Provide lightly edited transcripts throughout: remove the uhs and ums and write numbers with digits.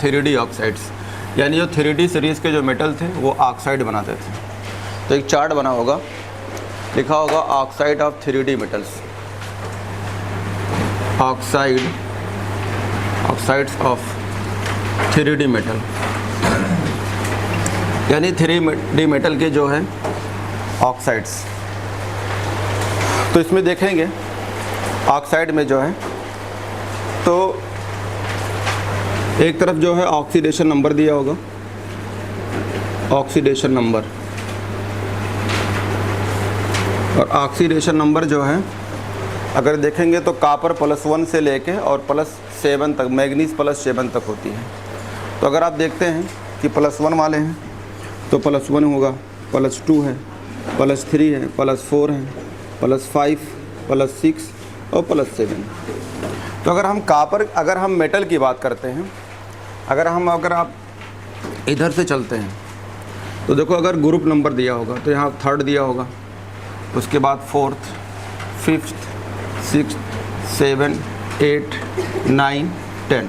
3D oxides, यानी जो 3D series के जो मेटल थे वो ऑक्साइड बनाते थे। तो एक चार्ट बना होगा, लिखा होगा oxide of 3D metals, oxides of 3D metal, यानी 3D मेटल के जो है ऑक्साइड्स। तो इसमें देखेंगे ऑक्साइड में जो है, तो एक तरफ जो है ऑक्सीडेशन नंबर दिया होगा, ऑक्सीडेशन नंबर, और ऑक्सीडेशन नंबर जो है अगर देखेंगे तो कॉपर +1 से लेके और +7 तक, मैग्नीज +7 तक होती है। तो अगर आप देखते हैं कि +1 वाले हैं तो +1 होगा, +2 है, +3 है, +4 है, +5, +6 और +7। तो अगर हम मेटल की बात करते हैं, अगर आप इधर से चलते हैं तो देखो अगर ग्रुप नंबर दिया होगा तो यहाँ 3rd दिया होगा, उसके बाद 4th, 5th, 6th, 7, 8, 9, 10,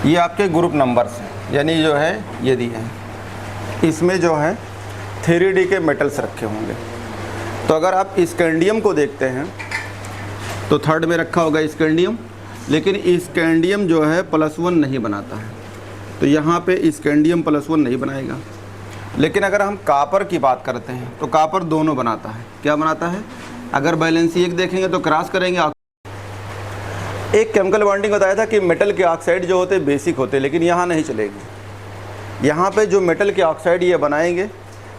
ये आपके ग्रुप नंबर्स हैं, यानी जो है ये दिए हैं। इसमें जो है 3D के मेटल्स रखे होंगे। तो अगर आप स्कैंडियम को देखते हैं तो 3rd में रखा होगा स्कैंडियम, लेकिन स्कैंडियम जो है +1 नहीं बनाता है, तो यहाँ पे स्कैंडियम +1 नहीं बनाएगा। लेकिन अगर हम कॉपर की बात करते हैं तो कॉपर दोनों बनाता है। क्या बनाता है? अगर वैलेंसी 1 देखेंगे तो क्रॉस करेंगे। एक केमिकल बॉन्डिंग बताया था कि मेटल के ऑक्साइड जो होते बेसिक होते, लेकिन यहाँ नहीं चलेगी। यहाँ पे जो मेटल के ऑक्साइड ये बनाएंगे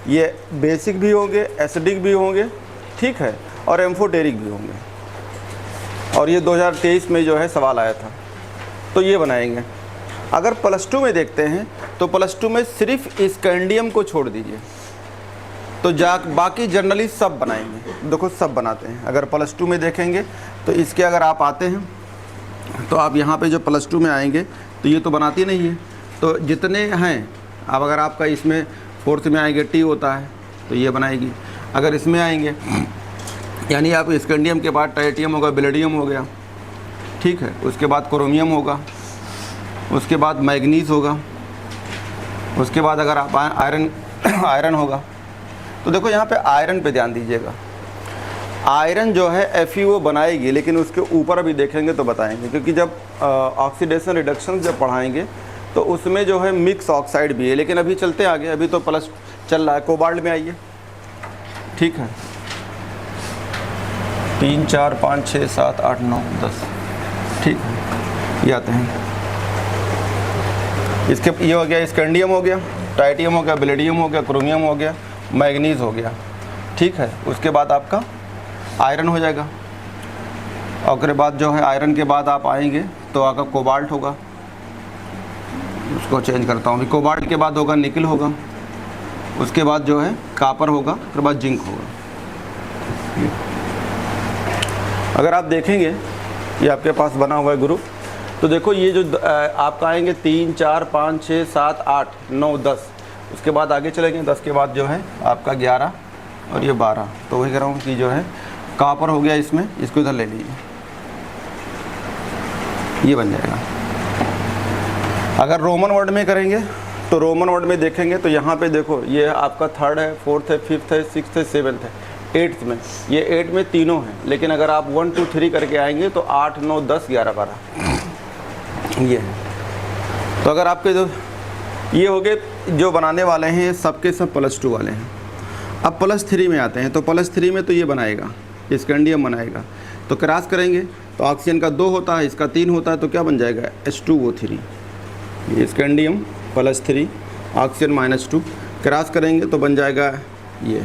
ये बेसिक भी होंगे, एसिडिक भी होंगे, ठीक है, और एम्फोटेरिक भी होंगे। और ये 2023 में जो है सवाल आया था, तो ये बनाएंगे। अगर +2 में देखते हैं तो +2 में सिर्फ स्कैंडियम को छोड़ दीजिए, तो बाकी जनरली सब बनाएंगे। देखो सब बनाते हैं। अगर +2 में देखेंगे तो इसके अगर आप आते हैं तो आप यहाँ पे जो +2 में आएंगे तो ये तो बनाती नहीं है। तो जितने हैं, अब अगर आपका इसमें 4th में आएंगे T होता है तो ये बनाएगी। अगर इसमें आएंगे यानी आप स्कैंडियम के बाद टाइटेनियम होगा, बेरिलियम हो गया, ठीक है, उसके बाद क्रोमियम होगा, उसके बाद मैग्नीज होगा, उसके बाद अगर आप आयरन होगा। तो देखो यहाँ पे आयरन पे ध्यान दीजिएगा। आयरन जो है FeO बनाएगी, लेकिन उसके ऊपर अभी देखेंगे तो बताएंगे, क्योंकि जब ऑक्सीडेशन रिडक्शन जब पढ़ाएंगे तो उसमें जो है मिक्स ऑक्साइड भी है। लेकिन अभी चलते आगे, अभी तो प्लस चल रहा है। कोबाल्ट में आइए, ठीक है, 3, 4, 5, 6, 7, 8, 9, 10, ठीक है, ये आते हैं। इसके ये हो गया स्कैंडियम हो गया, टाइटेनियम हो गया, बेरिलियम हो गया, क्रोमियम हो गया, मैग्नीज हो गया, ठीक है। उसके बाद आपका आयरन हो जाएगा। और उसके बाद जो है आयरन के बाद आप आएंगे तो आपका कोबाल्ट होगा। उसको चेंज करता हूँ। अभी कोबाल्ट के बाद होगा निकल होगा, उसके बाद जो है कॉपर होगा, उसके बाद जिंक होगा। अगर आप देखेंगे ये आपके पास बना हुआ है ग्रुप, तो देखो ये जो आपका आएंगे 3, 4, 5, 6, 7, 8, 9, 10, उसके बाद आगे चलेंगे 10 के बाद जो है आपका 11 और ये 12। तो वही कह रहा हूँ कि जो है कॉपर हो गया इसमें, इसको इधर ले लीजिए, ये बन जाएगा। अगर रोमन वर्ड में करेंगे तो रोमन वर्ड में देखेंगे तो यहाँ पे देखो ये आपका 3rd है, 4th है, 5th है, 6th है, 7th है, 8th में, ये 8 में तीनों हैं। लेकिन अगर आप 1, 2, 3 करके आएंगे तो 8, 9, 10, 11, 12 ये है। तो अगर आपके जो ये हो गए जो बनाने वाले हैं, ये सबके सब +2 वाले हैं। अब +3 में आते हैं तो +3 में तो ये बनाएगा, स्कैंडियम बनाएगा। तो क्रॉस करेंगे तो ऑक्सीजन का 2 होता है, इसका 3 होता है, तो क्या बन जाएगा H2O3। ये स्कैंडियम +3, ऑक्सीजन -2, क्रॉस करेंगे तो बन जाएगा ये।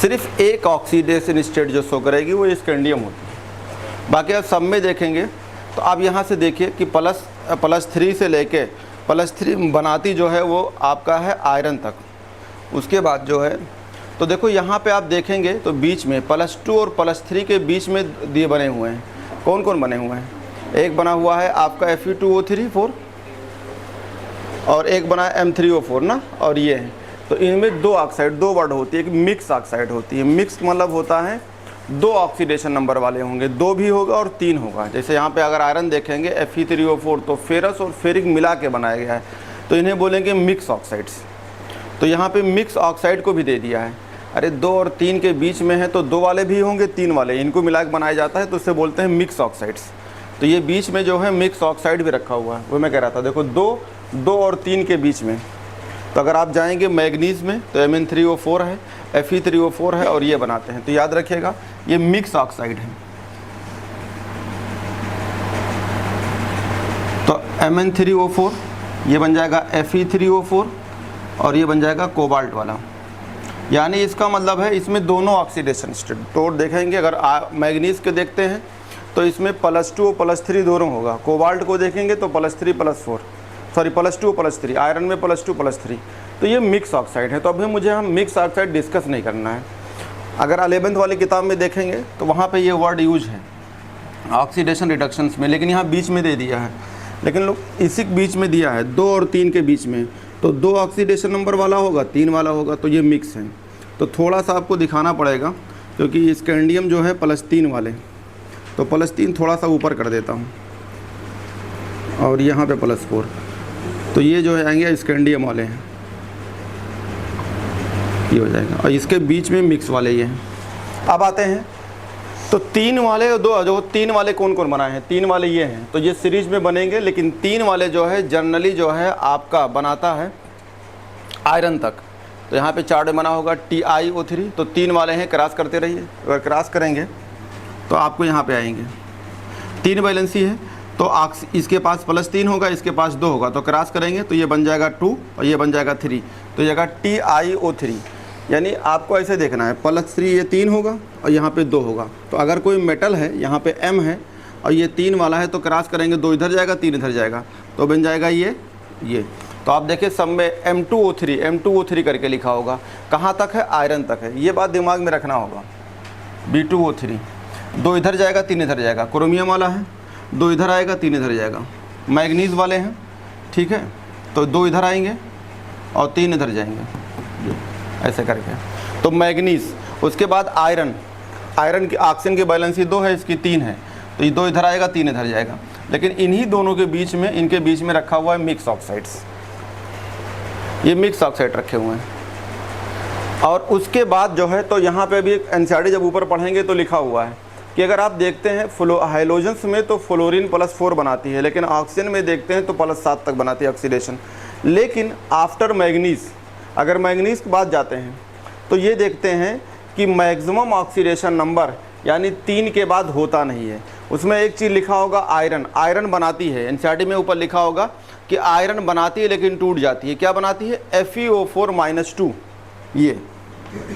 सिर्फ एक ऑक्सीडेशन स्टेट जो शो करेगी वो स्कैंडियम होती है। बाकी आप सब में देखेंगे तो आप यहाँ से देखिए कि +3 से लेके +3 बनाती जो है वो आपका है आयरन तक। उसके बाद जो है तो देखो यहाँ पे आप देखेंगे तो बीच में +2 और +3 के बीच में दिए बने हुए हैं। कौन कौन बने हुए हैं? एक बना हुआ है आपका Fe2O3 4 और एक बना है M3O4 ना, और ये है। तो इनमें 2 ऑक्साइड, 2 वर्ड होती है। एक मिक्स ऑक्साइड होती है। मिक्स मतलब होता है दो ऑक्सीडेशन नंबर वाले होंगे, 2 भी होगा और 3 होगा। जैसे यहाँ पे अगर आयरन देखेंगे Fe3O4 तो फेरस और फेरिक मिला के बनाया गया है, तो इन्हें बोलेंगे मिक्स ऑक्साइड्स। तो यहाँ पे मिक्स ऑक्साइड को भी दे दिया है। अरे 2 और 3 के बीच में है तो 2 वाले भी होंगे, 3 वाले, इनको मिला के बनाया जाता है, तो उससे बोलते हैं मिक्स ऑक्साइड्स। तो ये बीच में जो है मिक्स ऑक्साइड भी रखा हुआ है, वो मैं कह रहा था। देखो 2 और 3 के बीच में, तो अगर आप जाएंगे मैग्नीज में तो Mn3O4 है, Fe3O4 है और ये बनाते हैं। तो याद रखिएगा ये मिक्स ऑक्साइड है। तो Mn3O4 ये बन जाएगा Fe3O4 और ये बन जाएगा कोबाल्ट वाला। यानी इसका मतलब है इसमें दोनों ऑक्सीडेशन स्टेट। तो देखेंगे अगर मैग्नीज के देखते हैं तो इसमें +2 और +3 दोनों होगा। कोबाल्ट को देखेंगे तो +3 +4, सॉरी +2 +3, आयरन में +2 +3। तो ये मिक्स ऑक्साइड है। तो अभी मुझे हम मिक्स ऑक्साइड डिस्कस नहीं करना है। अगर 11th वाली किताब में देखेंगे तो वहाँ पे ये वर्ड यूज है ऑक्सीडेशन रिडक्शंस में, लेकिन यहाँ बीच में दे दिया है। लेकिन लोग इसी बीच में दिया है 2 और 3 के बीच में, तो 2 ऑक्सीडेशन नंबर वाला होगा, 3 वाला होगा, तो ये मिक्स है। तो थोड़ा सा आपको दिखाना पड़ेगा क्योंकि स्कैंडियम जो है +3 वाले, तो +3 थोड़ा सा ऊपर कर देता हूँ और यहाँ पे +4, तो ये जो है आएंगे स्कैंडियम वाले हैं, ये हो जाएगा। और इसके बीच में मिक्स वाले ये हैं। अब आते हैं तो 3 वाले और 2, जो 3 वाले कौन कौन बनाए हैं, 3 वाले ये हैं, तो ये सीरीज में बनेंगे। लेकिन 3 वाले जो है जनरली जो है आपका बनाता है आयरन तक। तो यहाँ पे 4 बना होगा TiO3, तो 3 वाले हैं, क्रॉस करते रहिए। अगर क्रॉस करेंगे तो आपको यहाँ पे आएंगे 3 वैलेंसी है, तो इसके पास +3 होगा, इसके पास 2 होगा, तो क्रॉस करेंगे तो ये बन जाएगा 2 और ये बन जाएगा 3, तो ये जाएगा TiO3। यानी आपको ऐसे देखना है +3 ये 3 होगा और यहाँ पे 2 होगा। तो अगर कोई मेटल है, यहाँ पे M है और ये 3 वाला है, तो क्रॉस करेंगे 2 इधर जाएगा, 3 इधर जाएगा, तो बन जाएगा ये। तो आप देखिए सब में M2O3 करके लिखा होगा। कहाँ तक है? आयरन तक है। ये बात दिमाग में रखना होगा। B2O3, 2 इधर जाएगा, 3 इधर जाएगा। क्रोमियम वाला है, 2 इधर आएगा, 3 इधर जाएगा। मैग्नीज वाले हैं, ठीक है, तो 2 इधर आएंगे और 3 इधर जाएंगे, ऐसे करके। तो मैग्नीज, उसके बाद आयरन की ऑक्सीजन की बैलेंसी 2 है, इसकी 3 है, तो ये 2 इधर आएगा, 3 इधर जाएगा। लेकिन इन्हीं दोनों के बीच में, इनके बीच में रखा हुआ है मिक्स ऑक्साइड्स। ये मिक्स ऑक्साइड रखे हुए हैं। और उसके बाद जो है, तो यहाँ पे भी एनसीईआरटी जब ऊपर पढ़ेंगे तो लिखा हुआ है कि अगर आप देखते हैं हाइलोजेंस में तो फ्लोरीन +4 बनाती है, लेकिन ऑक्सीजन में देखते हैं तो +7 तक बनाती है ऑक्सीडेशन। लेकिन आफ्टर मैग्नीज, अगर मैग्नीज के बाद जाते हैं तो ये देखते हैं कि मैक्सिमम ऑक्सीडेशन नंबर यानी 3 के बाद होता नहीं है। उसमें एक चीज़ लिखा होगा आयरन बनाती है। एनसीईआरटी में ऊपर लिखा होगा कि आयरन बनाती है लेकिन टूट जाती है। क्या बनाती है? FeO4-2। ये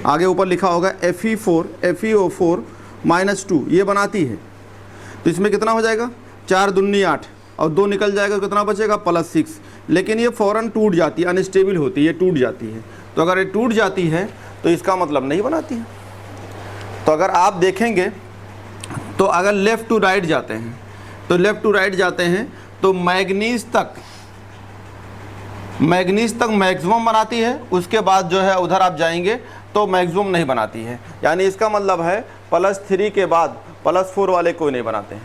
आगे ऊपर लिखा होगा FeO4-2 ये बनाती है। तो इसमें कितना हो जाएगा? 4 दूनी 8 और 2 निकल जाएगा, कितना बचेगा? +6। लेकिन ये फ़ौरन टूट जाती है, अनस्टेबल होती है, ये टूट जाती है। तो अगर ये टूट जाती है तो इसका मतलब नहीं बनाती है। तो अगर आप देखेंगे तो अगर लेफ़्ट टू राइट जाते हैं तो मैग्नीज तक मैक्सिमम बनाती है। उसके बाद जो है उधर आप जाएंगे तो मैक्सिमम नहीं बनाती है। यानी इसका मतलब है +3 के बाद +4 वाले कोई नहीं बनाते हैं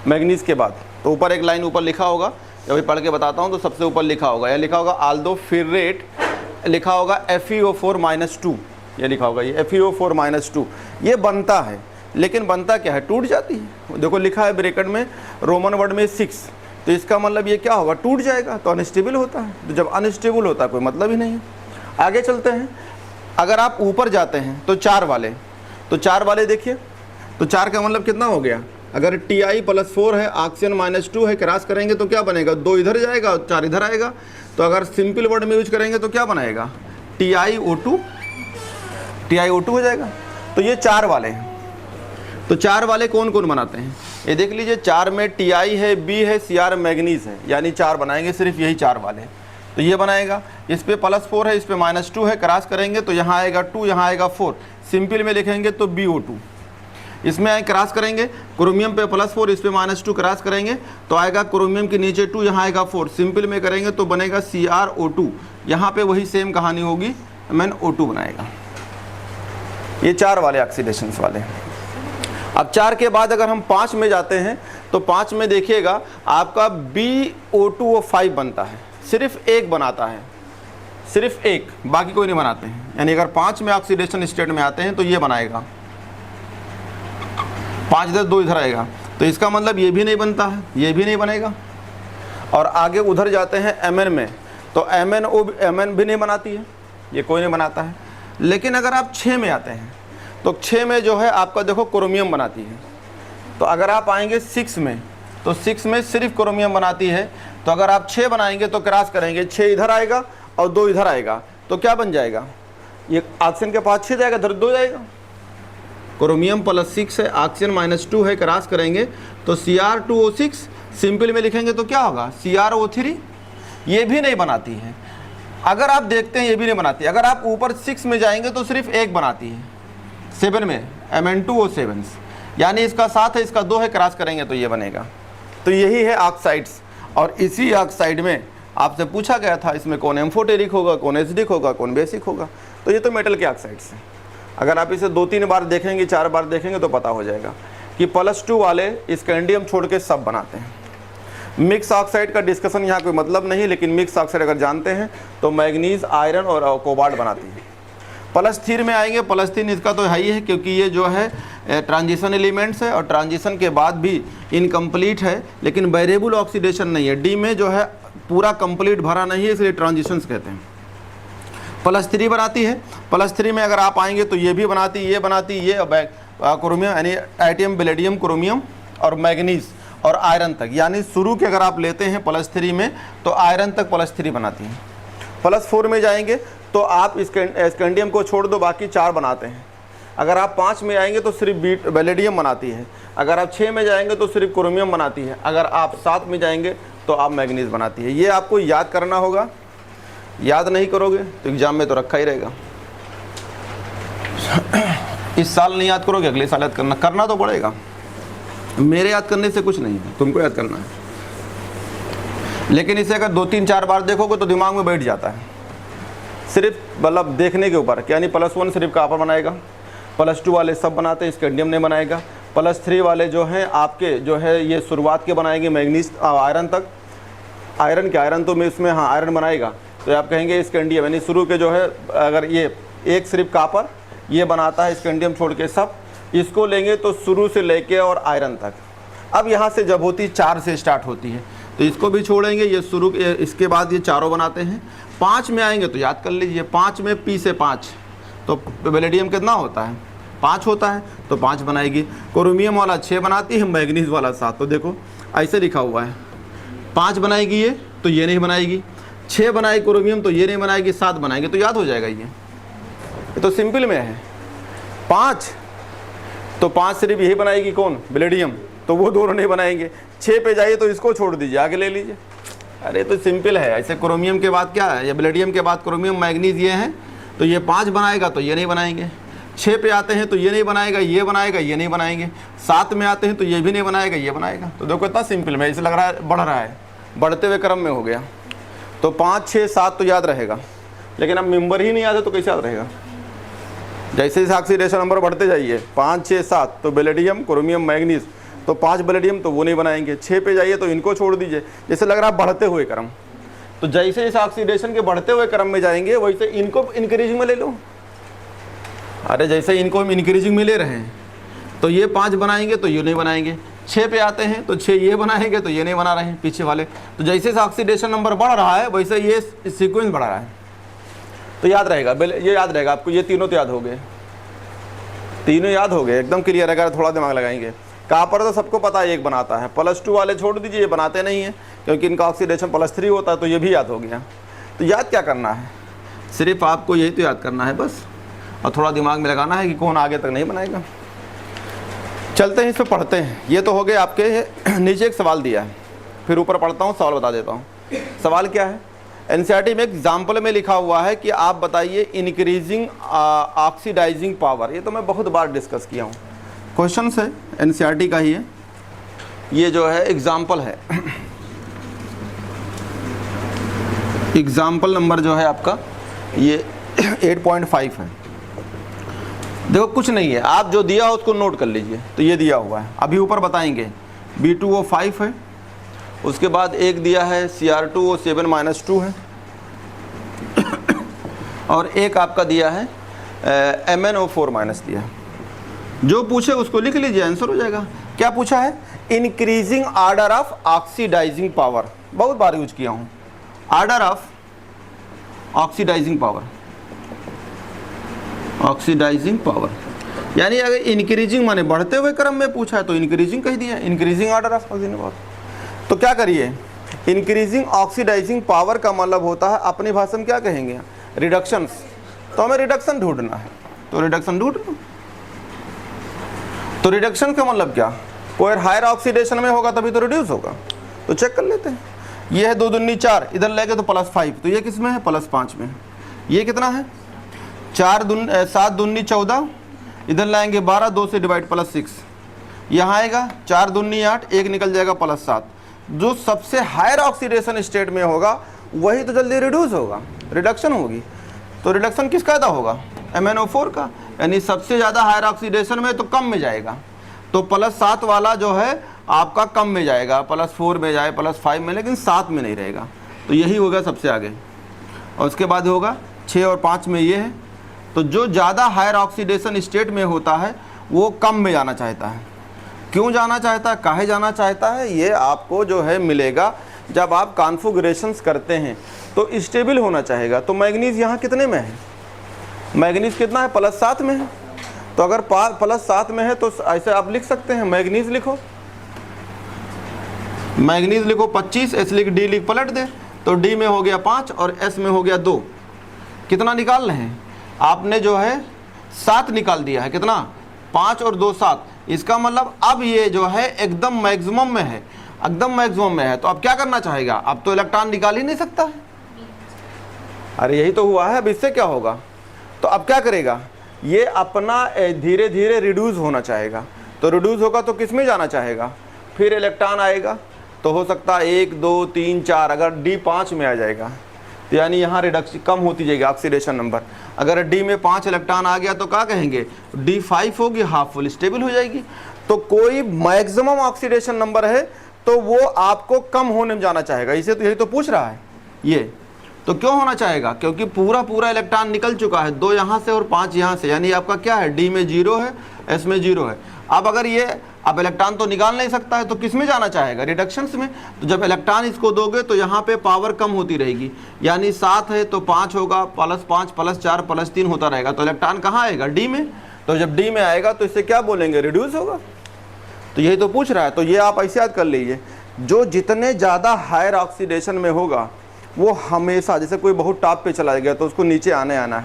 मैग्नीज के बाद। तो ऊपर एक लाइन ऊपर लिखा होगा, जब पढ़ के बताता हूँ तो सबसे ऊपर लिखा होगा, यह लिखा होगा आल्दो फिररेट, लिखा होगा FeO4-2, ये लिखा होगा, ये FeO4-2 ये बनता है। लेकिन बनता क्या है? टूट जाती है। देखो लिखा है ब्रैकेट में रोमन वर्ड में 6, तो इसका मतलब ये क्या होगा? टूट जाएगा, तो अनस्टेबल होता है। तो जब अनस्टेबल होता है कोई मतलब ही नहीं है। आगे चलते हैं। अगर आप ऊपर जाते हैं तो 4 वाले देखिए, तो 4 का मतलब कितना हो गया? अगर Ti +4 है, ऑक्सीजन -2 है, क्रॉस करेंगे तो क्या बनेगा? 2 इधर जाएगा और 4 इधर आएगा। तो अगर सिंपल वर्ड में यूज करेंगे तो क्या बनाएगा? TiO2 हो जाएगा। तो ये 4 वाले हैं। तो 4 वाले कौन कौन बनाते हैं? ये देख लीजिए, 4 में Ti है, B है, Cr मैग्नीज है, यानी 4 बनाएंगे, सिर्फ यही 4 वाले। तो ये बनाएगा, इस पे +4 है, इस पे -2 है, क्रॉस करेंगे तो यहाँ आएगा 2, यहाँ आएगा 4। सिंपल में लिखेंगे तो BO2। इसमें आए क्रॉस करेंगे, क्रोमियम पे +4, इस पे -2 क्रॉस करेंगे तो आएगा क्रोमियम के नीचे 2, यहाँ आएगा 4। सिंपल में करेंगे तो बनेगा CrO2। यहाँ पे वही सेम कहानी होगी, MnO2 बनाएगा। ये 4 वाले ऑक्सीडेशंस वाले। अब 4 के बाद अगर हम 5 में जाते हैं तो 5 में देखिएगा आपका BO2O5 बनता है, सिर्फ एक बनाता है, सिर्फ एक, बाकी कोई नहीं बनाते हैं। यानी अगर 5 में ऑक्सीडेशन स्टेट में आते हैं तो ये बनाएगा, 5 इधर 2 इधर आएगा, तो इसका मतलब ये भी नहीं बनता है, ये भी नहीं बनेगा। और आगे उधर जाते हैं Mn में, तो Mn भी नहीं बनाती है, ये कोई नहीं बनाता है। लेकिन अगर आप 6 में आते हैं तो 6 में जो है आपका देखो क्रोमियम बनाती है। तो अगर आप आएंगे 6 में, तो 6 में सिर्फ क्रोमियम बनाती है। तो अगर आप 6 बनाएंगे तो क्रॉस करेंगे, 6 इधर आएगा और 2 इधर आएगा, तो क्या बन जाएगा, ये ऑक्सीजन के पास 6 जाएगा, इधर 2 जाएगा। क्रोमियम +6 है, ऑक्सीजन -2 है, क्रॉस करेंगे तो Cr2O6, सिंपल में लिखेंगे तो क्या होगा CrO3, ये भी नहीं बनाती है। अगर आप देखते हैं ये भी नहीं बनाती। अगर आप ऊपर 6 में जाएंगे तो सिर्फ एक बनाती है, 7 में Mn2O7, यानी इसका 7 है, इसका 2 है, क्रॉस करेंगे तो ये बनेगा। तो यही है ऑक्साइड्स। और इसी ऑक्साइड में आपसे पूछा गया था इसमें कौन एम्फोटेरिक होगा, कौन एसिडिक होगा, कौन बेसिक होगा। तो ये तो मेटल के ऑक्साइड्स हैं। अगर आप इसे 2-3 बार देखेंगे, 4 बार देखेंगे तो पता हो जाएगा कि +2 वाले स्कैंडियम छोड़ के सब बनाते हैं। मिक्स ऑक्साइड का डिस्कशन यहाँ कोई मतलब नहीं, लेकिन मिक्स ऑक्साइड अगर जानते हैं तो मैग्नीज, आयरन और कोबाल्ट बनाती है। +3 में आएंगे, +3 इसका तो है ही है, क्योंकि ये जो है ट्रांजिशन एलिमेंट्स है और ट्रांजिशन के बाद भी इनकम्प्लीट है, लेकिन वेरिएबल ऑक्सीडेशन नहीं है। डी में जो है पूरा कंप्लीट भरा नहीं है, इसलिए ट्रांजिशंस कहते हैं। +3 बनाती है। +3 में अगर आप आएंगे तो ये भी बनाती, ये बनाती, ये क्रोमियम यानी टाइटेनियम, पैलेडियम, क्रोमियम और मैग्नीज और आयरन तक, यानी शुरू के अगर आप लेते हैं +3 में तो आयरन तक +3 बनाती है। +4 में जाएंगे तो आप स्कैंडियम को छोड़ दो, बाकी 4 बनाते हैं। अगर आप 5 में आएंगे तो सिर्फ पैलेडियम बनाती है। अगर आप 6 में जाएंगे तो सिर्फ क्रोमियम बनाती है। अगर आप 7 में जाएंगे तो आप मैग्नीज बनाती है। ये आपको याद करना होगा, याद नहीं करोगे तो एग्जाम में तो रखा ही रहेगा। इस साल नहीं याद करोगे, अगले साल याद करना तो पड़ेगा। मेरे याद करने से कुछ नहीं है, तुमको याद करना है। लेकिन इसे अगर 2-3-4 बार देखोगे तो दिमाग में बैठ जाता है, सिर्फ मतलब देखने के ऊपर। यानी +1 सिर्फ कॉपर बनाएगा, +2 वाले सब बनाते हैं, स्कैंडियम नहीं बनाएगा। +3 वाले जो हैं आपके जो है ये शुरुआत के बनाएंगे, मैग्नीज आयरन तक। आयरन तो मैं इसमें हाँ आयरन बनाएगा, तो आप कहेंगे स्कैंडियम, यानी शुरू के जो है अगर ये एक सिर्फ कॉपर ये बनाता है, स्कैंडियम छोड़ के सब, इसको लेंगे तो शुरू से लेके और आयरन तक। अब यहाँ से जब होती 4 से स्टार्ट होती है तो इसको भी छोड़ेंगे, ये शुरू इसके बाद ये चारों बनाते हैं। 5 में आएंगे तो याद कर लीजिए, 5 में P से 5 तो पैलेडियम कितना होता है, 5 होता है, तो 5 बनाएगी। क्रोमियम वाला 6 बनाती है, मैग्नीज वाला 7। तो देखो ऐसे लिखा हुआ है, 5 बनाएगी ये तो ये नहीं बनाएगी, 6 बनाएगी क्रोमियम तो ये नहीं बनाएगी, 7 बनाएगी तो याद हो जाएगा। ये तो सिंपल में है। 5 तो 5 सिर्फ यही बनाएगी, कौन, पैलेडियम, तो वो दोनों नहीं बनाएंगे। 6 पे जाइए तो इसको छोड़ दीजिए, आगे ले लीजिए। अरे तो सिंपल है। ऐसे क्रोमियम के बाद क्या है, या पैलेडियम के बाद क्रोमियम, मैग्नीज ये हैं, तो ये 5 बनाएगा तो ये नहीं बनाएंगे। 6 पे आते हैं तो ये नहीं बनाएगा, ये बनाएगा, ये नहीं बनाएंगे। 7 में आते हैं तो ये भी नहीं बनाएगा, ये बनाएगा। तो देखो इतना सिंपल में, इसे लग रहा है बढ़ रहा है, बढ़ते हुए क्रम में हो गया। तो 5, 6, 7 तो याद रहेगा, लेकिन अब मेंबर ही नहीं याद है तो कैसे याद रहेगा। जैसे इस ऑक्सीडेशन नंबर बढ़ते जाइए, 5, 6, 7 तो पैलेडियम, क्रोमियम, मैग्नीज, तो 5 पैलेडियम तो वो नहीं बनाएंगे। 6 पे जाइए तो इनको छोड़ दीजिए। जैसे लग रहा है बढ़ते हुए क्रम, तो जैसे इस ऑक्सीडेशन के बढ़ते हुए क्रम में जाएंगे वैसे इनको इंक्रीजिंग में ले लो। अरे जैसे इनको हम इंक्रीजिंग में ले रहे हैं तो ये 5 बनाएंगे तो ये नहीं बनाएंगे। 6 पे आते हैं तो 6 ये बनाएंगे तो ये नहीं बना रहे हैं पीछे वाले। तो जैसे ऑक्सीडेशन नंबर बढ़ रहा है वैसे ये सीक्वेंस बढ़ रहा है। तो याद रहेगा, ये याद रहेगा आपको। ये तीनों तो याद हो गए, तीनों याद हो गए, एकदम क्लियर है। अगर थोड़ा दिमाग लगाएंगे। कॉपर तो सबको पता है एक बनाता है, +2 वाले छोड़ दीजिए, ये बनाते नहीं हैं क्योंकि इनका ऑक्सीडेशन +3 होता है, तो ये भी याद हो गया। तो याद क्या करना है, सिर्फ आपको यही तो याद करना है बस, और थोड़ा दिमाग में लगाना है कि कौन आगे तक नहीं बनाएगा। चलते हैं, इस पर पढ़ते हैं। ये तो हो गए आपके। नीचे एक सवाल दिया है, फिर ऊपर पढ़ता हूँ, सवाल बता देता हूँ। सवाल क्या है, एनसीईआरटी में एग्जाम्पल में लिखा हुआ है कि आप बताइए इंक्रीजिंग ऑक्सीडाइजिंग पावर। ये तो मैं बहुत बार डिस्कस किया हूँ, क्वेश्चन है एनसीईआरटी का ही है। ये जो है एग्जाम्पल है, एग्जाम्पल नंबर जो है आपका ये 8.5 है। देखो कुछ नहीं है, आप जो दिया हो उसको नोट कर लीजिए। तो ये दिया हुआ है, अभी ऊपर बताएंगे B2O5 है, उसके बाद एक दिया है Cr2O7-2 है, और एक आपका दिया है MnO4- दिया है। जो पूछे उसको लिख लीजिए, आंसर हो जाएगा। क्या पूछा है? Increasing order of oxidising power, बहुत बार यूज किया हूँ, order of oxidising power, oxidising power यानी अगर इंक्रीजिंग माने बढ़ते हुए क्रम में पूछा है तो इंक्रीजिंग कह दिया, increasing order of oxidising power. तो क्या करिए, इंक्रीजिंग ऑक्सीडाइजिंग पावर का मतलब होता है अपनी भाषा में क्या कहेंगे, रिडक्शंस। तो हमें रिडक्शन ढूंढना है, तो रिडक्शन ढूंढ लो। तो रिडक्शन का मतलब क्या, कोई हायर ऑक्सीडेशन में होगा तभी तो रिड्यूस होगा। तो चेक कर लेते हैं, ये है 2 दूनी 4, इधर लेके तो +5, तो ये किस में है, +5 में। ये कितना है 7 दूनी 14, इधर लाएंगे 12, 2 से डिवाइड +6, यहाँ आएगा 4 दूनी 8, 1 निकल जाएगा +7। जो सबसे हायर ऑक्सीडेशन स्टेट में होगा वही तो जल्दी रिड्यूस होगा, रिडक्शन होगी। तो रिडक्शन किसका ज़्यादा होगा, MnO4 का, यानी सबसे ज़्यादा हायर ऑक्सीडेशन में तो कम में जाएगा। तो +7 वाला जो है आपका कम में जाएगा, +4 में जाए, +5 में, लेकिन 7 में नहीं रहेगा। तो यही होगा सबसे आगे, और उसके बाद होगा 6 और 5 में ये है। तो जो ज़्यादा हायर ऑक्सीडेशन स्टेट में होता है वो कम में जाना चाहता है। क्यों जाना चाहता है, काहे जाना चाहता है, ये आपको जो है मिलेगा जब आप कॉन्फ़िगरेशंस करते हैं तो स्टेबल होना चाहेगा। तो मैग्नीज यहाँ कितने में है, मैग्नीज कितना है, +7 में है। तो अगर +7 में है तो ऐसे आप लिख सकते हैं, मैग्नीज लिखो, मैग्नीज लिखो 25, S लिख, D लिख, पलट दे, तो D में हो गया 5 और S में हो गया 2। कितना निकाल रहे हैं आपने, जो है 7 निकाल दिया है, कितना, 5 और 2 7। इसका मतलब अब ये जो है एकदम मैक्सिमम में है, एकदम मैक्सिमम में है। तो अब क्या करना चाहेगा, अब तो इलेक्ट्रॉन निकाल ही नहीं सकता है, अरे यही तो हुआ है। अब इससे क्या होगा, तो अब क्या करेगा, ये अपना धीरे धीरे रिड्यूस होना चाहेगा। तो रिड्यूस होगा तो किस में जाना चाहेगा, फिर इलेक्ट्रॉन आएगा। तो हो सकता है 1 2 3 4, अगर D 5 में आ जाएगा तो यानी यहाँ रिडक्शन कम होती जाएगी ऑक्सीडेशन नंबर। अगर D में 5 इलेक्ट्रॉन आ गया तो क्या कहेंगे, D5 होगी, हाफ फुल स्टेबल हो जाएगी। तो कोई मैक्सिमम ऑक्सीडेशन नंबर है तो वो आपको कम होने में जाना चाहेगा, इसे तो यही तो पूछ रहा है ये। तो क्यों होना चाहेगा, क्योंकि पूरा इलेक्ट्रॉन निकल चुका है, 2 यहाँ से और 5 यहाँ से, यानी आपका क्या है, D में 0 है, S में 0 है। अब अगर ये अब इलेक्ट्रॉन तो निकाल नहीं सकता है तो किस में जाना चाहेगा, रिडक्शंस में। तो जब इलेक्ट्रॉन इसको दोगे तो यहाँ पे पावर कम होती रहेगी, यानी 7 है तो 5 होगा, +5 +4 +3 होता रहेगा। तो इलेक्ट्रॉन कहाँ आएगा, D में। तो जब D में आएगा तो इससे क्या बोलेंगे, रिड्यूस होगा। तो यही तो पूछ रहा है। तो ये आप ऐसे याद कर लीजिए, जो जितने ज़्यादा हायर ऑक्सीडेशन में होगा वो हमेशा, जैसे कोई बहुत टॉप पे चला गया तो उसको नीचे आना है।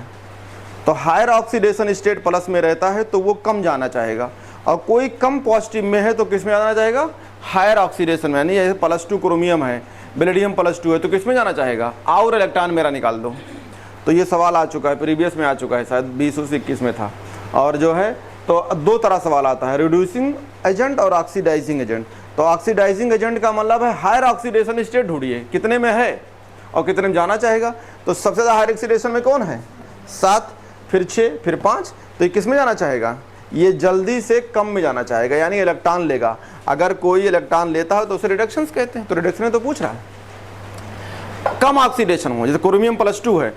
तो हायर ऑक्सीडेशन स्टेट प्लस में रहता है तो वो कम जाना चाहेगा, और कोई कम पॉजिटिव में है तो किस में जाना चाहेगा, हायर ऑक्सीडेशन में। यानी जैसे +2 क्रोमियम है, बेरिलियम +2 है, तो किस में जाना चाहेगा, और इलेक्ट्रॉन मेरा निकाल दो। तो ये सवाल आ चुका है, प्रीवियस में आ चुका है, शायद 2021 में था। और जो है तो 2 तरह सवाल आता है, रिड्यूसिंग एजेंट और ऑक्सीडाइजिंग एजेंट। तो ऑक्सीडाइजिंग एजेंट का मतलब है हायर ऑक्सीडेशन स्टेट ढूंढिए, कितने में है और कितने में जाना चाहेगा। तो सबसे ज़्यादा हायर ऑक्सीडेशन में कौन है, 7, फिर 6, फिर 5। तो ये किस में जाना चाहेगा, ये जल्दी से कम में जाना चाहेगा, यानी इलेक्ट्रॉन लेगा। अगर कोई इलेक्ट्रॉन लेता है तो उसे रिडक्शंस कहते हैं। तो रिडक्शन तो पूछ रहा है, कम ऑक्सीडेशन हो, जैसे क्रोमियम +2 है।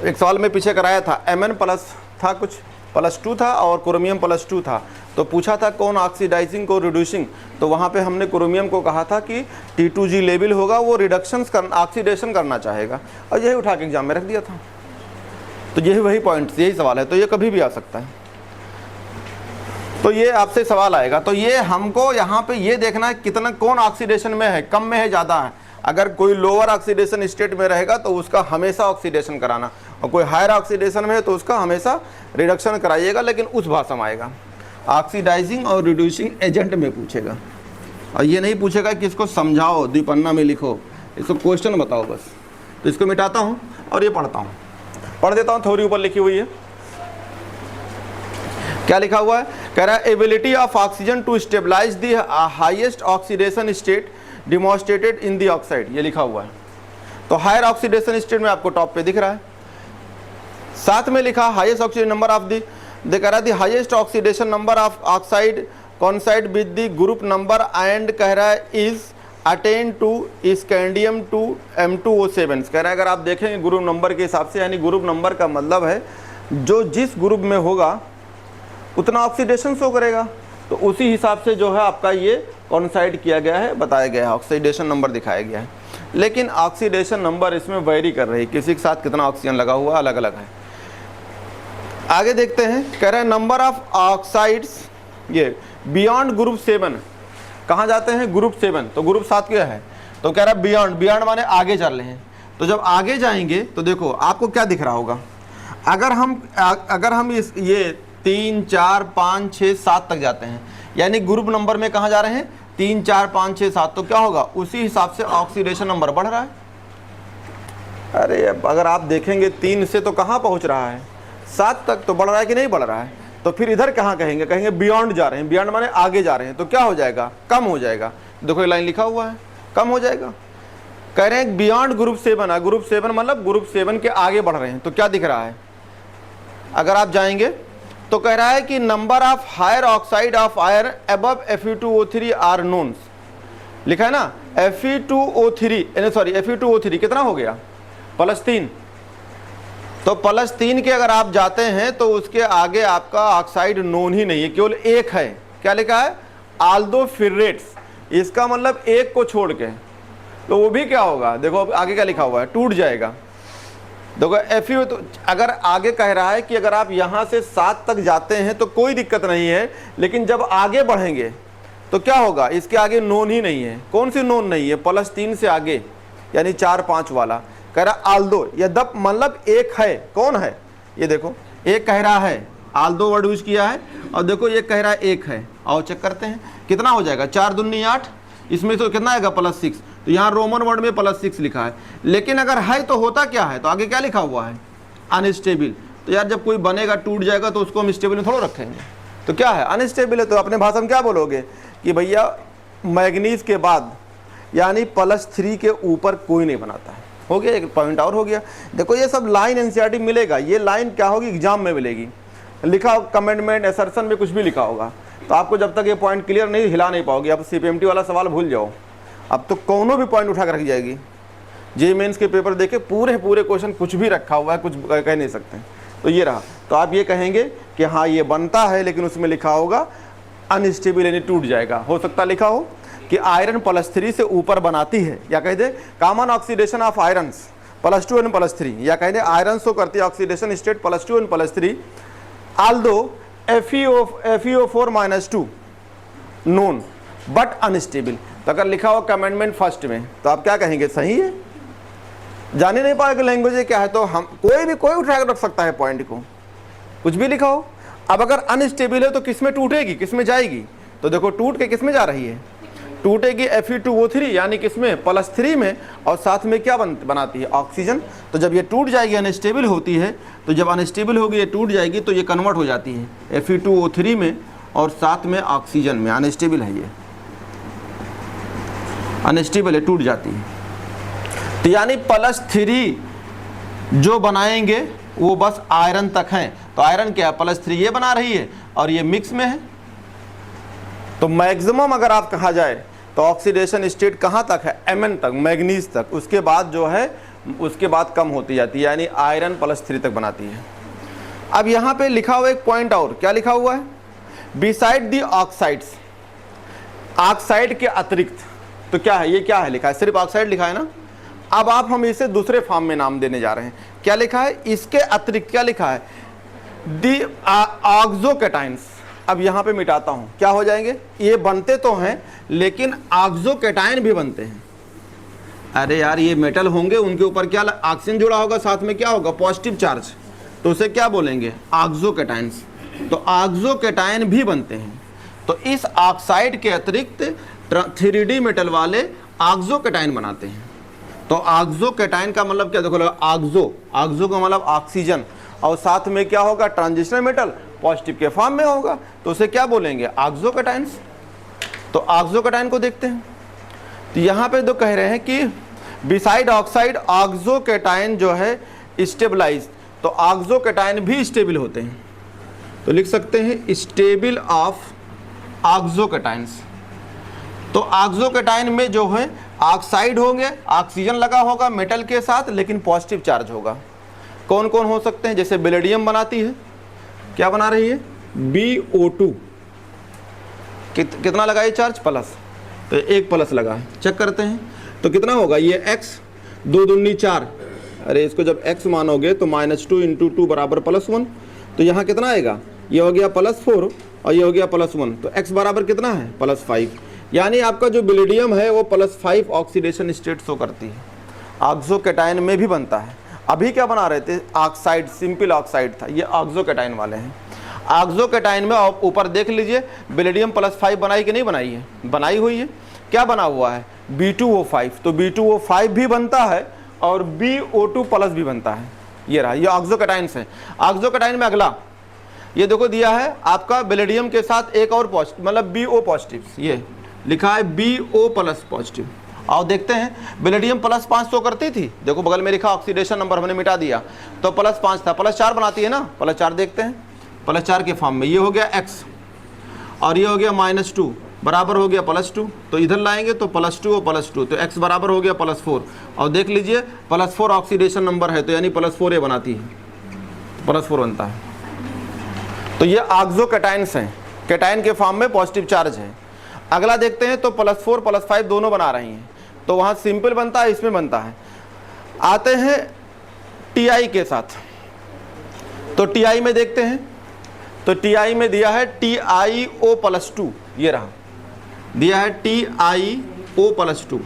एक सवाल में पीछे कराया था, Mn प्लस था, कुछ +2 था और क्रोमियम +2 था। तो पूछा था कौन ऑक्सीडाइजिंग को रिड्यूसिंग। तो वहाँ पे हमने क्रोमियम को कहा था कि T2G लेवल होगा, वो रिडक्शंस ऑक्सीडेशन करना चाहेगा, और यही उठा के एग्जाम में रख दिया था। तो यही वही पॉइंट, यही सवाल है। तो ये कभी भी आ सकता है, तो ये आपसे सवाल आएगा। तो ये हमको यहाँ पे ये देखना है कितना कौन ऑक्सीडेशन में है, कम में है, ज़्यादा है। अगर कोई लोअर ऑक्सीडेशन स्टेट में रहेगा तो उसका हमेशा ऑक्सीडेशन कराना, और कोई हायर ऑक्सीडेशन में है तो उसका हमेशा रिडक्शन कराइएगा, लेकिन उस भाषा में आएगा। ऑक्सीडाइजिंग और रिड्यूसिंग एजेंट में पूछेगा, और ये नहीं पूछेगा कि इसको समझाओ, द्विपन्ना में लिखो, इसको क्वेश्चन बताओ बस। तो इसको मिटाता हूँ और ये पढ़ता हूँ, पढ़ देता हूँ। थोड़ी ऊपर लिखी हुई है, क्या लिखा हुआ है, कह रहा है ability of oxygen to stabilise the highest oxidation state demonstrated in the oxide, ये लिखा हुआ है। तो हायर ऑक्सीडेशन स्टेट में आपको टॉप पे दिख रहा है। साथ में लिखा highest oxygen number of the they कह रहा है highest oxidation number of oxide कॉन्साइड with the group number and कह रहा है is attain to scandium 2 M2O7। कह रहा है अगर आप देखेंगे ग्रुप नंबर के हिसाब से, यानी ग्रुप नंबर का मतलब है जो जिस ग्रुप में होगा उतना ऑक्सीडेशन शो करेगा, तो उसी हिसाब से जो है आपका ये कॉन्साइड किया गया है, बताया गया है, ऑक्सीडेशन नंबर दिखाया गया है। लेकिन ऑक्सीडेशन नंबर इसमें वेरी कर रही है, किसी के साथ कितना ऑक्सीजन लगा हुआ अलग अलग है। आगे देखते हैं, कह रहे हैं नंबर ऑफ ऑक्साइड्स ये बियॉन्ड ग्रुप 7, कहाँ जाते हैं ग्रुप 7, तो ग्रुप 7 क्या है, तो कह रहा है बियॉन्ड, बियॉन्ड माने आगे चल रहे हैं। तो जब आगे जाएंगे तो देखो आपको क्या दिख रहा होगा, अगर हम इस ये 3 4 5 6 7 तक जाते हैं, यानी ग्रुप नंबर में कहाँ जा रहे हैं 3 4 5 6 7, तो क्या होगा उसी हिसाब से ऑक्सीडेशन नंबर बढ़ रहा है। अरे अगर आप देखेंगे 3 से तो कहाँ पहुँच रहा है 7 तक, तो बढ़ रहा है कि नहीं बढ़ रहा है, तो फिर इधर कहाँ कहेंगे, कहेंगे बियॉन्ड जा रहे हैं, बियॉन्ड माने आगे जा रहे हैं, तो क्या हो जाएगा कम हो जाएगा। देखो ये लाइन लिखा हुआ है कम हो जाएगा। कह रहे हैं बियॉन्ड ग्रुप 7, ग्रुप 7 मतलब ग्रुप 7 के आगे बढ़ रहे हैं, तो क्या दिख रहा है अगर आप जाएंगे तो कह रहा है कि number of higher oxide of iron above Fe2O3 are known, लिखा है ना Fe2O3 कितना हो गया +3, तो +3 के अगर आप जाते हैं तो उसके आगे आपका ऑक्साइड नोन ही नहीं है, केवल एक है, क्या लिखा है आल्डोफिरेट्स, इसका मतलब एक को छोड़ के, तो वो भी क्या होगा, देखो आगे क्या लिखा हुआ है टूट जाएगा। देखो Fe, तो अगर आगे कह रहा है कि अगर आप यहाँ से 7 तक जाते हैं तो कोई दिक्कत नहीं है, लेकिन जब आगे बढ़ेंगे तो क्या होगा, इसके आगे नोन ही नहीं है। कौन सी नोन नहीं है, +3 से आगे यानी 4 5 वाला। कह रहा आल्दो, ये दब मतलब एक है, कौन है ये देखो, एक कह रहा है, आल्दो वर्ड यूज किया है, और देखो ये कह रहा है एक है। आओ चेक करते हैं कितना हो जाएगा, 4 दूनी 8, इसमें तो कितना आएगा +6, तो यहाँ रोमन वर्ड में +6 लिखा है। लेकिन अगर है तो होता क्या है, तो आगे क्या लिखा हुआ है अनस्टेबल। तो यार जब कोई बनेगा टूट जाएगा तो उसको हम स्टेबल में थोड़ा रखेंगे, तो क्या है अनस्टेबल है, तो अपने भाषा में क्या बोलोगे कि भैया मैग्नीज के बाद यानी +3 के ऊपर कोई नहीं बनाता है। हो गया, एक पॉइंट और हो गया। देखो ये सब लाइन एनसीईआरटी मिलेगा, ये लाइन क्या होगी एग्जाम में मिलेगी, लिखा हो कमेंटमेंट असर्शन में कुछ भी लिखा होगा, तो आपको जब तक ये पॉइंट क्लियर नहीं हिला नहीं पाओगे। आप CPMT वाला सवाल भूल जाओ, अब तो कोनो भी पॉइंट उठा कर रख जाएगी। JEE मेंस के पेपर देखे पूरे क्वेश्चन कुछ भी रखा हुआ है, कुछ कह नहीं सकते। तो ये रहा, तो आप ये कहेंगे कि हाँ ये बनता है, लेकिन उसमें लिखा होगा अनस्टेबल यानी टूट जाएगा। हो सकता लिखा हो कि आयरन +3 से ऊपर बनाती है, या कह दे common oxidation of iron +2 and +3, या कह दे आयरन शो करती है oxidation state +2 and +3 although FeO4 - 2 known but unstable. तो अगर लिखा हो कमेंटमेंट फर्स्ट में, तो आप क्या कहेंगे सही है, जाने नहीं पाएगा लैंग्वेज क्या है, तो हम कोई उठा कर रख सकता है पॉइंट को, कुछ भी लिखा हो। अब अगर अनस्टेबल है तो किस में टूटेगी, किस में जाएगी, तो देखो टूट के किस में जा रही है, टूटेगी Fe2O3 यानी किसमें +3 में, और साथ में क्या बनाती है ऑक्सीजन। तो जब ये टूट जाएगी अनस्टेबल होती है, तो जब अनस्टेबल होगी ये टूट जाएगी तो ये कन्वर्ट हो जाती है Fe2O3 में और साथ में ऑक्सीजन में। अनस्टेबल है, ये अनस्टेबल है, टूट जाती है। तो यानी +3 जो बनाएंगे वो बस आयरन तक है, तो आयरन क्या +3 ये बना रही है और ये मिक्स में है। तो मैक्सिमम अगर आप कहा जाए तो ऑक्सीडेशन स्टेट कहाँ तक है, Mn तक, मैग्नीज तक, उसके बाद जो है उसके बाद कम होती जाती है, यानी आयरन +3 तक बनाती है। अब यहाँ पे लिखा हुआ एक पॉइंट और, क्या लिखा हुआ है, बिसाइड दी ऑक्साइड्स, ऑक्साइड के अतिरिक्त। तो क्या है, ये क्या है लिखा है, सिर्फ ऑक्साइड लिखा है ना। अब आप हम इसे दूसरे फॉर्म में नाम देने जा रहे हैं, क्या लिखा है, इसके अतिरिक्त क्या लिखा है, दी ऑक्सोकैटाइंस। अब यहाँ पे मिटाता हूँ, क्या हो जाएंगे, ये बनते तो हैं लेकिन ऑक्सोकैटायन भी बनते हैं। अरे यार ये मेटल होंगे, उनके ऊपर क्या ऑक्सीजन जुड़ा होगा, साथ में क्या होगा पॉजिटिव चार्ज, तो उसे क्या बोलेंगे ऑक्सोकैटायंस। तो ऑक्सोकैटायन भी बनते हैं। तो इस ऑक्साइड के अतिरिक्त 3D मेटल वाले ऑक्सोकैटायन बनाते हैं। तो ऑक्सोकैटायन का मतलब क्या, देखो ऑक्सो का मतलब ऑक्सीजन, और साथ में क्या होगा ट्रांजिशनल मेटल पॉजिटिव के फॉर्म में होगा, तो उसे क्या बोलेंगे ऑक्सोकैटायंस। तो ऑक्सोकैटायन को देखते हैं, तो यहाँ पे तो कह रहे हैं कि बिसाइड ऑक्साइड ऑक्सोकैटायन जो है स्टेबलाइज, तो ऑक्सोकैटायन भी स्टेबल होते हैं। तो लिख सकते हैं स्टेबल ऑफ ऑक्सोकैटायंस। तो ऑक्सोकैटायन में जो है ऑक्साइड होंगे, ऑक्सीजन लगा होगा मेटल के साथ, लेकिन पॉजिटिव चार्ज होगा। कौन कौन हो सकते हैं? जैसे बेलेडियम बनाती है, क्या बना रही है? BO2। कितना लगा ये चार्ज? प्लस, तो एक प्लस लगा है। चेक करते हैं तो कितना होगा ये x, 2 दूनी 4, अरे इसको जब x मानोगे तो -2 × 2 बराबर +1, तो यहाँ कितना आएगा? ये हो गया +4 और ये हो गया +1, तो x बराबर कितना है? +5। यानी आपका जो बेलेडियम है वो +5 ऑक्सीडेशन स्टेट शो करती है। ऑक्सोकैटायन में भी बनता है। अभी क्या बना रहे थे? ऑक्साइड, सिंपल ऑक्साइड था, ये ऑक्सोकैटायन वाले हैं। ऑक्सोकैटायन में आप ऊपर देख लीजिए, बेलेडियम +5 बनाई कि नहीं बनाई है? बनाई हुई है। क्या बना हुआ है? B2O5, तो B2O5 भी बनता है और BO2+ भी बनता है। ये रहा, ये ऑक्सोकैटायंस है। ऑक्सोकैटायन में अगला ये देखो दिया है आपका बेलेडियम के साथ एक और पॉजिटिव, मतलब BO पॉजिटिव, ये लिखा है BO+ पॉजिटिव। और देखते हैं बेलेडियम +5 तो करती थी, देखो बगल में लिखा ऑक्सीडेशन नंबर हमने मिटा दिया, तो +5 था, +4 बनाती है ना, +4 देखते हैं, +4 के फॉर्म में। ये हो गया x और ये हो गया -2 बराबर हो गया +2, तो इधर लाएंगे तो +2 और +2, तो x बराबर हो गया +4। और देख लीजिए +4 ऑक्सीडेशन नंबर है, तो यानी +4 ये बनाती है, +4 बनता है। तो ये ऑक्सोकैटायंस हैं, कैटायन के फॉर्म में पॉजिटिव चार्ज है। अगला देखते हैं तो +4 +5 दोनों बना रही हैं, तो वहाँ सिंपल बनता है, इसमें बनता है। आते हैं Ti के साथ, तो Ti में देखते हैं, तो Ti में दिया है TiO+2, ये रहा, दिया है TiO+2।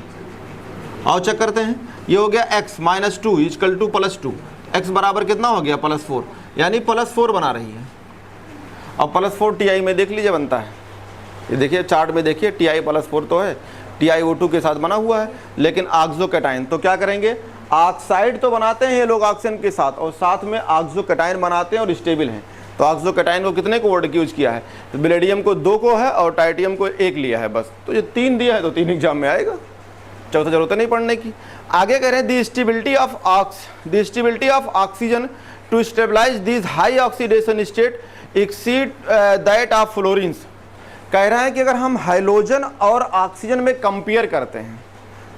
और चेक करते हैं, ये हो गया x -2 = +2, x बराबर कितना हो गया? +4, यानी +4 बना रही है। और +4 Ti में देख लीजिए बनता है, ये देखिए चार्ट में देखिए Ti +4 तो है, TiO2 के साथ बना हुआ है। लेकिन ऑक्सोकैटायन तो क्या करेंगे? ऑक्साइड तो बनाते हैं ये लोग ऑक्सीजन के साथ, और साथ में ऑक्सोकैटायन बनाते हैं और स्टेबल हैं। तो ऑक्सोकैटायन को कितने को वर्ड यूज किया है? तो बेलेडियम को 2 को है और टाइटियम को 1 लिया है बस, तो ये 3 दिया है, तो 3 एग्जाम में आएगा, चौथा जरूरत नहीं पढ़ने की। आगे कह रहे हैं the stability of oxygen to stabilise this high oxidation state exceed that of fluorines. कह रहा है कि अगर हम हाइड्रोजन और ऑक्सीजन में कंपेयर करते हैं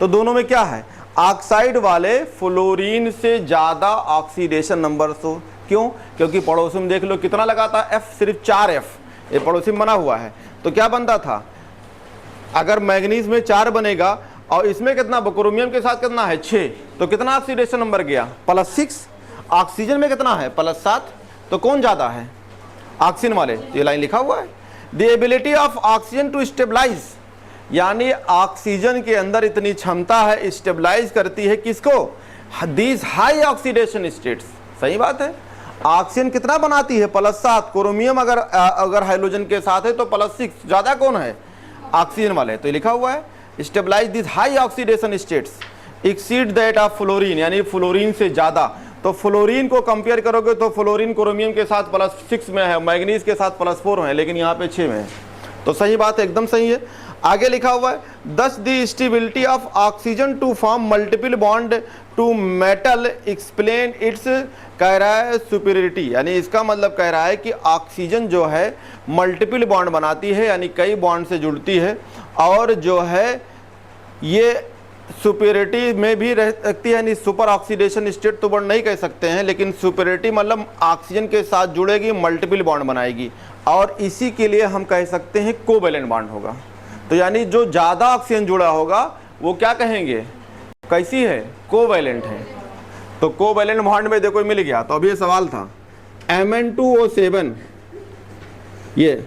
तो दोनों में क्या है? ऑक्साइड वाले फ्लोरीन से ज़्यादा ऑक्सीडेशन नंबर हो। क्यों? क्योंकि पड़ोसी में देख लो कितना लगा था F, सिर्फ 4F, ये पड़ोसी में बना हुआ है। तो क्या बनता था? अगर मैग्नीज में 4 बनेगा और इसमें कितना, क्रोमियम के साथ कितना है? 6, तो कितना ऑक्सीडेशन नंबर गया? +6। ऑक्सीजन में कितना है? +7, तो कौन ज़्यादा है? ऑक्सीजन वाले। ये लाइन लिखा हुआ है, the ability of oxygen to stabilise, यानी ऑक्सीजन के अंदर इतनी क्षमता है, स्टेबलाइज करती है किसको? These high oxidation states. सही बात है। ऑक्सीजन कितना बनाती है? +7। क्रोमियम अगर हाइड्रोजन के साथ है तो +6, ज़्यादा कौन है? ऑक्सीजन वाले। तो ये लिखा हुआ है stabilise this high oxidation states exceed that of fluorine, यानी फ्लोरीन से ज़्यादा। तो फ्लोरीन को कंपेयर करोगे तो फ्लोरीन क्रोमियम के साथ +6 में है, मैग्नीज के साथ +4 है, लेकिन यहाँ पे 6 में है। तो सही बात है, एकदम सही है। आगे लिखा हुआ है does the stability of oxygen to form multiple bond to metal explain its, कह रहा है सुपीरियरिटी, यानी इसका मतलब कह रहा है कि ऑक्सीजन जो है मल्टीपल बॉन्ड बनाती है, यानी कई बॉन्ड से जुड़ती है, और जो है ये सुपीरियरिटी में भी रह सकती है, यानी सुपर ऑक्सीडेशन स्टेट तो बॉन्ड नहीं कह सकते हैं, लेकिन सुपीरियरिटी मतलब ऑक्सीजन के साथ जुड़ेगी, मल्टीपल बॉन्ड बनाएगी, और इसी के लिए हम कह सकते हैं कोवैलेंट बॉन्ड होगा। तो यानी जो ज़्यादा ऑक्सीजन जुड़ा होगा वो क्या कहेंगे? कैसी है? कोवैलेंट है। तो कोवैलेंट बॉन्ड में देखो मिल गया। तो अभी ये सवाल था Mn2O7, ये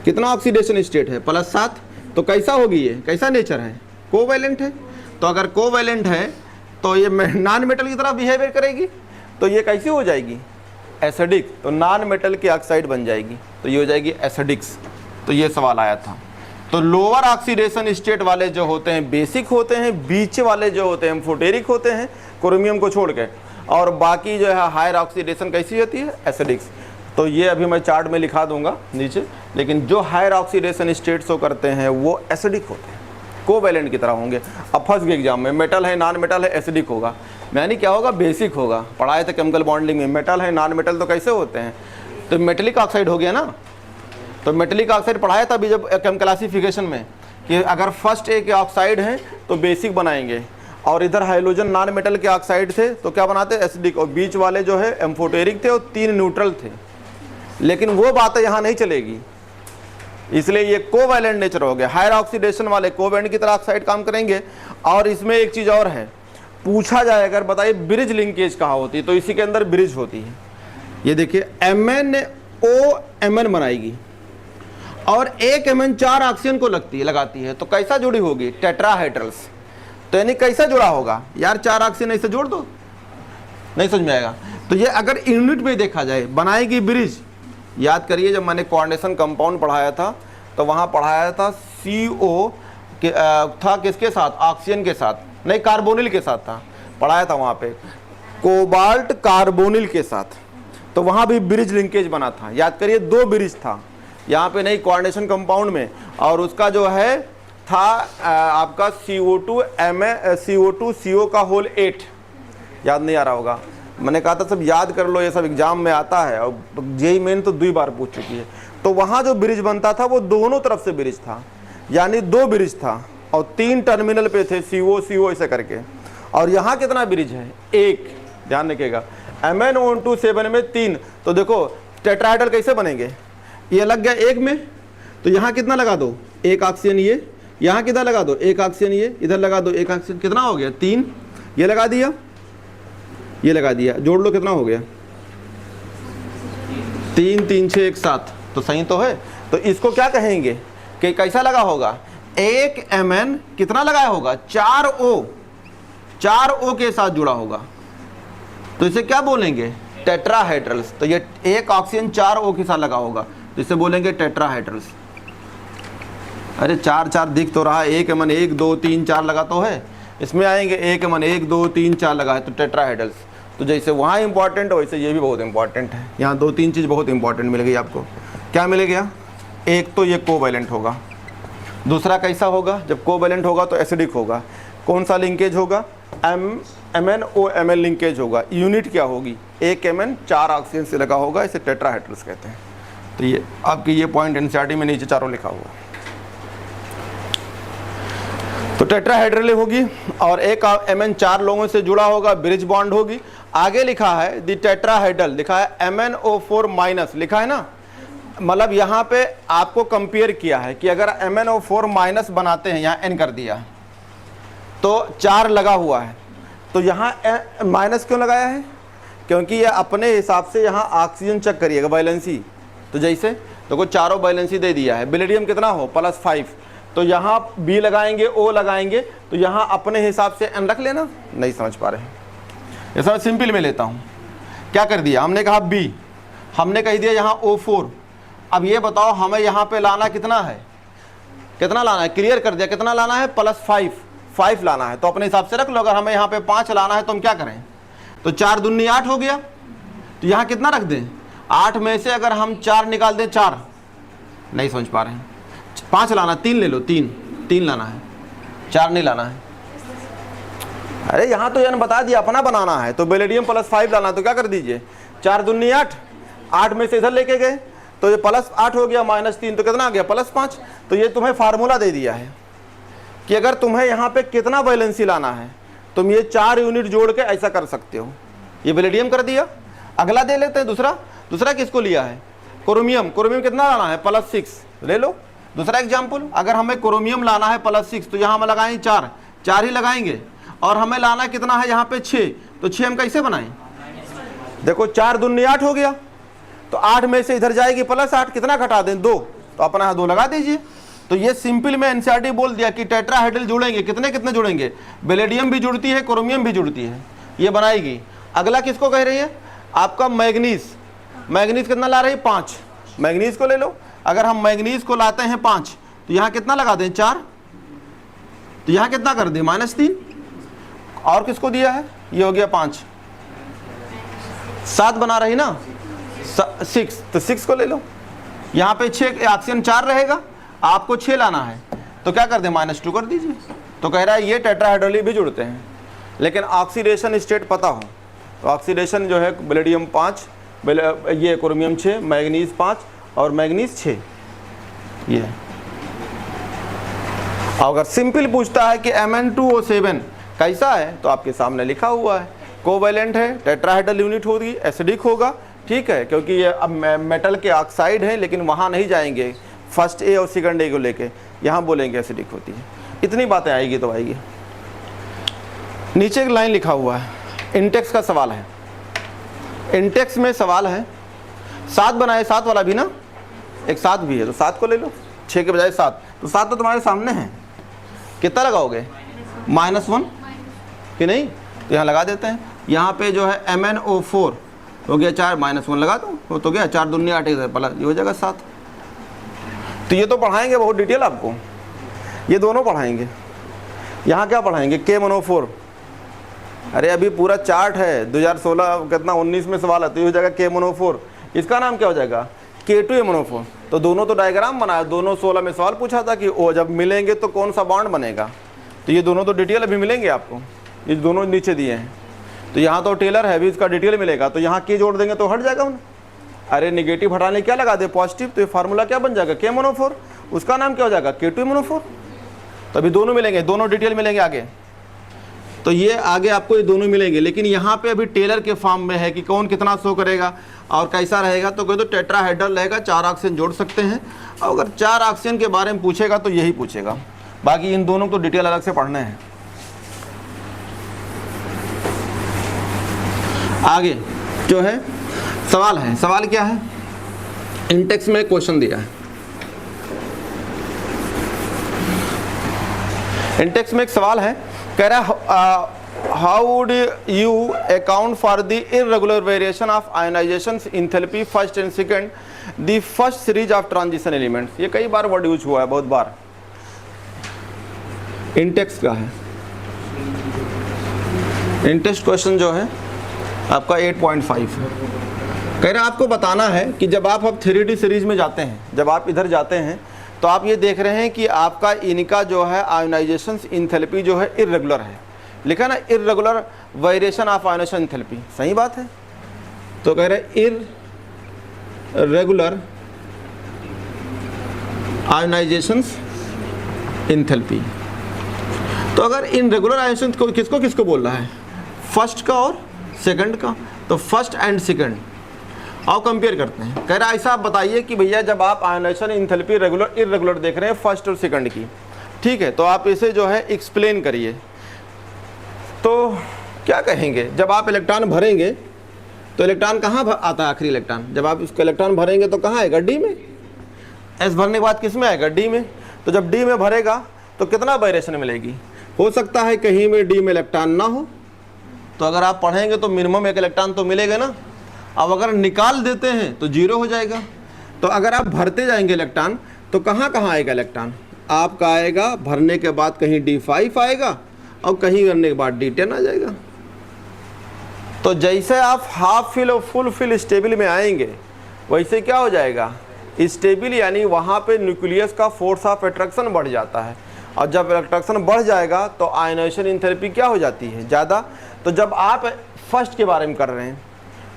कितना ऑक्सीडेशन स्टेट है? +7। तो कैसा होगी ये? कैसा नेचर है? कोवैलेंट है। तो अगर कोवैलेंट है तो ये नॉन मेटल की तरह बिहेवियर करेगी, तो ये कैसी हो जाएगी? एसिडिक। तो नॉन मेटल की ऑक्साइड बन जाएगी, तो ये हो जाएगी एसिडिक्स। तो ये सवाल आया था। तो लोअर ऑक्सीडेशन स्टेट वाले जो होते हैं बेसिक होते हैं, बीच वाले जो होते हैं एम्फोटेरिक होते हैं क्रोमियम को छोड़ के, और बाकी जो है हायर ऑक्सीडेशन कैसी होती है? एसिडिक्स। तो ये अभी मैं चार्ट में लिखा दूंगा नीचे, लेकिन जो हायर ऑक्सीडेशन स्टेट शो करते हैं वो एसिडिक होते हैं, कोवैलेंट की तरह होंगे। अब फर्स्ट के एग्जाम में मेटल है, नॉन मेटल है, एसिडिक होगा, यानी क्या होगा? बेसिक होगा। पढ़ाए थे केमिकल बॉन्डिंग में, मेटल है, नॉन मेटल तो कैसे होते हैं? तो मेटेलिक ऑक्साइड हो गया ना। तो मेटेलिक ऑक्साइड पढ़ाया था अभी जब क्लासिफिकेशन में कि अगर फर्स्ट ए के ऑक्साइड हैं तो बेसिक बनाएंगे, और इधर हाइड्रोजन नॉन मेटल के ऑक्साइड थे तो क्या बनाते एसिडिक, और बीच वाले जो है एम्फोटेरिक थे और 3 न्यूट्रल थे। लेकिन वो बातें यहाँ नहीं चलेगी, इसलिए ये कोवैलेंट नेचर हो गया। हायर ऑक्सीडेशन वाले कोवैलेंट की तरह ऑक्साइड काम करेंगे। और इसमें एक चीज़ और है, पूछा जाए अगर बताइए ब्रिज लिंकेज कहाँ होती है, तो इसी के अंदर ब्रिज होती है। ये देखिए Mn ने OMn बनाएगी और एक Mn 4 ऑक्सीजन को लगाती है, तो कैसा जुड़ी होगी टेट्राहेड्रल्स। तो यानी कैसा जुड़ा होगा यार, 4 ऑक्सीजन ऐसे जोड़ दो, नहीं समझ में आएगा। तो ये अगर यूनिट में देखा जाए बनाएगी ब्रिज। याद करिए जब मैंने कोऑर्डिनेशन कंपाउंड पढ़ाया था तो वहाँ पढ़ाया था CO था किसके साथ, ऑक्सीजन के साथ, नहीं कार्बोनिल के साथ था, पढ़ाया था वहाँ पे कोबाल्ट कार्बोनिल के साथ। तो वहाँ भी ब्रिज लिंकेज बना था। याद करिए 2 ब्रिज था यहाँ पे, नहीं कोऑर्डिनेशन कंपाउंड में, और उसका जो है था आपका CO2 CO का होल 8। याद नहीं आ रहा होगा, मैंने कहा था सब याद कर लो, ये सब एग्जाम में आता है, और जेईई मेन तो 2 बार पूछ चुकी है। तो वहाँ जो ब्रिज बनता था वो दोनों तरफ से ब्रिज था, यानी 2 ब्रिज था और 3 टर्मिनल पे थे CO ऐसे करके। और यहाँ कितना ब्रिज है, 1। ध्यान रखिएगा MnO2 में 3। तो देखो टेट्राहेड्रल कैसे बनेंगे, ये लग गया 1 में, तो यहाँ कितना लगा दो 1 ऑक्सीजन, ये यहाँ कितना लगा दो 1 ऑक्सीजन, ये इधर लगा दो 1 ऑक्सीजन, कितना हो गया 3। ये लगा दिया, ये लगा दिया, जोड़ लो कितना हो गया 3 3 6 1 7। तो सही तो है। तो इसको क्या कहेंगे कि कैसा लगा होगा, 1 Mn कितना लगाया होगा 4 O के साथ जुड़ा होगा, तो इसे क्या बोलेंगे टेट्राहेड्रल्स। तो ये 1 ऑक्सीजन 4 O के साथ लगा होगा, तो इसे बोलेंगे टेट्राहेड्रल्स। अरे 4 4 दिख तो रहा है, 1 Mn 1 2 3 4 लगा तो है, इसमें आएंगे 1 Mn 1 2 3 4 लगा है, तो टेट्राहेड्रल्स। तो जैसे वहाँ इंपॉर्टेंट है वैसे ये भी बहुत इंपॉर्टेंट है। यहाँ 2-3 चीज़ बहुत इंपॉर्टेंट मिल गई आपको। क्या मिल गया, एक तो ये कोवैलेंट होगा, दूसरा कैसा होगा, जब कोवैलेंट होगा तो एसिडिक होगा। कौन सा लिंकेज होगा, MnOMn लिंकेज होगा। यूनिट क्या होगी, 1 Mn 4 ऑक्सीजन से लगा होगा, इसे टेट्राहेड्रल्स कहते हैं। तो ये आपकी ये पॉइंट एनसीईआरटी में नीचे चारों लिखा हुआ। तो टेट्राहेड्रल होगी और 1 Mn 4 लोगों से जुड़ा होगा, ब्रिज बॉन्ड होगी। आगे लिखा है दी टेट्राहेड्रल, लिखा है MnO4- लिखा है ना, मतलब यहाँ पे आपको कंपेयर किया है कि अगर MnO4- बनाते हैं, यहाँ N कर दिया तो 4 लगा हुआ है, तो यहाँ माइनस क्यों लगाया है, क्योंकि ये अपने हिसाब से यहाँ ऑक्सीजन चेक करिएगा वैलेंसी। तो जैसे देखो चारों वैलेंसी दे दिया है, बेरिलियम कितना हो +5, तो यहाँ B लगाएंगे O लगाएंगे, तो यहाँ अपने हिसाब से N रख लेना। नहीं समझ पा रहे हैं, ये सब सिंपल में लेता हूँ। क्या कर दिया, हमने कहा B, हमने कह दिया यहाँ O4। अब ये बताओ हमें यहाँ पे लाना कितना है, कितना लाना है, क्लियर कर दिया कितना लाना है, +5 लाना है। तो अपने हिसाब से रख लो, अगर हमें यहाँ पे 5 लाना है तो हम क्या करें, तो 4 दूनी 8 हो गया, तो यहाँ कितना रख दें, 8 में से अगर हम 4 निकाल दें 4, नहीं समझ पा रहे हैं, 5 लाना, 3 ले लो, 3 लाना है, 4 नहीं लाना है। अरे यहाँ तो यानी बता दिया अपना बनाना है, तो बेरिलियम +5 लाना, तो क्या कर दीजिए 4 दूनी 8, 8 में से इधर लेके गए तो ये +8 हो गया, -3 तो कितना आ गया +5। तो ये तुम्हें फार्मूला दे दिया है कि अगर तुम्हें यहाँ पे कितना वैलेंसी लाना है, तुम ये 4 यूनिट जोड़ के ऐसा कर सकते हो। ये बेरिलियम कर दिया। अगला दे लेते हैं दूसरा किसको लिया है, क्रोमियम कितना लाना है, +6 ले लो। दूसरा एग्जाम्पल, अगर हमें क्रोमियम लाना है +6, तो यहाँ हम लगाएंगे 4 ही लगाएंगे, और हमें लाना कितना है यहाँ पे 6, तो 6 हम कैसे बनाएं, देखो 4 दूनी 8 हो गया, तो 8 में से इधर जाएगी +8, कितना घटा दें 2, तो अपना यहाँ 2 लगा दीजिए। तो ये सिंपल में एनसीईआरटी बोल दिया कि टेट्राहेड्रल जुड़ेंगे, कितने जुड़ेंगे, बेरिलियम भी जुड़ती है, क्रोमियम भी जुड़ती है, ये बनाएगी। अगला किसको कह रही है, आपका मैग्नीज कितना ला रही है, 5, मैग्नीज को ले लो। अगर हम मैग्नीज को लाते हैं 5, तो यहाँ कितना लगा दें 4, तो यहाँ कितना कर दें -3, और किसको दिया है, ये हो गया 5, 7 बना रही ना, 6, तो 6 को ले लो। यहाँ पे 6 ऑक्सीजन 4 रहेगा, आपको 6 लाना है, तो क्या कर दें -2 कर दीजिए। तो कह रहा है ये टेट्राहेड्रल भी जुड़ते हैं, लेकिन ऑक्सीडेशन स्टेट पता हो, तो ऑक्सीडेशन जो है बेरिलियम 5 ये क्रोमियम 6, मैग्नीज 5 और मैग्नीज 6। ये अगर सिंपल पूछता है कि Mn2O7 कैसा है तो आपके सामने लिखा हुआ है, कोवैलेंट है, टेट्राहेड्रल यूनिट होगी, एसिडिक होगा, ठीक है, क्योंकि ये अब मेटल के ऑक्साइड हैं, लेकिन वहाँ नहीं जाएंगे फर्स्ट ए और सेकंड ए को लेके, यहाँ बोलेंगे एसिडिक होती है। इतनी बातें आएगी तो आएगी। नीचे एक लाइन लिखा हुआ है, इंटेक्स का सवाल है। इंटेक्स में सवाल है 7 बनाए, 7 वाला भी ना, एक 7 भी है तो 7 को ले लो, 6 के बजाय 7, तो 7 तो तुम्हारे सामने है। कितना लगाओगे? -1 कि नहीं? तो यहाँ लगा देते हैं। यहाँ पे जो है MnO4 हो गया 4, -1 लगा दो, वो तो गया 4 दूनी 8 प्लस, ये हो जाएगा 7। तो ये तो पढ़ाएंगे बहुत डिटेल आपको, ये दोनों पढ़ाएंगे। यहाँ क्या पढ़ाएंगे? KMnO4। अरे अभी पूरा चार्ट है, 2016 कितना 19 में सवाल है, तो ये हो जाएगा KMnO4। इसका नाम क्या हो जाएगा? K2MnO4। तो दोनों तो डायग्राम बनाया, दोनों 16 में सवाल पूछा था कि ओ जब मिलेंगे तो कौन सा बॉन्ड बनेगा। तो ये दोनों तो डिटेल अभी मिलेंगे आपको, ये दोनों नीचे दिए हैं। तो यहाँ तो टेलर है, अभी इसका डिटेल मिलेगा, तो यहाँ के जोड़ देंगे तो हट जाएगा उन्हें। अरे नेगेटिव हटाने क्या लगा दे? पॉजिटिव। तो ये फार्मूला क्या बन जाएगा? KMnO4। उसका नाम क्या हो जाएगा? K2MnO4। तो अभी दोनों मिलेंगे, दोनों डिटेल मिलेंगे आगे। तो ये आगे आपको ये दोनों मिलेंगे, लेकिन यहाँ पे अभी टेलर के फॉर्म में है कि कौन कितना शो करेगा और कैसा रहेगा। तो कोई तो टेट्राहेड्रल रहेगा, 4 ऑक्सीजन जोड़ सकते हैं, और अगर 4 ऑक्सीजन के बारे में पूछेगा तो यही पूछेगा, बाकी इन दोनों को डिटेल अलग से पढ़ने हैं। आगे जो है सवाल है, सवाल क्या है? इंटेक्स में क्वेश्चन दिया है, इंटेक्स में एक सवाल है, कह रहा है how would you account for the irregular variation of ionisation enthalpy first and second the first series of transition elements. ये कई बार वर्ड यूज हुआ है, बहुत बार। इंटेक्स का है, इंटेक्स क्वेश्चन जो है आपका 8.5 है। कह रहा है आपको बताना है कि जब आप अब 3D सीरीज में जाते हैं, जब आप इधर जाते हैं तो आप ये देख रहे हैं कि आपका इनका जो है आयोनाइजेशन इंथैल्पी जो है इर्रेगुलर है, लिखा ना, irregular variation of ionisation enthalpy. सही बात है। तो कह रहे इर्रेगुलर आयोनाइजेशन इंथैल्पी। तो अगर इन रेगुलर आयोनाइजेशन को किसको किसको बोल रहा है? फर्स्ट का और सेकंड का। तो फर्स्ट एंड सेकंड और कंपेयर करते हैं। कह रहा है ऐसा आप बताइए कि भैया जब आप आयोनाइजेशन इंथैल्पी रेगुलर इर्रेगुलर देख रहे हैं फर्स्ट और सेकंड की, ठीक है, तो आप इसे जो है एक्सप्लेन करिए। तो क्या कहेंगे? जब आप इलेक्ट्रॉन भरेंगे तो इलेक्ट्रॉन कहाँ आता है? आखिरी इलेक्ट्रॉन जब आप उसको इलेक्ट्रॉन भरेंगे तो कहाँ आएगा? डी में। एस भरने के बाद किस में आएगा? डी में। तो जब डी में भरेगा तो कितना वेरिएशन मिलेगी? हो सकता है कहीं में डी में इलेक्ट्रॉन ना हो, तो अगर आप पढ़ेंगे तो मिनिमम 1 इलेक्ट्रॉन तो मिलेगा ना। अब अगर निकाल देते हैं तो 0 हो जाएगा। तो अगर आप भरते जाएंगे इलेक्ट्रॉन तो कहाँ कहाँ आएगा इलेक्ट्रॉन? आपका आएगा भरने के बाद कहीं D5 आएगा और कहीं करने के बाद D10 आ जाएगा। तो जैसे आप हाफ फिल और फुल फिल स्टेबल में आएंगे वैसे क्या हो जाएगा? स्टेबल, यानी वहाँ पे न्यूक्लियस का फोर्स ऑफ अट्रैक्शन बढ़ जाता है, और जब अट्रैक्शन बढ़ जाएगा तो आयोनाइजेशन इंथैल्पी क्या हो जाती है? ज़्यादा। तो जब आप फर्स्ट के बारे में कर रहे हैं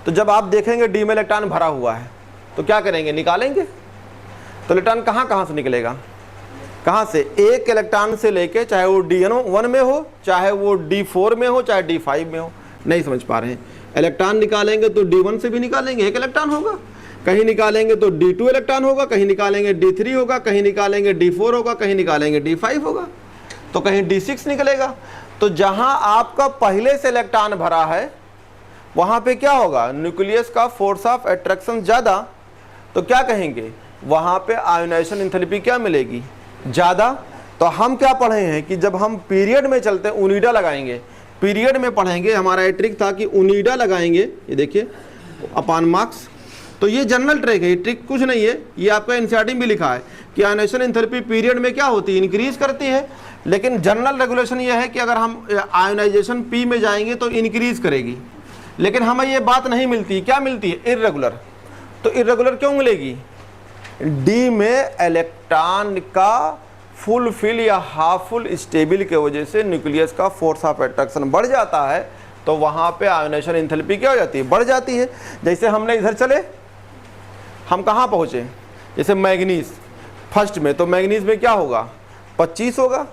तो जब आप देखेंगे डी में इलेक्ट्रॉन भरा हुआ है तो क्या करेंगे? निकालेंगे। तो इलेक्ट्रॉन कहाँ कहाँ से निकलेगा? कहाँ से? एक इलेक्ट्रॉन से लेके, चाहे वो D1 में हो, चाहे वो D4 में हो, चाहे D5 में हो। नहीं समझ पा रहे हैं? इलेक्ट्रॉन निकालेंगे तो D1 से भी निकालेंगे, 1 इलेक्ट्रॉन होगा, कहीं निकालेंगे तो D2 इलेक्ट्रॉन होगा, कहीं निकालेंगे D3 होगा, कहीं निकालेंगे D4 होगा, कहीं निकालेंगे D5 होगा, तो कहीं D6 निकलेगा। तो जहां आपका पहले से इलेक्ट्रॉन भरा है वहां पे क्या होगा? न्यूक्लियस का फोर्स ऑफ अट्रैक्शन ज़्यादा। तो क्या कहेंगे? वहां पे आयोनाइजेशन इंथैल्पी क्या मिलेगी? ज़्यादा। तो हम क्या पढ़े हैं कि जब हम पीरियड में चलते हैं उनीडा लगाएंगे, पीरियड में पढ़ेंगे, हमारा ये ट्रिक था कि उनीडा लगाएंगे, ये देखिए अपान मार्क्स। तो ये जनरल ट्रिक है, ये ट्रिक कुछ नहीं है, ये आपका एनसीईआरटी में भी लिखा है कि आयोनाइजेशन इंथैल्पी पीरियड में क्या होती है? इंक्रीज करती है। लेकिन जनरल रेगुलेशन ये है कि अगर हम आयोनाइजेशन पी में जाएंगे तो इंक्रीज करेगी, लेकिन हमें ये बात नहीं मिलती। क्या मिलती है? इर्रेगुलर। तो इर्रेगुलर क्यों मिलेगी? डी में इलेक्ट्रॉन का फुल फिल या हाफ फुल स्टेबल के वजह से न्यूक्लियस का फोर्स ऑफ अट्रैक्शन बढ़ जाता है, तो वहाँ पे आयोनाइजेशन एंथैल्पी क्या हो जाती है, बढ़ जाती है। जैसे हमने इधर चले, हम कहाँ पहुँचे, जैसे मैग्नीज फर्स्ट में, तो मैग्नीज में क्या होगा 25 होगा,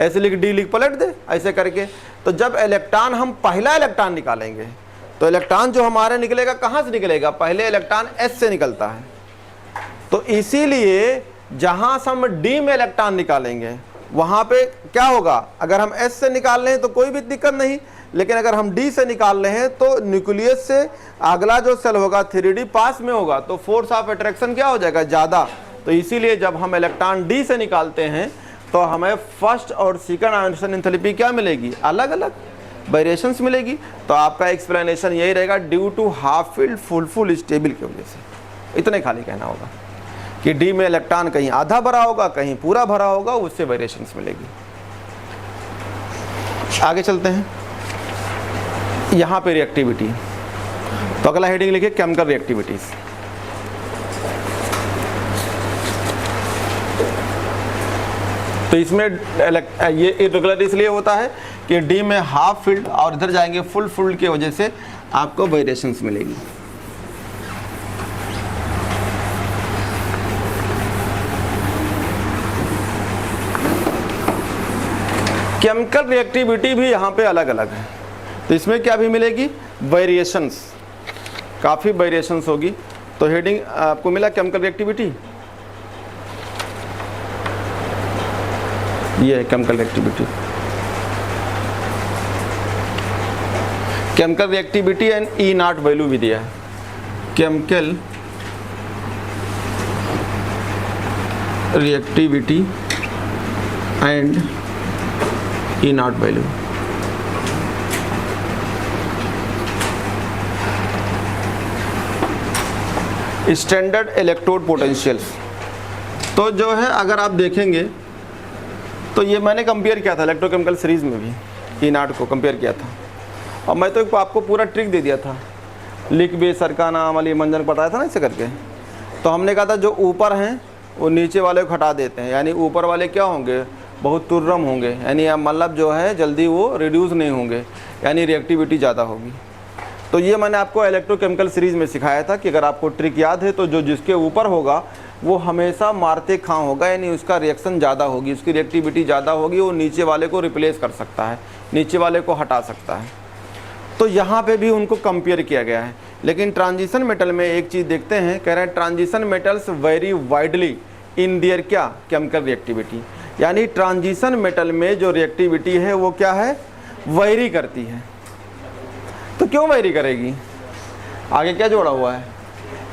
ऐसे लिख डी लिख पलट दे ऐसे करके। तो जब इलेक्ट्रॉन हम पहला इलेक्ट्रॉन निकालेंगे तो इलेक्ट्रॉन जो हमारे निकलेगा कहाँ से निकलेगा, पहले इलेक्ट्रॉन एस से निकलता है। तो इसीलिए जहाँ से हम डी में इलेक्ट्रॉन निकालेंगे वहाँ पे क्या होगा, अगर हम एस से निकाल रहे हैं तो कोई भी दिक्कत नहीं, लेकिन अगर हम डी से निकाल रहे हैं तो न्यूक्लियस से अगला जो सेल होगा 3D पास में होगा, तो फोर्स ऑफ अट्रैक्शन क्या हो जाएगा, ज़्यादा। तो इसीलिए जब हम इलेक्ट्रॉन डी से निकालते हैं तो हमें फर्स्ट और सेकंड आयोनाइजेशन एंथैल्पी क्या मिलेगी, अलग अलग वेरिएशंस मिलेगी। तो आपका एक्सप्लेनेशन यही रहेगा, due to half filled full stable की वजह से। इतने खाली कहना होगा कि डी में इलेक्ट्रॉन कहीं आधा भरा होगा कहीं पूरा भरा होगा, उससे वेरिएशंस मिलेगी। आगे चलते हैं, यहाँ पे रिएक्टिविटी, तो अगला हेडिंग लिखिए केमिकल रिएक्टिविटीज। तो इसमें ये इरेगुलर इसलिए होता है कि डी में हाफ फील्ड और इधर जाएंगे फुल फील्ड की वजह से आपको वेरिएशंस मिलेगी। केमिकल रिएक्टिविटी भी यहाँ पे अलग अलग है, तो इसमें क्या भी मिलेगी, वेरिएशंस, काफ़ी वेरिएशंस होगी। तो हेडिंग आपको मिला केमिकल रिएक्टिविटी, ये है chemical reactivity. Chemical reactivity and E nought value भी दिया है, chemical reactivity and E nought value. Standard electrode potentials, तो जो है अगर आप देखेंगे तो ये मैंने कंपेयर किया था इलेक्ट्रोकेमिकल सीरीज में भी, ई नॉट को कंपेयर किया था, और मैं तो आपको पूरा ट्रिक दे दिया था, लिख बे सर का नाम अली मंजन बताया था ना इसे करके। तो हमने कहा था जो ऊपर हैं वो नीचे वाले को हटा देते हैं, यानी ऊपर वाले क्या होंगे, बहुत तुर्रम होंगे, यानी मतलब जो है जल्दी वो रिड्यूस नहीं होंगे, यानी रिएक्टिविटी ज़्यादा होगी। तो ये मैंने आपको इलेक्ट्रोकेमिकल सीरीज़ में सिखाया था कि अगर आपको ट्रिक याद है तो जो जिसके ऊपर होगा वो हमेशा मारते खां होगा, यानी उसका रिएक्शन ज़्यादा होगी, उसकी रिएक्टिविटी ज़्यादा होगी, वो नीचे वाले को रिप्लेस कर सकता है, नीचे वाले को हटा सकता है। तो यहाँ पे भी उनको कंपेयर किया गया है। लेकिन ट्रांजिशन मेटल में एक चीज़ देखते हैं, कह रहे हैं transition metals very widely in their क्या, केमिकल रिएक्टिविटी, यानी ट्रांजिशन मेटल में जो रिएक्टिविटी है वो क्या है, वेरी करती है। तो क्यों वेरी करेगी, आगे क्या जोड़ा हुआ है,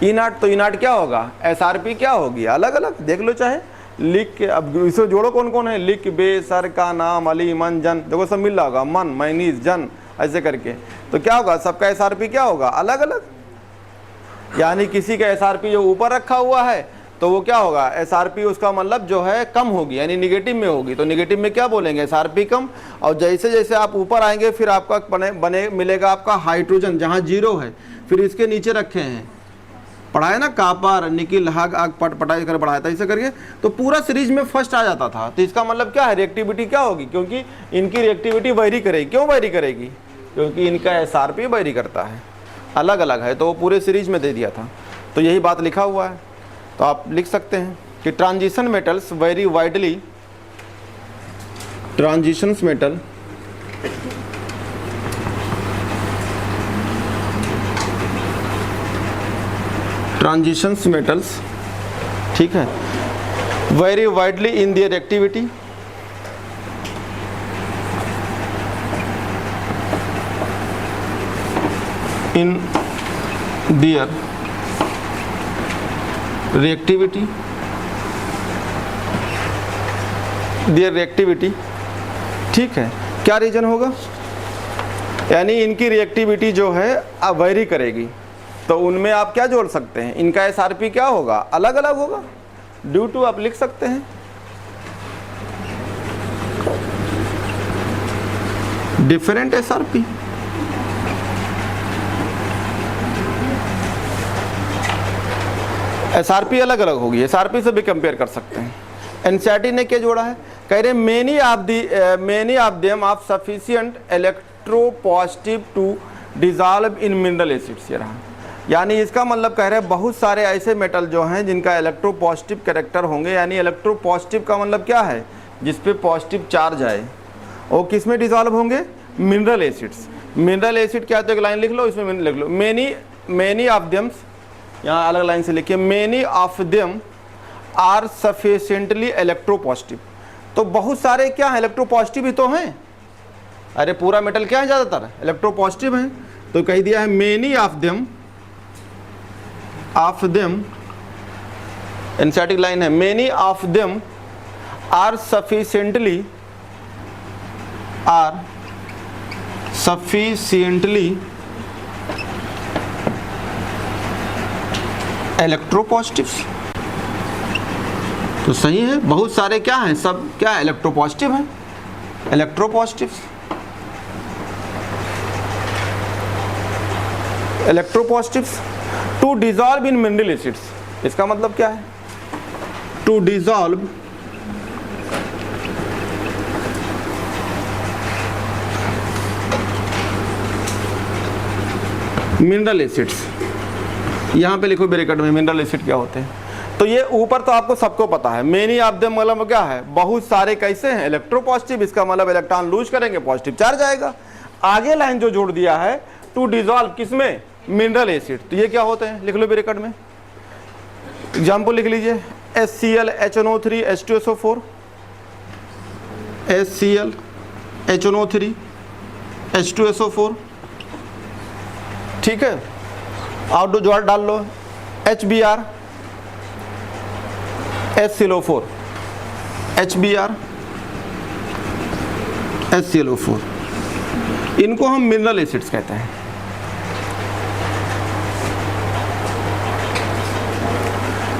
ई नॉट, तो ई नॉट क्या होगा, एसआरपी क्या होगी, अलग अलग देख लो चाहे लिख के। अब इसे जोड़ो कौन कौन है, लिख बे सर का नाम अली मन जन, देखो सब मिल रहा होगा, मन मैनीज जन ऐसे करके। तो क्या होगा, सबका एसआरपी क्या होगा, अलग अलग, यानी किसी का एसआरपी जो ऊपर रखा हुआ है तो वो क्या होगा, एसआरपी उसका मतलब जो है कम होगी, यानी निगेटिव में होगी। तो निगेटिव में क्या बोलेंगे, एसआरपी कम। और जैसे जैसे आप ऊपर आएंगे फिर आपका बने मिलेगा आपका हाइड्रोजन, जहाँ जीरो है फिर इसके नीचे रखे हैं, पढ़ाया ना, कापर निकिल हग आग पट पटाई कर बढ़ाया था ऐसे करके, तो पूरा सीरीज में फर्स्ट आ जाता था। तो इसका मतलब क्या है, रिएक्टिविटी क्या होगी, क्योंकि इनकी रिएक्टिविटी वेरी करेगी। क्यों वेरी करेगी, क्योंकि इनका एसआरपी वेरी करता है, अलग अलग है, तो वो पूरे सीरीज में दे दिया था। तो यही बात लिखा हुआ है, तो आप लिख सकते हैं कि transition metals very widely, transitions metal transitions metals, ठीक है, very widely in their activity, in their reactivity, there reactivity, ठीक है। क्या रीजन होगा, यानी इनकी रिएक्टिविटी जो है अब वेरी करेगी, तो उनमें आप क्या जोड़ सकते हैं, इनका एसआरपी क्या होगा, अलग अलग होगा, ड्यू टू आप लिख सकते हैं डिफरेंट एसआरपी। एसआरपी अलग अलग होगी, एसआरपी से भी कंपेयर कर सकते हैं। एनसीईआरटी ने क्या जोड़ा है, कह रहे many of them of sufficient electropositive to dissolve in mineral acids. ये रहा, यानी इसका मतलब कह रहे हैं बहुत सारे ऐसे मेटल जो हैं जिनका इलेक्ट्रोपॉजिटिव कैरेक्टर होंगे, यानी इलेक्ट्रोपॉजिटिव का मतलब क्या है, जिस पे पॉजिटिव चार्ज आए, और किस में डिजॉल्व होंगे, मिनरल एसिड्स। मिनरल एसिड क्या, तो एक लाइन लिख लो, इसमें लिख लो मेनी ऑफ देम, यहाँ अलग लाइन से लिखिए, many of them are sufficiently electropositive. तो बहुत सारे क्या है, इलेक्ट्रोपॉजिटिव ही तो हैं। अरे पूरा मेटल क्या है, ज़्यादातर इलेक्ट्रोपॉजिटिव हैं। तो कह दिया है many of them, NCERT line है, many of them are sufficiently electropositive. तो सही है, बहुत सारे क्या हैं, सब क्या है, इलेक्ट्रोपॉजिटिव हैं, electropositives to dissolve in mineral acids. इसका मतलब क्या है, टू डिजॉल्व मिनरल एसिड्स। यहाँ पे लिखो ब्रैकेट में मिनरल एसिड क्या होते हैं। तो ये ऊपर तो आपको सबको पता है, मेनी ऑफ देम मतलब क्या है, बहुत सारे कैसे हैं, इलेक्ट्रोपॉजिटिव। इसका मतलब इलेक्ट्रॉन लूज करेंगे, पॉजिटिव चार्ज आएगा। आगे लाइन जो जोड़ दिया है, टू डिजॉल्व किसमें, मिनरल एसिड। तो ये क्या होते हैं, लिख लो ब्रैकेट में, एग्जाम्पल लिख लीजिए, HCl HNO3 H2SO4, HCl HNO3 H2SO4, ठीक है। और दो जोड़ डाल लो, HBr HClO4, HBr HClO4, इनको हम मिनरल एसिड्स कहते हैं।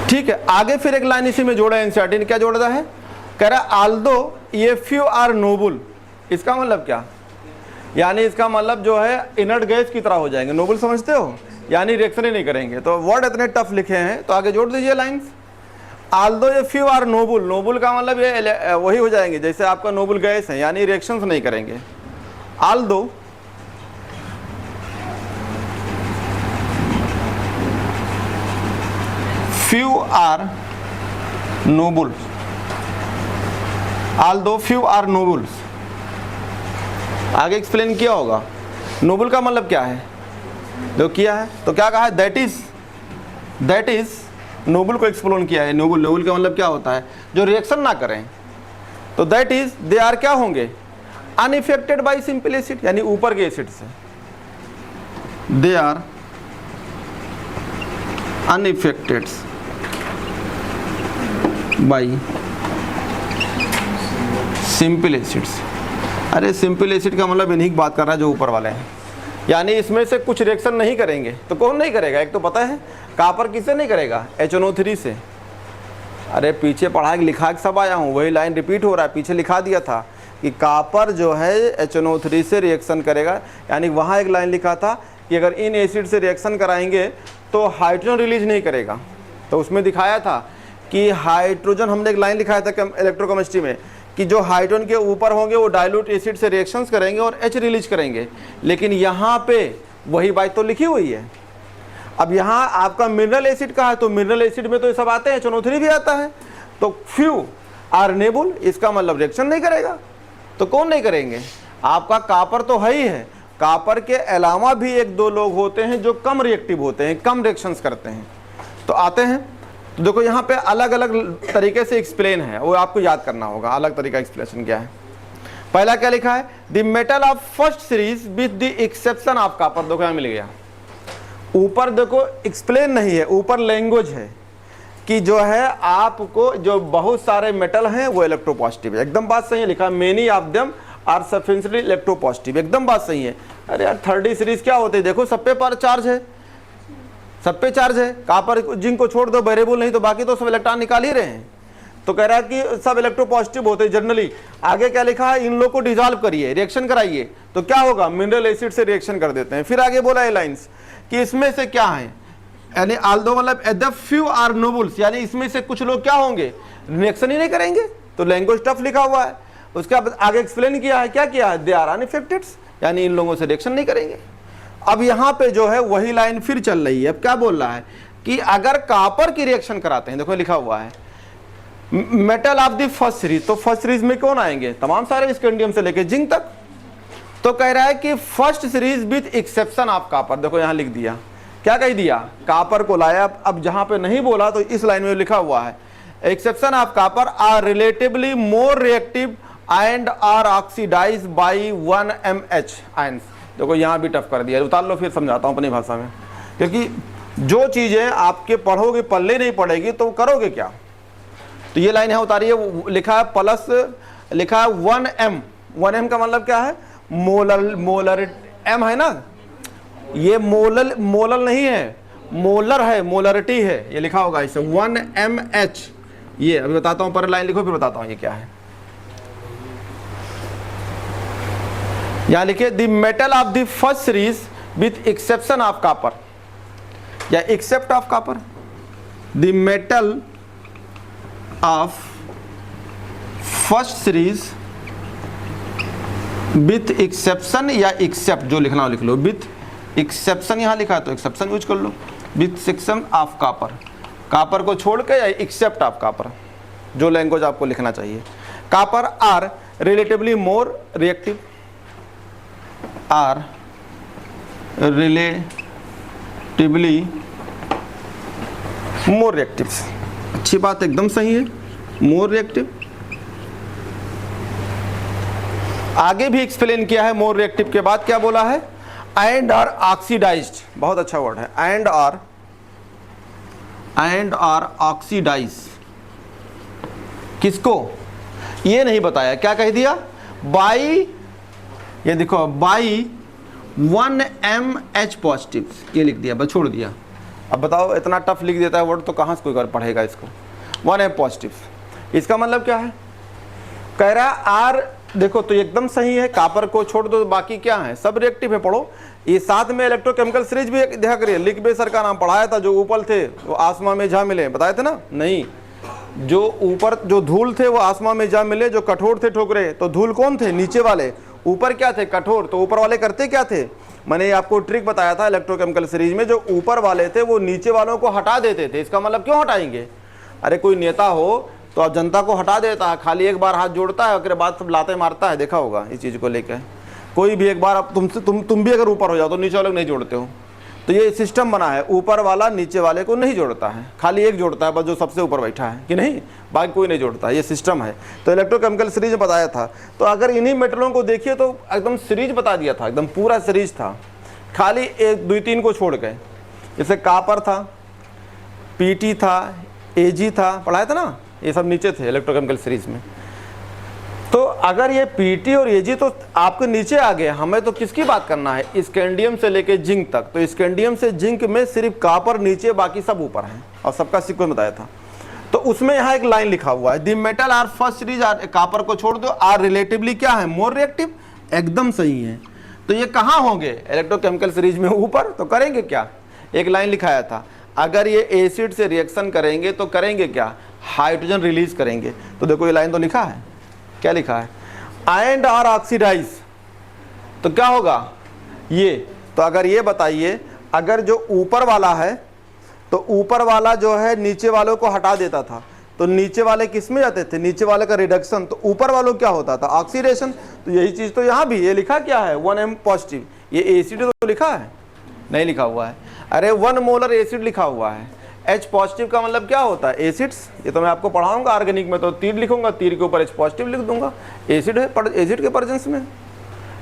ठीक है, आगे फिर एक लाइन इसी में जोड़ा है एनसीईआरटी ने, क्या जोड़ा है, कह रहा आल्दो ये फ्यू आर नोबल। इसका मतलब क्या, यानी इसका मतलब जो है इनर्ट गैस की तरह हो जाएंगे, नोबल समझते हो, यानी रिएक्शन ही नहीं करेंगे। तो वर्ड इतने टफ लिखे हैं, तो आगे जोड़ दीजिए लाइंस। आल्दो ये फ्यू आर नोबल, नोबल का मतलब ये वही हो जाएंगे जैसे आपका नोबल गैस है, यानी रिएक्शंस नहीं करेंगे। Although few are noble, although few are nobles, आगे एक्सप्लेन किया होगा। नोबल का मतलब क्या है, जो किया है, तो क्या कहा है, दैट इज नोबल को एक्सप्लेन किया है। नोबल का मतलब क्या होता है, जो रिएक्शन ना करें। तो दैट इज दे आर क्या होंगे, अनइफेक्टेड बाय सिंपल एसिड, यानी ऊपर के एसिड से, they are unaffected by simple acids. अरे सिंपल एसिड का मतलब इन्हीं की बात कर रहा है जो ऊपर वाले हैं, यानी इसमें से कुछ रिएक्शन नहीं करेंगे। तो कौन नहीं करेगा, एक तो पता है, कॉपर किससे नहीं करेगा, HNO3 से। अरे पीछे पढ़ा के लिखा के सब आया हूँ, वही लाइन रिपीट हो रहा है, पीछे लिखा दिया था कि कॉपर जो है HNO3 से रिएक्शन करेगा, यानी वहाँ एक लाइन लिखा था कि अगर इन एसिड से रिएक्शन कराएंगे तो हाइड्रोजन रिलीज नहीं करेगा। तो उसमें दिखाया था कि हाइड्रोजन, हमने एक लाइन लिखाया था इलेक्ट्रोकेमिस्ट्री में, कि जो हाइड्रोजन के ऊपर होंगे वो डाइल्यूट एसिड से रिएक्शंस करेंगे और H रिलीज करेंगे। लेकिन यहाँ पे वही बात तो लिखी हुई है। अब यहाँ आपका मिनरल एसिड का है, तो मिनरल एसिड में तो ये सब आते हैं, HNO3 भी आता है। तो फ्यू आर नेबल, इसका मतलब रिएक्शन नहीं करेगा। तो कौन नहीं करेंगे, आपका कॉपर तो है ही है, कॉपर के अलावा भी एक दो लोग होते हैं जो कम रिएक्टिव होते हैं, कम रिएक्शंस करते हैं, तो आते हैं। तो देखो यहाँ पे अलग अलग तरीके से एक्सप्लेन है, वो आपको याद करना होगा अलग तरीका एक्सप्लेनेशन क्या है। पहला क्या लिखा है, the metal of first series with the exception of copper. देखो यहाँ मिल गया, ऊपर देखो एक्सप्लेन नहीं है, ऊपर लैंग्वेज है कि जो है आपको जो बहुत सारे मेटल हैं वो इलेक्ट्रोपॉजिटिव है। एकदम बात सही है, लिखा many of them are sufficiently electropositive, एकदम बात सही है। अरे यार 3rd सीरीज क्या होते हैं, देखो सब पे पर चार्ज है, सब पे चार्ज है। कॉपर जिंक को छोड़ दो, वेरिएबल नहीं, तो बाकी तो सब इलेक्ट्रॉन निकाल ही रहे हैं। तो कह रहा है कि सब इलेक्ट्रोपॉजिटिव होते हैं जनरली। आगे क्या लिखा है, इन लोग को डिजॉल्व करिए, रिएक्शन कराइए, तो क्या होगा, मिनरल एसिड से रिएक्शन कर देते हैं। फिर आगे बोला है लाइंस कि इसमें से क्या है, यानी आल्दो मतलब द फ्यू आर नोबल्स, यानी इसमें से कुछ लोग क्या होंगे, रिएक्शन ही नहीं करेंगे। तो लैंग्वेज टफ लिखा हुआ है। उसके बाद आगे एक्सप्लेन किया है, क्या किया है, दे आर अनइफेक्टेड, यानी इन लोगों से रिएक्शन नहीं करेंगे। अब यहाँ पे जो है वही लाइन फिर चल रही है। अब क्या बोल रहा है कि अगर कॉपर की रिएक्शन कराते हैं, देखो लिखा हुआ है metal of the first series, तो फर्स्ट सीरीज में कौन आएंगे, तमाम सारे स्कैंडियम से लेके जिंक तक। तो कह रहा है कि first series with exception of copper, देखो यहाँ लिख दिया, क्या कह दिया, कॉपर को लाया। अब जहां पे नहीं बोला तो इस लाइन में लिखा हुआ है exception of copper are relatively more reactive and are oxidised by 1 mH ions. देखो यहाँ भी टफ कर दिया, उतार लो फिर समझाता हूँ अपनी भाषा में, क्योंकि जो चीजें आपके पढ़ोगे पल्ले नहीं पड़ेगी तो करोगे क्या। तो ये लाइन यहाँ उतारी है, लिखा है प्लस, लिखा है 1m, 1m का मतलब क्या है, मोलर m है ना, ये मोलल नहीं है, मोलर है, मोलरिटी है, ये लिखा होगा इसे 1 mH। ये अभी बताता हूं, पर लाइन लिखो फिर बताता हूं ये क्या है। यहां लिखे the metal of the first series with exception of copper या except of copper, the metal of first series with exception या एक्सेप्ट, जो लिखना हो लिख लो, विथ एक्सेप्शन यहाँ लिखा है तो एक्सेप्शन यूज कर लो, with section of copper, copper को छोड़ के या एक्सेप्ट ऑफ कॉपर, जो लैंग्वेज आपको लिखना चाहिए। Copper are relatively more reactive, are relatively more reactive, अच्छी बात, एकदम सही है, मोर रिएक्टिव। आगे भी एक्सप्लेन किया है मोर रिएक्टिव के बाद क्या बोला है, एंड आर ऑक्सीडाइज्ड, बहुत अच्छा वर्ड है, एंड आर ऑक्सीडाइज, किसको ये नहीं बताया, क्या कह दिया, बाई, ये देखो बाई 1 mH पॉजिटिव, ये लिख दिया, बस छोड़ दिया। अब बताओ इतना टफ लिख देता है वर्ड तो कहाँ से कोई कर पढ़ेगा इसको। 1 m पॉजिटिव, इसका मतलब क्या है, कह रहा है आर, देखो तो एकदम सही है, कॉपर को छोड़ दो, बाकी क्या है, सब रिएक्टिव है। पढ़ो ये साथ में इलेक्ट्रोकेमिकल सीरीज भी देखा करिए, लिकबे सर का नाम पढ़ाया था, जो ऊपर थे वो आसमां में जा मिले, बताए थे ना, नहीं, जो ऊपर जो धूल थे वो आसमां में जा मिले, जो कठोर थे ठोकरे, तो धूल कौन थे, नीचे वाले, ऊपर क्या थे, कठोर, तो ऊपर वाले करते क्या थे, मैंने आपको ट्रिक बताया था इलेक्ट्रोकेमिकल सीरीज में, जो ऊपर वाले थे वो नीचे वालों को हटा देते थे। इसका मतलब क्यों हटाएंगे, अरे कोई नेता हो तो अब जनता को हटा देता है, खाली एक बार हाथ जोड़ता है, उसके बाद सब लाते मारता है, देखा होगा इस चीज़ को लेकर। कोई भी एक बार अब तुम भी अगर ऊपर हो जाओ तो नीचे वाले को नहीं जोड़ते हो, तो ये सिस्टम बना है, ऊपर वाला नीचे वाले को नहीं जोड़ता है, खाली एक जोड़ता है बस, जो सबसे ऊपर बैठा है, कि नहीं, बाकी कोई नहीं जोड़ता, ये सिस्टम है। तो इलेक्ट्रोकेमिकल सीरीज बताया था। तो अगर इन्हीं मेटलों को देखिए तो एकदम सीरीज बता दिया था, एकदम पूरा सीरीज था, खाली 1 2 3 को छोड़ गए। जैसे कॉपर था, पीटी था, एजी था, पढ़ाया था ना, ये सब नीचे थे इलेक्ट्रोकेमिकल सीरीज में। तो अगर ये पीटी और एजी तो आपके नीचे आ गए, हमें तो किसकी बात करना है, स्कैंडियम से लेके जिंक तक। तो स्कैंडियम से जिंक में सिर्फ कॉपर नीचे, बाकी सब ऊपर है, और सबका सीक्वेंस बताया था। तो उसमें यहाँ एक लाइन लिखा हुआ है, the metal are first series are, copper को छोड़ दो, आर रिलेटिवली क्या है, मोर रिएक्टिव, एकदम सही है। तो ये कहाँ होंगे, इलेक्ट्रोकेमिकल सीरीज में ऊपर, तो करेंगे क्या, एक लाइन लिखाया था, अगर ये एसिड से रिएक्शन करेंगे तो करेंगे क्या, हाइड्रोजन रिलीज करेंगे। तो देखो ये लाइन तो लिखा है, क्या लिखा है, एंड आर ऑक्सीडाइज, तो क्या होगा ये, तो अगर ये बताइए, अगर जो ऊपर वाला है तो ऊपर वाला जो है नीचे वालों को हटा देता था, तो नीचे वाले किस में जाते थे, नीचे वाले का रिडक्शन, तो ऊपर वालों क्या होता था, ऑक्सीडेशन। तो यही चीज तो यहाँ भी ये लिखा क्या है, 1 m पॉजिटिव, ये एसिड तो लिखा है, नहीं लिखा हुआ है, अरे 1 मोलर एसिड लिखा हुआ है। H पॉजिटिव का मतलब क्या होता है, एसिड्स, ये तो मैं आपको पढ़ाऊंगा ऑर्गेनिक में, तो तीर लिखूंगा, तीर के ऊपर H पॉजिटिव लिख दूंगा, एसिड है, एसिड के प्रेजेंस में,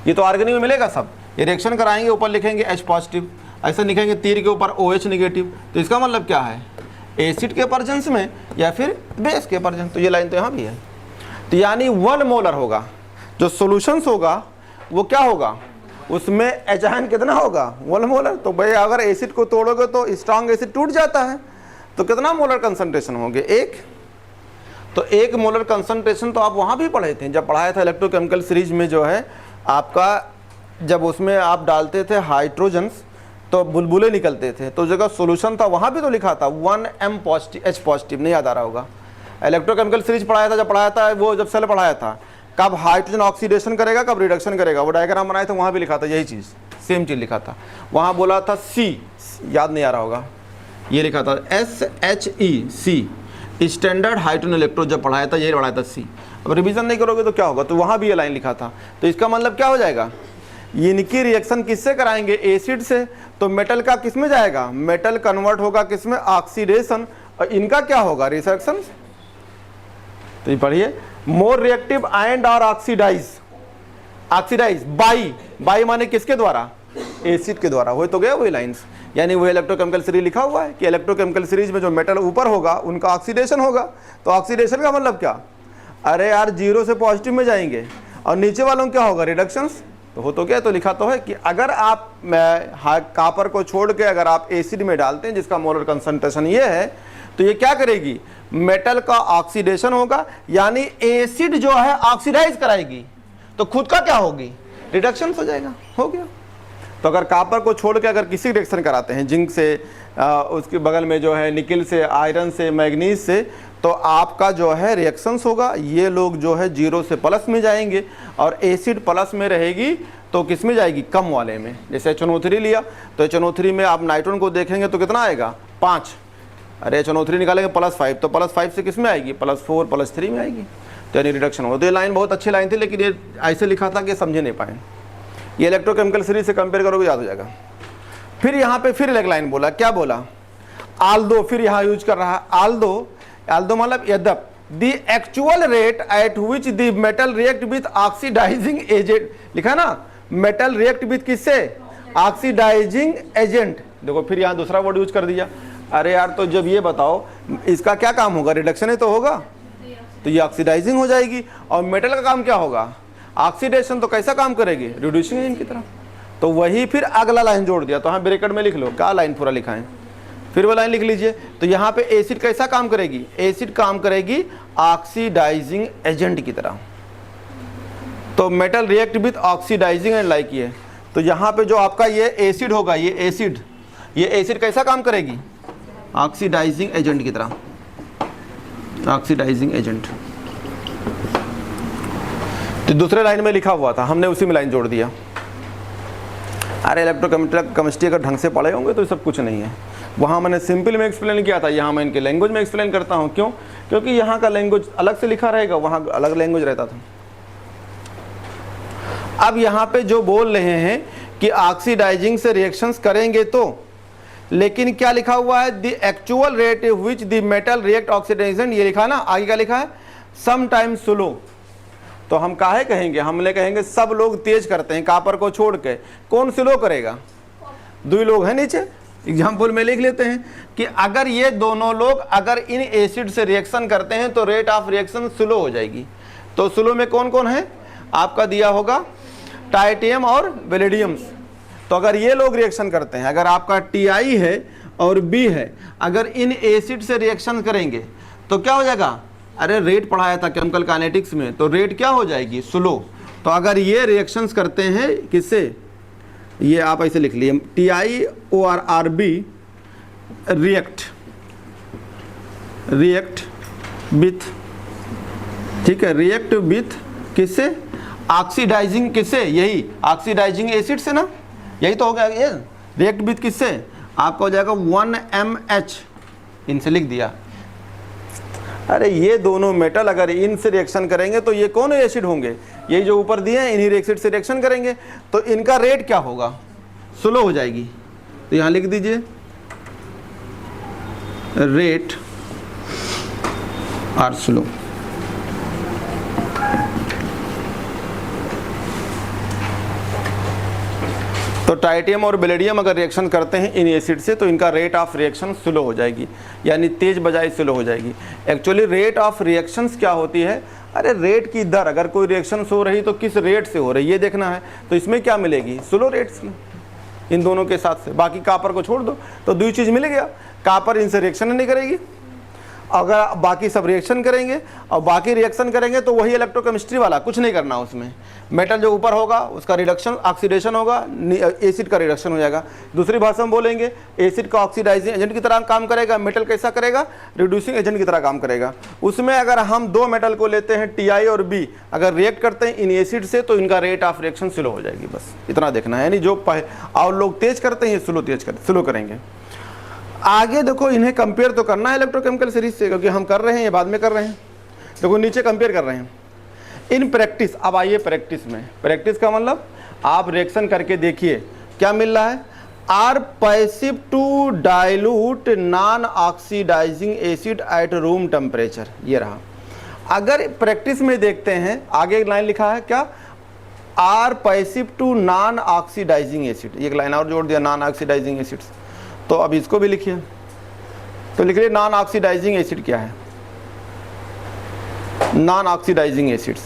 ये तो ऑर्गेनिक में मिलेगा सब। ये रिएक्शन कराएंगे, ऊपर लिखेंगे H पॉजिटिव, ऐसा लिखेंगे तीर के ऊपर OH निगेटिव, तो इसका मतलब क्या है, एसिड के प्रेजेंस में या फिर बेस के प्रेजेंस। तो ये लाइन तो यहाँ भी है, तो यानी 1 मोलर होगा, जो सोल्यूशंस होगा वो क्या होगा, उसमें एच आयन कितना होगा, 1 मोलर। तो भाई अगर एसिड को तोड़ोगे तो स्ट्रॉन्ग एसिड टूट जाता है, तो कितना मोलर कंसंट्रेशन होंगे, 1। तो 1 मोलर कंसंट्रेशन तो आप वहाँ भी पढ़े थे, जब पढ़ाया था इलेक्ट्रोकेमिकल सीरीज में, जो है आपका, जब उसमें आप डालते थे हाइड्रोजन्स तो बुलबुले निकलते थे, तो जगह सॉल्यूशन था वहाँ भी तो लिखा था 1 m पॉजिटिव, H पॉजिटिव, नहीं याद आ रहा होगा, इलेक्ट्रोकेमिकल सीरीज पढ़ाया था, जब पढ़ाया था वो, जब सेल पढ़ाया था, कब हाइड्रोजन ऑक्सीडेशन करेगा, कब रिडक्शन करेगा। वो डायग्राम बनाए थे वहाँ भी लिखा था यही चीज़, सेम चीज़ लिखा था। वहाँ बोला था C, याद नहीं आ रहा होगा, ये लिखा था SHEC, स्टैंडर्ड हाइड्रोजन इलेक्ट्रोड। जब पढ़ाया था यही पढ़ाया था C। अब रिवीजन नहीं करोगे तो क्या होगा, तो वहाँ भी ये लाइन लिखा था। तो इसका मतलब क्या हो जाएगा, इनकी रिएक्शन किससे कराएंगे, एसिड से। तो मेटल का किस में जाएगा, मेटल कन्वर्ट होगा किस में, ऑक्सीडेशन, और इनका क्या होगा, रिएक्शन। तो ये पढ़िए, मोर रिएक्टिव एंड और ऑक्सीडाइज बाई माने किसके द्वारा, एसिड के द्वारा। हो तो गया वही लाइंस, यानी वो इलेक्ट्रोकेमिकल सीरीज लिखा हुआ है कि इलेक्ट्रोकेमिकल सीरीज में जो मेटल ऊपर होगा उनका ऑक्सीडेशन होगा। तो ऑक्सीडेशन का मतलब क्या, अरे यार 0 से पॉजिटिव में जाएंगे, और नीचे वालों क्या होगा, रिडक्शंस। तो हो तो क्या, तो लिखा तो है कि अगर आप कॉपर को छोड़ के अगर आप एसिड में डालते हैं जिसका मोलर कंसंट्रेशन ये है, तो ये क्या करेगी, मेटल का ऑक्सीडेशन होगा, यानी एसिड जो है ऑक्सीडाइज कराएगी, तो खुद का क्या होगी, रिडक्शन हो जाएगा, हो गया। तो अगर कॉपर को छोड़ के अगर किसी रिएक्शन कराते हैं, जिंक से, उसके बगल में जो है निकिल से, आयरन से, मैग्नीज से, तो आपका जो है रिएक्शंस होगा, ये लोग जो है 0 से प्लस में जाएंगे, और एसिड प्लस में रहेगी तो किस में जाएगी, कम वाले में। जैसे HNO3 लिया, तो HNO3 में आप नाइट्रोजन को देखेंगे तो कितना आएगा, 5। अरे HNO3 निकालेंगे +5, तो +5 से किस में आएगी, +4 +3 में आएगी। तो यानी रिडक्शन हो। तो ये लाइन बहुत अच्छी लाइन थी, लेकिन ये ऐसे लिखा था कि समझे नहीं पाए। ये इलेक्ट्रोकेमिकल सीरीज से कंपेयर करोगे याद हो जाएगा। फिर यहाँ पे फिर एक लाइन बोला, क्या बोला, आल्दो, फिर यहाँ यूज कर रहा है आल्दो मतलब यद्यप, the actual rate at which the metal react with oxidising agent, लिखा ना, मेटल रिएक्ट विथ किससे, ऑक्सीडाइजिंग एजेंट। देखो फिर यहाँ दूसरा वर्ड यूज कर दिया। अरे यार, तो जब ये बताओ इसका क्या काम होगा, रिडक्शन ही तो होगा, तो ये ऑक्सीडाइजिंग हो जाएगी। और मेटल का काम क्या होगा, ऑक्सीडेशन। तो कैसा काम करेगी, रिड्यूसिंग एजेंट की तरह। तो वही फिर अगला लाइन जोड़ दिया। तो हाँ ब्रैकेट में लिख लो, क्या लाइन पूरा लिखा है, फिर वो लाइन लिख लीजिए। तो यहाँ पे एसिड कैसा काम करेगी, एसिड काम करेगी ऑक्सीडाइजिंग एजेंट की तरह। तो metal react with oxidizing and like ये। तो यहाँ पे जो आपका ये एसिड होगा, ये एसिड कैसा काम करेगी, ऑक्सीडाइजिंग एजेंट की तरह, ऑक्सीडाइजिंग एजेंट। तो दूसरे लाइन में लिखा हुआ था, हमने उसी में लाइन जोड़ दिया। अरे इलेक्ट्रोकेमिस्ट्री अगर ढंग से पढ़े होंगे तो सब कुछ नहीं है। वहाँ मैंने सिंपल में एक्सप्लेन किया था, यहाँ मैं इनके लैंग्वेज में एक्सप्लेन करता हूँ। क्यों, क्योंकि यहाँ का लैंग्वेज अलग से लिखा रहेगा, वहाँ अलग लैंग्वेज रहता था। अब यहाँ पे जो बोल रहे हैं कि ऑक्सीडाइजिंग से रिएक्शंस करेंगे तो, लेकिन क्या लिखा हुआ है, the actual rate which the metal react oxidisation, ये लिखा ना, आगे क्या लिखा है, सम टाइम स्लो। तो हम काहे कहेंगे, हमने कहेंगे सब लोग तेज करते हैं, कॉपर को छोड़ के, कौन स्लो करेगा, 2 लोग हैं नीचे। एग्जाम्पल में लिख लेते हैं कि अगर ये दोनों लोग अगर इन एसिड से रिएक्शन करते हैं तो रेट ऑफ रिएक्शन स्लो हो जाएगी। तो स्लो में कौन कौन है, आपका दिया होगा टाइटेनियम और वेलेडियम्स। तो अगर ये लोग रिएक्शन करते हैं, अगर आपका Ti है और B है, अगर इन एसिड से रिएक्शन करेंगे तो क्या हो जाएगा, अरे रेट पढ़ाया था केमिकल काइनेटिक्स में, तो रेट क्या हो जाएगी, स्लो। तो अगर ये रिएक्शंस करते हैं किससे, ये आप ऐसे लिख लिए, TiORB रिएक्ट विथ, ठीक है, रिएक्ट विथ किससे, ऑक्सीडाइजिंग किससे, यही ऑक्सीडाइजिंग एसिड से ना, यही तो हो गया ये, रिएक्ट विथ किससे, आपका हो जाएगा 1MH, इनसे लिख दिया। अरे ये दोनों मेटल अगर इनसे रिएक्शन करेंगे तो ये कौन एसिड होंगे, यही जो ऊपर दिए हैं, इन्हीं एसिड से रिएक्शन करेंगे, तो इनका रेट क्या होगा, स्लो हो जाएगी। तो यहाँ लिख दीजिए रेट आर स्लो। तो टाइटेनियम और बेलेडियम अगर रिएक्शन करते हैं इन एसिड से तो इनका रेट ऑफ रिएक्शन स्लो हो जाएगी, यानी तेज बजाय स्लो हो जाएगी। एक्चुअली रेट ऑफ रिएक्शंस क्या होती है, अरे रेट की दर, अगर कोई रिएक्शन हो रही तो किस रेट से हो रही ये देखना है। तो इसमें क्या मिलेगी, स्लो रेट्स इन दोनों के साथ से। बाकी कॉपर को छोड़ दो तो 2 चीज़ मिल गया, कॉपर इनसे रिएक्शन नहीं करेगी अगर बाकी सब रिएक्शन करेंगे और बाकी रिएक्शन करेंगे तो वही इलेक्ट्रोकेमिस्ट्री वाला, कुछ नहीं करना उसमें। मेटल जो ऊपर होगा उसका रिडक्शन ऑक्सीडेशन होगा, एसिड का रिडक्शन हो जाएगा। दूसरी भाषा में बोलेंगे एसिड का ऑक्सीडाइजिंग एजेंट की तरह काम करेगा, मेटल कैसा करेगा, रिड्यूसिंग एजेंट की तरह काम करेगा। उसमें अगर हम दो मेटल को लेते हैं Ti और B, अगर रिएक्ट करते हैं इन एसिड से तो इनका रेट ऑफ रिएक्शन स्लो हो जाएगी, बस इतना देखना है। यानी जो और लोग तेज करते हैं स्लो करेंगे। आगे देखो इन्हें कंपेयर तो करना है इलेक्ट्रोकेमिकल सीरीज से, क्योंकि हम कर रहे हैं, ये बाद में कर रहे हैं। देखो नीचे कंपेयर कर रहे हैं इन प्रैक्टिस। अब आइए प्रैक्टिस में। प्रैक्टिस का मतलब आप रिएक्शन करके देखिए क्या मिल रहा है। Are passive to dilute non oxidizing acid at room temperature, ये रहा। अगर प्रैक्टिस में देखते हैं आगे एक लाइन लिखा है क्या, are passive to non oxidizing acid, एक लाइन और जोड़ दिया, नॉन ऑक्सीडाइजिंग एसिड्स। तो अब इसको भी लिखिए, तो लिख लिया नॉन ऑक्सीडाइजिंग एसिड क्या है, नॉन ऑक्सीडाइजिंग एसिड्स।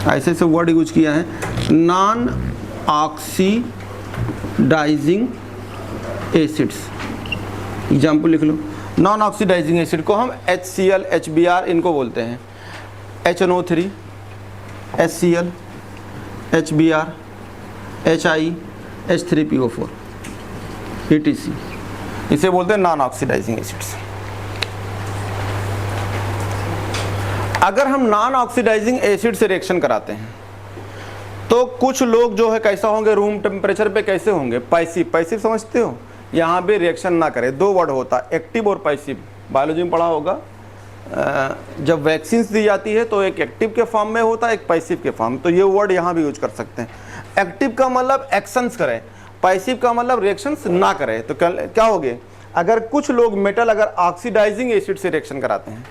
ऐसे से वर्ड यूज किया है, नॉन ऑक्सीडाइजिंग एसिड्स। एग्जाम्पल लिख लो, नॉन ऑक्सीडाइजिंग एसिड को हम HCl, HBr इनको बोलते हैं, HNO3, HCl, HBr, HI, H3PO4 etc, इसे बोलते हैं नॉन ऑक्सीडाइजिंग एसिड्स। अगर हम नॉन ऑक्सीडाइजिंग एसिड से रिएक्शन कराते हैं तो कुछ लोग जो है कैसा होंगे, रूम टेम्परेचर पे कैसे होंगे, पैसिव। पैसिव समझते हो, यहाँ पे रिएक्शन ना करे। दो वर्ड होता है, एक्टिव और पैसिव। बायोलॉजी में पढ़ा होगा, जब वैक्सीन दी जाती है तो एक एक्टिव के फॉर्म में होता है, एक पैसिव के फॉर्म। तो ये वर्ड यहाँ भी यूज कर सकते हैं। एक्टिव का मतलब एक्शंस करें, पैसिव का मतलब रिएक्शंस ना करें। तो क्या हो गए, अगर कुछ लोग मेटल अगर ऑक्सीडाइजिंग एसिड से रिएक्शन कराते हैं,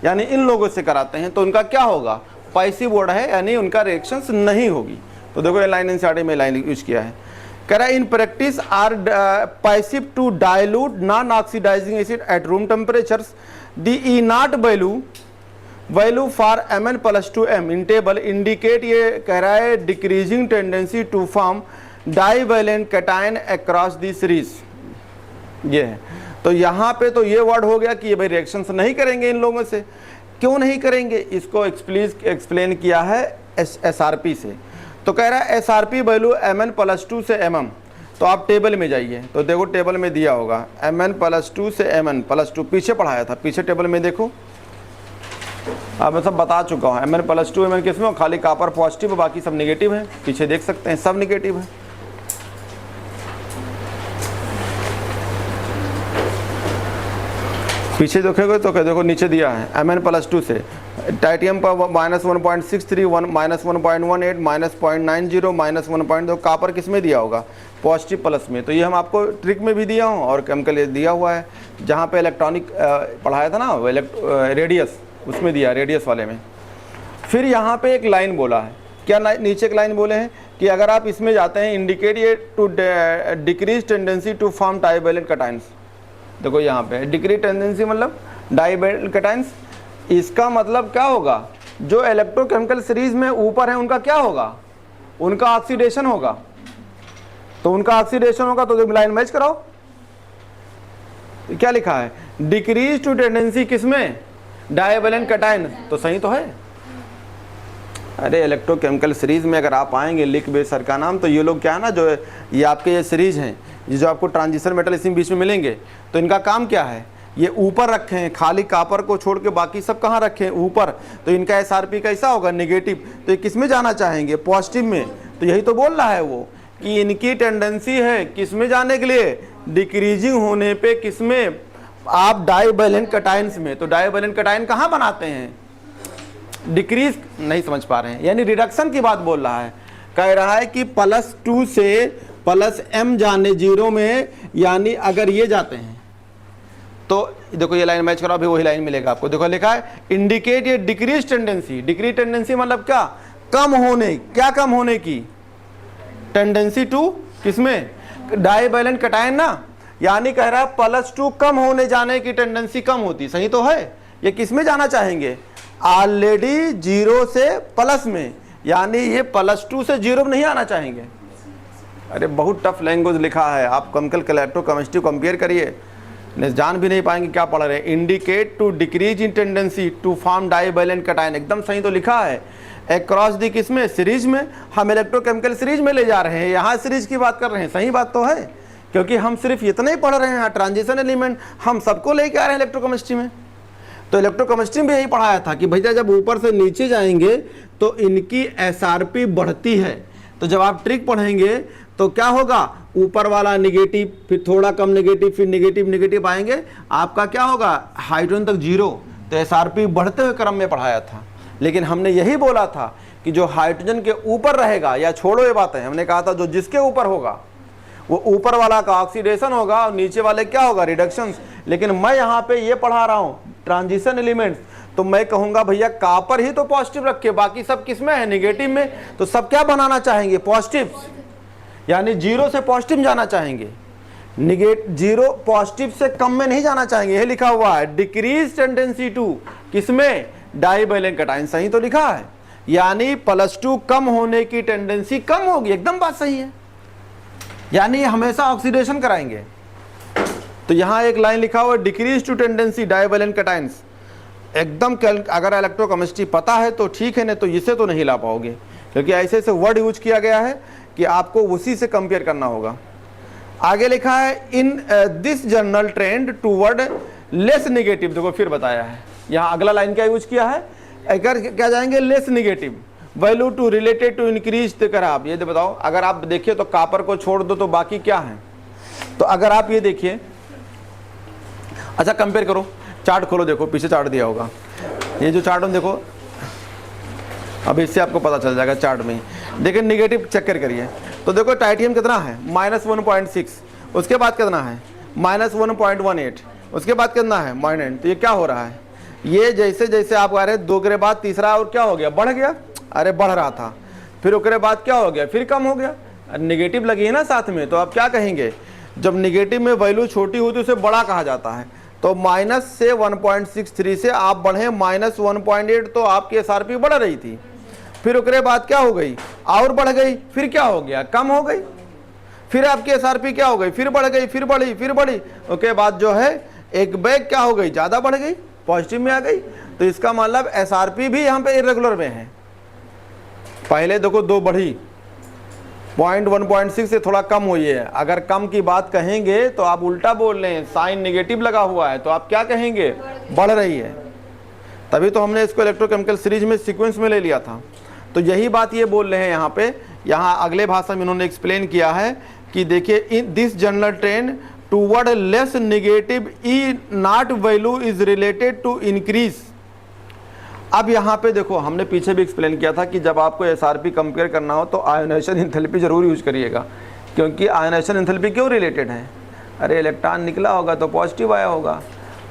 यानी इन लोगों से कराते हैं, तो उनका क्या होगा, पैसिव वर्ड है, यानी उनका रिएक्शंस नहीं होगी। तो देखो ये लाइन एनसीईआरटी में लाइन यूज किया है, कह रहा है in practice are passive to dilute non oxidizing acid at room temperatures the E nought value for Mn+2m in table indicate, ये कह रहा है decreasing tendency to form divalent cation across the series. ये है, तो यहाँ पे तो ये वर्ड हो गया कि ये भाई रिएक्शंस नहीं करेंगे इन लोगों से। क्यों नहीं करेंगे, इसको एक्सप्लेन किया है SRP से। तो कह रहा है SRP वैल्यू Mn+2 से mm। तो आप टेबल में जाइए, तो देखो टेबल में दिया होगा Mn+2 से Mn+2, पीछे पढ़ाया था, पीछे टेबल में देखो। अब मैं सब बता चुका हूँ, Mn+2 Mn किस में, खाली कॉपर पॉजिटिव, बाकी सब नेगेटिव है। पीछे देख सकते हैं सब नेगेटिव है। पीछे देखोगे तो देखो नीचे दिया है Mn+2 से टाइटियम पर -1.63, -1.18, -0.90, -1.2। कॉपर किस में दिया होगा, पॉजिटिव प्लस में। तो ये हम आपको ट्रिक में भी दिया हूँ और केमिकल दिया हुआ है, जहाँ पे इलेक्ट्रॉनिक पढ़ाया था ना, रेडियस, उसमें दिया, रेडियस वाले में। फिर यहाँ पे एक लाइन बोला है, क्या नीचे एक लाइन बोले हैं कि अगर आप इसमें जाते हैं, इंडिकेट ये to decrease tendency to form divalent cations. देखो यहाँ पे डिक्रीज टेंडेंसी मतलब डाइवैलेंट कैटायंस। इसका मतलब क्या होगा, जो इलेक्ट्रोकेमिकल सीरीज में ऊपर है उनका क्या होगा, उनका ऑक्सीडेशन होगा। तो उनका ऑक्सीडेशन होगा तो लाइन मैच कराओ, क्या लिखा है, डिक्रीज टू टेंडेंसी किसमें, डाइवैलेंट कैटायन। तो सही तो है। अरे इलेक्ट्रोकेमिकल सीरीज में अगर आप आएंगे, लिख बे सर का नाम, तो ये लोग क्या है ना, जो ये आपके ये सीरीज हैं, ये जो आपको ट्रांजिशन मेटल इसी बीच में मिलेंगे, तो इनका काम क्या है, ये ऊपर रखे हैं, खाली कॉपर को छोड़ के बाकी सब कहाँ रखे हैं, ऊपर। तो इनका SRP कैसा होगा, नेगेटिव। तो ये किस में जाना चाहेंगे, पॉजिटिव में। तो यही तो बोल रहा है वो कि इनकी टेंडेंसी है किस में जाने के लिए, डिक्रीजिंग होने पे किस में, आप डाइवैलेंट कैटायंस में। तो डाइवैलेंट कैटायन कहाँ बनाते हैं, डिक्रीज नहीं समझ पा रहे हैं, यानी रिडक्शन की बात बोल रहा है। कह रहा है कि +2 से +m जाने 0 में, यानी अगर ये जाते हैं तो देखो ये लाइन मैच करो, अभी वही लाइन मिलेगा आपको। देखो लिखा है इंडिकेट ये डिक्रीज टेंडेंसी। डिक्रीज टेंडेंसी मतलब क्या, कम होने, क्या कम होने की टेंडेंसी टू किसमें, डाइवैलेंट कैटायन ना। यानी कह रहा है +2 कम होने जाने की टेंडेंसी कम होती, सही तो है। ये किस में जाना चाहेंगे, ऑलरेडी 0 से प्लस में, यानी ये +2 से 0 में नहीं आना चाहेंगे। अरे बहुत टफ लैंग्वेज लिखा है, आप केमिकल इलेक्ट्रोकेमिस्ट्री कंपेयर करिए, जान भी नहीं पाएंगे क्या पढ़ रहे हैं। Indicate to decrease in tendency to form divalent cation, एकदम सही तो लिखा है। अक्रॉस दी किसमें, सीरीज में, हम इलेक्ट्रोकेमिकल सीरीज में ले जा रहे हैं, यहाँ सीरीज की बात कर रहे हैं, सही बात तो है, क्योंकि हम सिर्फ इतना ही पढ़ रहे हैं। ट्रांजिशन एलिमेंट हम सबको लेके आ रहे हैं इलेक्ट्रोकेमिस्ट्री में। तो इलेक्ट्रोकेमिस्ट्री में यही पढ़ाया था कि भैया जब ऊपर से नीचे जाएंगे तो इनकी एसआरपी बढ़ती है। तो जब आप ट्रिक पढ़ेंगे तो क्या होगा, ऊपर वाला निगेटिव, फिर थोड़ा कम निगेटिव, फिर निगेटिव निगेटिव आएंगे, आपका क्या होगा, हाइड्रोजन तक जीरो। तो एसआरपी बढ़ते हुए क्रम में पढ़ाया था। लेकिन हमने यही बोला था कि जो हाइड्रोजन के ऊपर रहेगा, या छोड़ो ये बातें, हमने कहा था जो जिसके ऊपर होगा वो ऊपर वाला का ऑक्सीडेशन होगा और नीचे वाले क्या होगा, रिडक्शन। लेकिन मैं यहाँ पे ये पढ़ा रहा हूँ ट्रांजिशन एलिमेंट्स, तो मैं कहूँगा भैया कॉपर ही तो पॉजिटिव रखे, बाकी सब किस में है, निगेटिव में। तो सब क्या बनाना चाहेंगे, पॉजिटिव, यानी जीरो से पॉजिटिव जाना चाहेंगे, जीरो पॉजिटिव से कम में नहीं जाना चाहेंगे। ये लिखा हुआ है डिक्रीज टेंडेंसी टू, किसमें, डाइवैलेंट कैटायन, सही तो लिखा है। यानी +2 कम होने की टेंडेंसी कम होगी, एकदम बात सही है, यानी हमेशा ऑक्सीडेशन कराएंगे। तो यहाँ एक लाइन लिखा हुआ है decrease to tendency divalent cations, एकदम अगर इलेक्ट्रोकेमिस्ट्री पता है तो ठीक है, नहीं तो इसे तो नहीं ला पाओगे, क्योंकि ऐसे ऐसे वर्ड यूज किया गया है कि आपको उसी से कंपेयर करना होगा। आगे लिखा है इन this general trend toward less negative, देखो फिर बताया है, यहाँ अगला लाइन क्या यूज किया है, अगर क्या जाएंगे, less negative value to related to increase कर। आप ये बताओ, अगर आप देखिए तो कॉपर को छोड़ दो तो बाकी क्या है। तो अगर आप ये देखिए, अच्छा कंपेयर करो, चार्ट खोलो, देखो पीछे चार्ट दिया होगा, ये जो चार्ट देखो, अब इससे आपको पता चल जाएगा चार्ट में। देखिए निगेटिव चेक करिए, तो देखो टाइटेनियम कितना है, -1.6, उसके बाद कितना है, -1.18, उसके बाद कितना है, -9। तो ये क्या हो रहा है, ये जैसे जैसे आप आ रहे 2 के बाद तीसरा और क्या हो गया, बढ़ गया, अरे बढ़ रहा था, फिर उसके बाद क्या हो गया, फिर कम हो गया, निगेटिव लगी है ना साथ में। तो आप क्या कहेंगे, जब निगेटिव में वैल्यू छोटी होती है उसे बड़ा कहा जाता है। तो माइनस से 1.63 से आप बढ़े -1.8, तो आपकी एसआरपी बढ़ रही थी, फिर उसके बाद क्या हो गई, और बढ़ गई, फिर क्या हो गया, कम हो गई, फिर आपकी एसआरपी क्या हो गई, फिर बढ़ गई, फिर बढ़ी, फिर बढ़ी, उसके बाद जो है एक बैग क्या हो गई, ज़्यादा बढ़ गई, पॉजिटिव में आ गई। तो इसका मतलब एसआरपी भी यहाँ पे इरेगुलर में है। पहले देखो 2 बढ़ी, 1.6 से थोड़ा कम हुई है। अगर कम की बात कहेंगे तो आप उल्टा बोल रहे हैं, साइन नेगेटिव लगा हुआ है, तो आप क्या कहेंगे, बढ़ रही है। तभी तो हमने इसको इलेक्ट्रोकेमिकल सीरीज में सीक्वेंस में ले लिया था। तो यही बात ये बोल रहे हैं यहाँ पे, यहाँ अगले भाषा में इन्होंने एक्सप्लेन किया है कि देखिए in this general trend toward less negative E nought value is related to increase. अब यहाँ पे देखो, हमने पीछे भी एक्सप्लेन किया था कि जब आपको एसआरपी कंपेयर करना हो तो आयोनाइजेशन एंथैल्पी जरूर यूज करिएगा, क्योंकि आयोनाइजेशन एंथैल्पी क्यों रिलेटेड है, अरे इलेक्ट्रॉन निकला होगा तो पॉजिटिव आया होगा,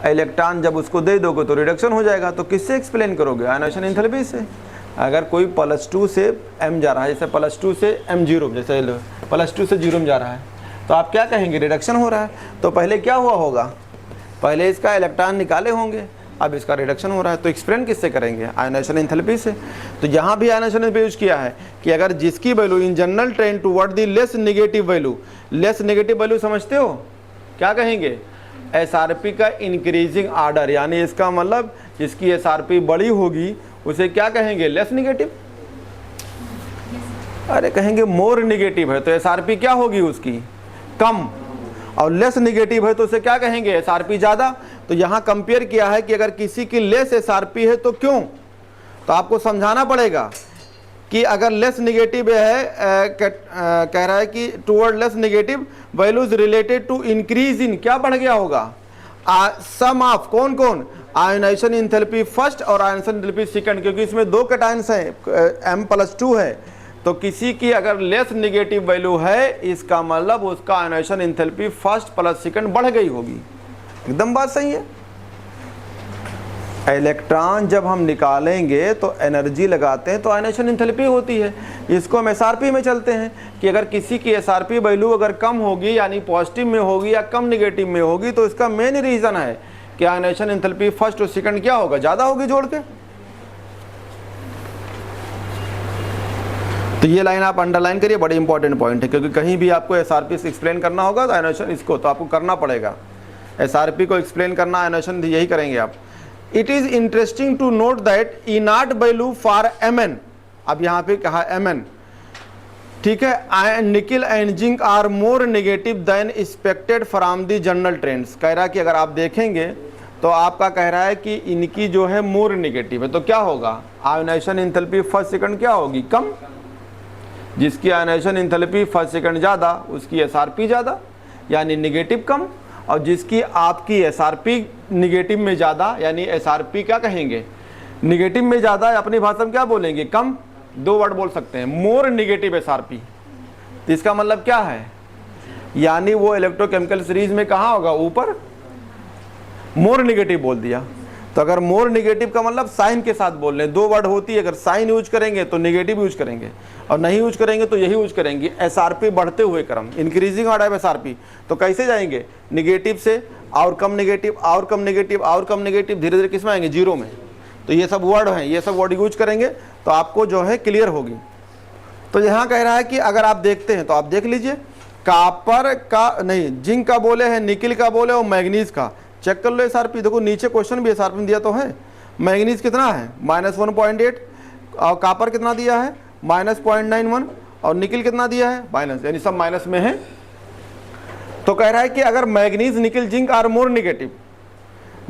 इलेक्ट्रॉन जब उसको दे दोगे तो रिडक्शन हो जाएगा। तो किससे एक्सप्लेन करोगे, आयोनाइजेशन एंथैल्पी से। अगर कोई +2 से m जा रहा है, जैसे +2 से m0, जैसे +2 से 0 में जा रहा है, तो आप क्या कहेंगे, रिडक्शन हो रहा है। तो पहले क्या हुआ होगा, पहले इसका इलेक्ट्रॉन निकाले होंगे, अब इसका रिडक्शन हो रहा है। तो एक्सप्लेन किससे करेंगे, आयोनाइजेशन एंथैल्पी से। तो यहाँ भी आयोनाइजेशन एंथैल्पी यूज किया है कि अगर जिसकी value in general trend toward the less negative value, less negative value समझते हो, क्या कहेंगे, एसआरपी का इंक्रीजिंग आर्डर, यानी इसका मतलब जिसकी एसआरपी बड़ी होगी उसे क्या कहेंगे, लेस नेगेटिव। अरे कहेंगे मोर नेगेटिव है तो एसआरपी क्या होगी उसकी, कम, और लेस नेगेटिव है तो उसे क्या कहेंगे, एसआरपी ज़्यादा। तो यहाँ कंपेयर किया है कि अगर किसी की लेस एसआरपी है तो क्यों, तो आपको समझाना पड़ेगा कि अगर लेस नेगेटिव है, कह रहा है कि toward less negative values related to increase in, क्या बढ़ गया होगा, सम ऑफ कौन कौन, आयोनाइजेशन एंथैल्पी फर्स्ट और आयोनाइजेशन एंथैल्पी सेकंड, क्योंकि इसमें 2 कैटायंस हैं, m+2 है। तो किसी की अगर लेस नेगेटिव वैल्यू है, इसका मतलब उसका ionisation enthalpy first plus second बढ़ गई होगी। एकदम बात सही है। इलेक्ट्रॉन जब हम निकालेंगे तो एनर्जी लगाते हैं तो आयोनाइजेशन एंथैल्पी होती है। इसको हम एसआरपी में चलते हैं कि अगर किसी की एसआरपी वैल्यू अगर कम होगी, यानी पॉजिटिव में होगी या कम नेगेटिव में होगी, तो इसका मेन रीज़न है कि आयोनाइजेशन एंथैल्पी फर्स्ट और सेकंड क्या होगा, ज़्यादा होगी जोड़ के। तो ये लाइन आप अंडरलाइन करिए, बड़ी इंपॉर्टेंट पॉइंट है, क्योंकि कहीं भी आपको एसआरपी से एक्सप्लेन करना होगा तो आयोनाइजेशन इसको तो आपको करना पड़ेगा। SRP को एक्सप्लेन करना, आयोनाइजेशन यही करेंगे आप। It is interesting to note that E nought value for Mn, अब यहाँ पे कहा Mn, ठीक है, nickel and zinc are more negative than expected from the general trends. कह रहा है कि अगर आप देखेंगे तो आपका कह रहा है कि इनकी जो है मोर नेगेटिव है, तो क्या होगा, आयोनाइजेशन एंथैल्पी फर्स्ट सेकंड क्या होगी, कम। जिसकी आयोनाइजेशन एंथैल्पी फर्स्ट सेकंड ज़्यादा उसकी SRP ज़्यादा, यानी नेगेटिव कम। और जिसकी आपकी SRP निगेटिव में ज़्यादा, यानी SRP क्या कहेंगे, निगेटिव में ज़्यादा, अपनी भाषा में क्या बोलेंगे, कम। दो वर्ड बोल सकते हैं, मोर निगेटिव SRP। तो इसका मतलब क्या है, यानी वो इलेक्ट्रोकेमिकल सीरीज में कहाँ होगा, ऊपर, मोर निगेटिव बोल दिया। तो अगर मोर निगेटिव का मतलब साइन के साथ बोल रहे हैं, दो वर्ड होती है, अगर साइन यूज करेंगे तो निगेटिव यूज करेंगे, और नहीं यूज करेंगे तो यही यूज करेंगे, SRP बढ़ते हुए क्रम, इंक्रीजिंग ऑर्डर ऑफ SRP। तो कैसे जाएंगे, निगेटिव से और कम नेगेटिव, और कम नेगेटिव, और कम नेगेटिव, धीरे धीरे किस में आएंगे, जीरो में। तो ये सब वर्ड हैं, ये सब वर्ड यूज करेंगे तो आपको जो है क्लियर होगी। तो यहाँ कह रहा है कि अगर आप देखते हैं तो आप देख लीजिए, कापर का नहीं, जिंक का बोले हैं, निकिल का बोले और मैग्नीज का, चेक कर लो SRP। देखो नीचे क्वेश्चन भी SRP में दिया तो है, मैग्नीज कितना है -1.8, और कापर कितना दिया है -0.91, और निकिल कितना दिया है माइनस, यानी सब माइनस में है। तो कह रहा है कि अगर manganese, nickel, zinc are more negative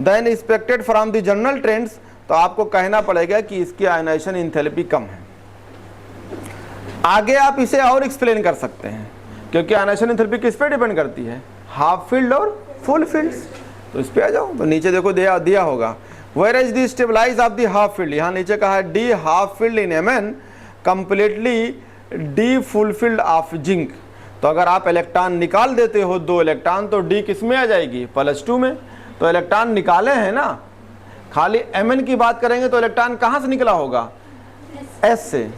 than expected from the general trends, तो आपको कहना पड़ेगा कि इसकी आयोनाइजेशन एंथैल्पी कम है। आगे आप इसे और एक्सप्लेन कर सकते हैं, क्योंकि आयोनाइजेशन एंथैल्पी किस पे डिपेंड करती है, हाफ फील्ड और फुल फील्ड्स। तो इस पे आ जाओ, तो नीचे देखो दिया होगा, where is the stabilize of the half filled, यहाँ नीचे कहा है d half filled in Mn completely d full filled of zinc. तो अगर आप इलेक्ट्रॉन निकाल देते हो 2 इलेक्ट्रॉन, तो डी किस में आ जाएगी, +2 में। तो इलेक्ट्रॉन निकाले हैं ना, खाली Mn की बात करेंगे तो इलेक्ट्रॉन कहाँ से निकला होगा, S से।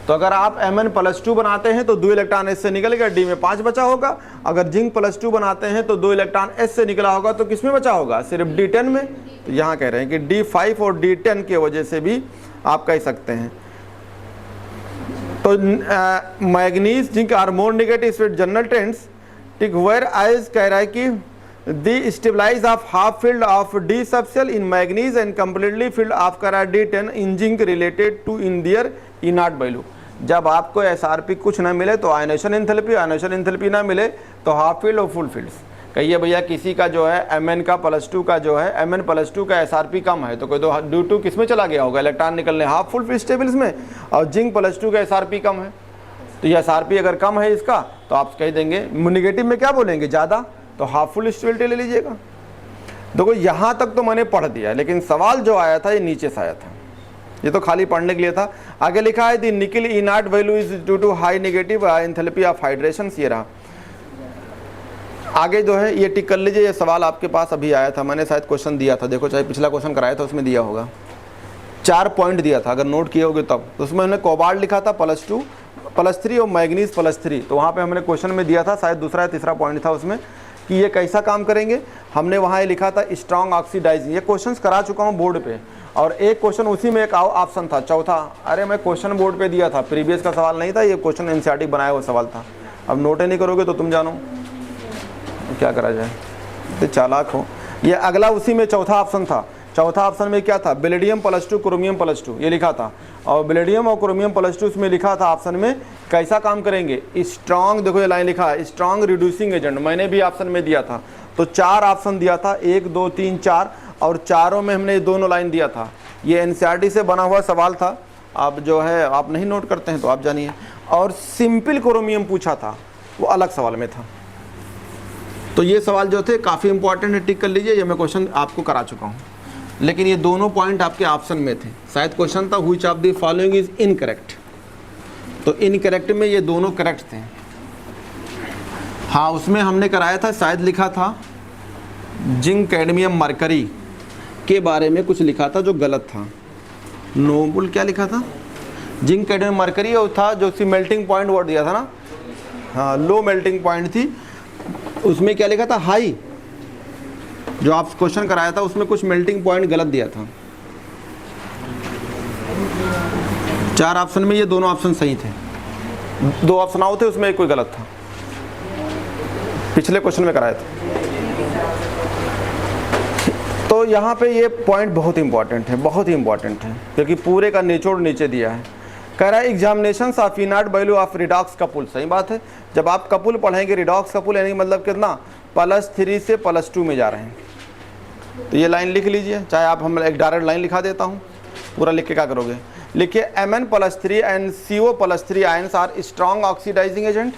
तो अगर आप Mn +2 बनाते हैं तो 2 इलेक्ट्रॉन S से निकल गया, D में 5 बचा होगा। अगर जिंक +2 बनाते हैं तो 2 इलेक्ट्रॉन S से निकला होगा, तो किस में बचा होगा, सिर्फ D10 में। तो यहाँ कह रहे हैं कि D5 और D10 के वजह से भी आप कह सकते हैं। तो manganese, zinc are more negative with general trends, ठीक। वेयर आइज कह रहा है कि the stabilise of half filled of d subshell in manganese and completely filled of करा D10 in zinc related to in their E nought value. जब आपको SRP कुछ ना मिले तो आयोनाइजेशन एंथैल्पी ना मिले तो हाफ फील्ड और फुल फील्ड्स। कहिए भैया किसी का जो है Mn का +2 का जो है Mn +2 का SRP कम है, तो कोई तो ड्यू टू किस में चला गया होगा, इलेक्ट्रॉन निकलने हाफ फुल फील्ड स्टेबल्स में, और जिंक +2 का SRP कम है। तो ये SRP अगर कम है इसका, तो आप कह देंगे निगेटिव में क्या बोलेंगे, ज़्यादा, तो हाफ फुल स्टेबिलिटी ले लीजिएगा। देखो यहाँ तक तो मैंने पढ़ दिया, लेकिन सवाल जो आया था ये नीचे से आया था, ये तो खाली पढ़ने के लिए था। आगे लिखा है the nickel E nought value is due to high negative enthalpy of hydration, ये रहा। आगे जो है ये टिक कर लीजिए, ये सवाल आपके पास अभी आया था, मैंने शायद क्वेश्चन दिया था, देखो चाहे पिछला क्वेश्चन कराया था उसमें दिया होगा, 4 पॉइंट दिया था, अगर नोट किए होगे तब। तो उसमें हमने कोबाल्ट लिखा था +2 +3 और मैग्नीज +3। तो वहाँ पे हमने क्वेश्चन में दिया था, शायद दूसरा या तीसरा पॉइंट था उसमें, कि ये कैसा काम करेंगे। हमने वहाँ ये लिखा था स्ट्रॉन्ग ऑक्सीडाइजिंग। ये क्वेश्चंस करा चुका हूँ बोर्ड पे, और एक क्वेश्चन उसी में एक ऑप्शन था चौथा। अरे मैं क्वेश्चन बोर्ड पे दिया था, प्रीवियस का सवाल नहीं था, ये क्वेश्चन एनसीईआरटी बनाया हुआ सवाल था। अब नोट नहीं करोगे तो तुम जानो क्या करा जाए, तो चालाक हो। ये अगला उसी में चौथा ऑप्शन था। चौथा ऑप्शन में क्या था, बेलेडियम +2 क्रोमियम +2 ये लिखा था, और बेलेडियम और क्रोमियम +2 उसमें लिखा था ऑप्शन में कैसा काम करेंगे, स्ट्रॉन्ग। देखो ये लाइन लिखा है स्ट्रॉन्ग रिड्यूसिंग एजेंट, मैंने भी ऑप्शन में दिया था। तो 4 ऑप्शन दिया था, 1 2 3 4, और चारों में हमने दोनों लाइन दिया था। ये एनसीईआरटी से बना हुआ सवाल था, आप जो है आप नहीं नोट करते हैं तो आप जानिए। और सिंपल क्रोमियम पूछा था, वो अलग सवाल में था। तो ये सवाल जो थे काफ़ी इंपॉर्टेंट है, टिक कर लीजिए, ये मैं क्वेश्चन आपको करा चुका हूँ। लेकिन ये दोनों पॉइंट आपके ऑप्शन में थे। शायद क्वेश्चन था which of the following is incorrect, तो इनकरेक्ट में ये दोनों करेक्ट थे। हाँ उसमें हमने कराया था, शायद लिखा था जिंक कैडमियम मरकरी के बारे में कुछ लिखा था जो गलत था। नोबल क्या लिखा था, जिंक कैडमियम मरकरी, और था जो सी मेल्टिंग पॉइंट वर्ड दिया था ना, हाँ लो मेल्टिंग पॉइंट थी। उसमें क्या लिखा था हाई, जो आप क्वेश्चन कराया था उसमें कुछ मेल्टिंग पॉइंट गलत दिया था। 4 ऑप्शन में ये दोनों ऑप्शन सही थे, 2 ऑप्शन आउट थे, उसमें एक कोई गलत था, पिछले क्वेश्चन में कराया था। तो यहाँ पे ये पॉइंट बहुत इंपॉर्टेंट है, बहुत ही इंपॉर्टेंट है, क्योंकि पूरे का निचोड़ नीचे दिया है। कह रहा है examination of E nought value of redox couple. सही बात है, जब आप कपुल पढ़ेंगे रिडॉक्स कपुल यानी मतलब कितना, +3 से +2 में जा रहे हैं। तो ये लाइन लिख लीजिए, चाहे आप हम एक डायरेक्ट लाइन लिखा देता हूँ, पूरा लिख के क्या करोगे, लिखिए Mn+3 and CO+3 ions are strong oxidizing agent.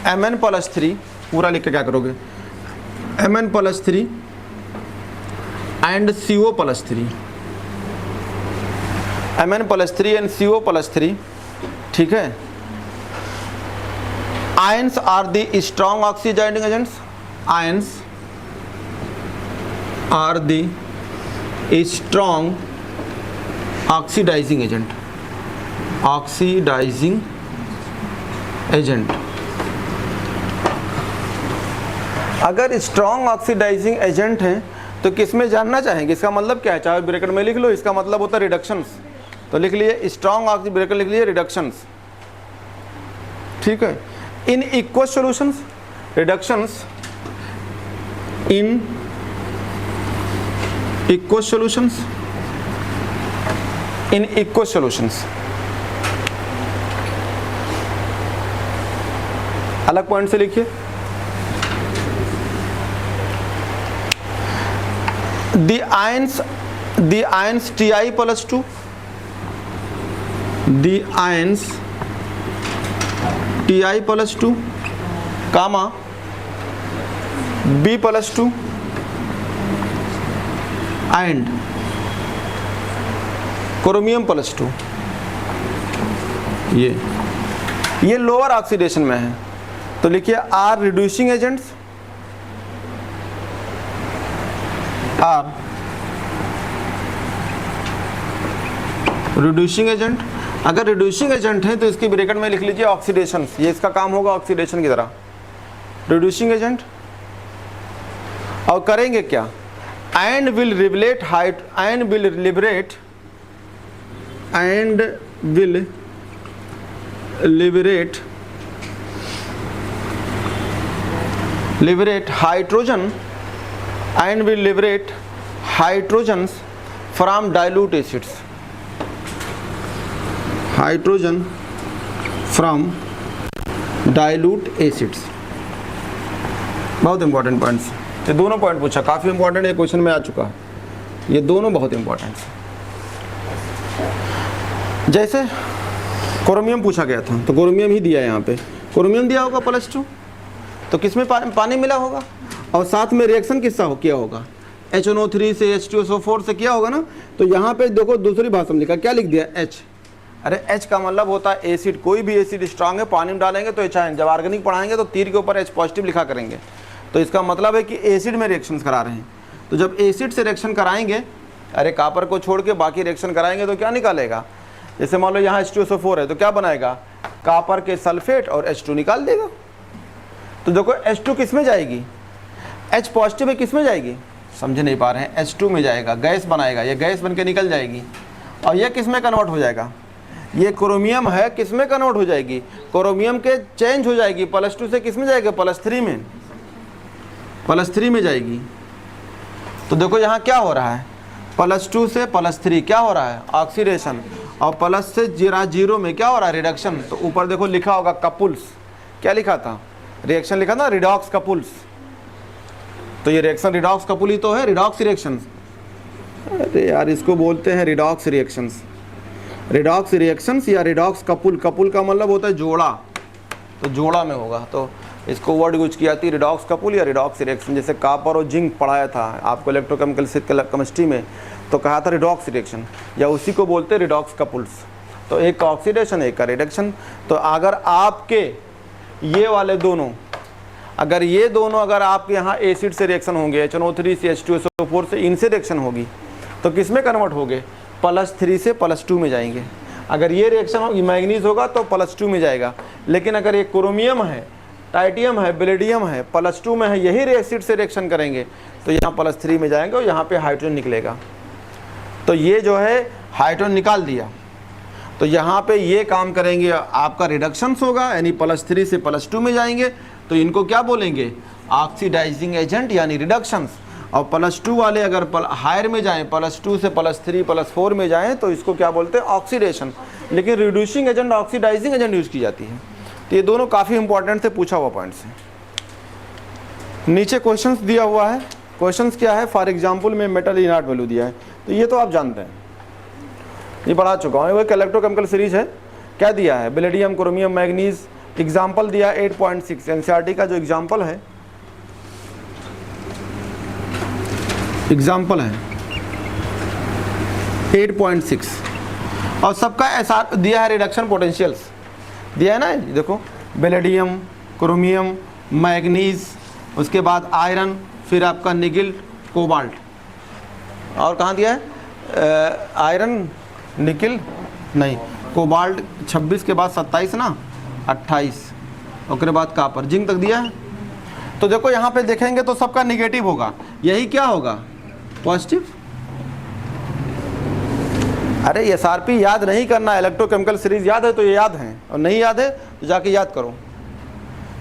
Mn+3 पूरा लिख के क्या करोगे, Mn+3 and CO+3, Mn+3 and CO+3, ठीक है। Ions are the strong oxidizing agents, ions are the strong oxidizing agent, oxidizing agent. अगर स्ट्रॉन्ग ऑक्सीडाइजिंग एजेंट हैं तो किस में जानना चाहेंगे, इसका मतलब क्या है, चाहे ब्रैकेट में लिख लो, इसका मतलब होता है रिडक्शंस। तो लिख लिए स्ट्रॉन्ग ऑक्सी, ब्रैकेट लिख लिए रिडक्शंस, ठीक है। इन इक्वस सॉल्यूशंस, रिडक्शंस इन इक्वस सॉल्यूशंस, इन इक्वस सॉल्यूशंस। अलग पॉइंट से लिखिए, the ions Ti+2, the ions Ti+2 comma B+2 and Chromium+2, ये लोअर ऑक्सीडेशन में है। तो लिखिए are reducing agents, are reducing agent. अगर रिड्यूसिंग एजेंट है तो इसकी ब्रैकेट में लिख लीजिए ऑक्सीडेशन, ये इसका काम होगा ऑक्सीडेशन की तरह, रिड्यूसिंग एजेंट। और करेंगे क्या, and will liberate hydrogen and will liberate hydrogens from dilute acids, hydrogen from dilute acids। बहुत इंपॉर्टेंट पॉइंट्स, ये दोनों पॉइंट पूछा, काफ़ी इंपॉर्टेंट है, क्वेश्चन में आ चुका है, ये दोनों बहुत इंपॉर्टेंट है। जैसे क्रोमियम पूछा गया था, तो क्रोमियम ही दिया है यहाँ पे, क्रोमियम दिया होगा +2, तो किसमें पानी मिला होगा, और साथ में रिएक्शन किसका किया होगा, HNO3 से H2SO4 से किया होगा ना। तो यहाँ पे देखो दूसरी भाषा में लिखा, क्या लिख दिया, H। अरे H का मतलब होता है एसिड, कोई भी एसिड स्ट्रांग है, पानी में डालेंगे तो H आएंगे। जब ऑर्गेनिक पढ़ाएंगे तो तीर के ऊपर H+ लिखा करेंगे, तो इसका मतलब है कि एसिड में रिएक्शन करा रहे हैं। तो जब एसिड से रिएक्शन कराएंगे, अरे कापर को छोड़ के बाकी रिएक्शन कराएंगे तो क्या निकालेगा, जैसे मान लो यहाँ H2SO4 है तो क्या बनाएगा, कापर के सल्फेट और H2 निकाल देगा। तो देखो H2 किस में जाएगी, H+ में किस में जाएगी, समझ नहीं पा रहे हैं, H2 में जाएगा, गैस बनाएगा, ये गैस बन के निकल जाएगी। और ये किस में कन्वर्ट हो जाएगा, ये क्रोमियम है, किस में कन्वर्ट हो जाएगी, क्रोमियम के चेंज हो जाएगी, +2 से किस में जाएगा, +3 में, +3 में जाएगी। तो देखो यहाँ क्या हो रहा है, +2 से +3 क्या हो रहा है, ऑक्सीडेशन, और प्लस से 0 में क्या हो रहा है, रिडक्शन। तो ऊपर देखो लिखा होगा कपुल्स, क्या लिखा था, रिएक्शन लिखा था रिडॉक्स कपुल्स। तो ये रिएक्शन रिडॉक्स कपुल ही तो है, रिडॉक्स रिएक्शन। अरे यार इसको बोलते हैं रिडॉक्स रिएक्शंस, रिडॉक्स रिएक्शंस या रिडॉक्स कपुल। कपुल का मतलब होता है जोड़ा, तो जोड़ा में होगा, तो इसको वर्ड यूज की जाती है रिडॉक्स कपुल या रिडॉक्स रिएक्शन। जैसे कॉपर और जिंक पढ़ाया था आपको इलेक्ट्रोकेमिकल केमिस्ट्री में, तो कहा था रिडॉक्स रिएक्शन, या उसी को बोलते हैं रिडॉक्स कपुल्स। तो एक का ऑक्सीडेशन, एक का रिडक्शन। तो अगर आपके ये वाले दोनों, अगर ये दोनों अगर आपके यहाँ एसिड से रिएक्शन होंगे, HNO3 से H2SO4 से, इनसे रिएक्शन होगी तो किस में कन्वर्ट होंगे, +3 से +2 में जाएंगे। अगर ये रिएक्शन होगी मैग्नीज होगा तो +2 में जाएगा। लेकिन अगर ये क्रोमियम है, टाइटियम है, बेलेडियम है, +2 में है, यही एसिड से रिएक्शन करेंगे तो यहाँ +3 में जाएंगे और यहाँ पे हाइड्रोजन निकलेगा। तो ये जो है हाइड्रोजन निकाल दिया, तो यहाँ पे ये काम करेंगे, आपका रिडक्शंस होगा, यानी +3 से +2 में जाएंगे। तो इनको क्या बोलेंगे, ऑक्सीडाइजिंग एजेंट यानी रिडक्शंस। और +2 वाले अगर हायर में जाएं, +2 से +3 +4 में जाएं तो इसको क्या बोलते हैं, ऑक्सीडेशन। लेकिन reducing agent, oxidizing agent use की जाती है। तो ये दोनों काफ़ी इंपॉर्टेंट थे, पूछा हुआ पॉइंट्स हैं। नीचे क्वेश्चंस दिया हुआ है। क्वेश्चंस क्या है, फॉर एग्जांपल में मेटल इनर्ट वैल्यू दिया है, तो ये तो आप जानते हैं, ये पढ़ा चुका हूँ। वो एक इलेक्ट्रोकेमिकल सीरीज है। क्या दिया है, बेलेडियम, क्रोमियम, मैग्नीज। एग्जाम्पल दिया 8.6, एनसीईआरटी का जो एग्जाम्पल है, एग्जाम्पल है 8.6, और सबका एसआर दिया है, रिडक्शन पोटेंशियल्स दिया है ना। देखो बेलेडियम, क्रोमियम, मैग्नीज, उसके बाद आयरन, फिर आपका निकिल, कोबाल्ट, और कहाँ दिया है, आयरन, निकिल नहीं, कोबाल्ट 26 के बाद 27 ना, 28, उसके बाद कापर, जिंक तक दिया है। तो देखो यहाँ पे देखेंगे तो सबका निगेटिव होगा, यही क्या होगा, पॉजिटिव। अरे एसआरपी याद नहीं करना, इलेक्ट्रोकेमिकल सीरीज याद है तो ये याद है, और नहीं याद है तो जाके याद करो।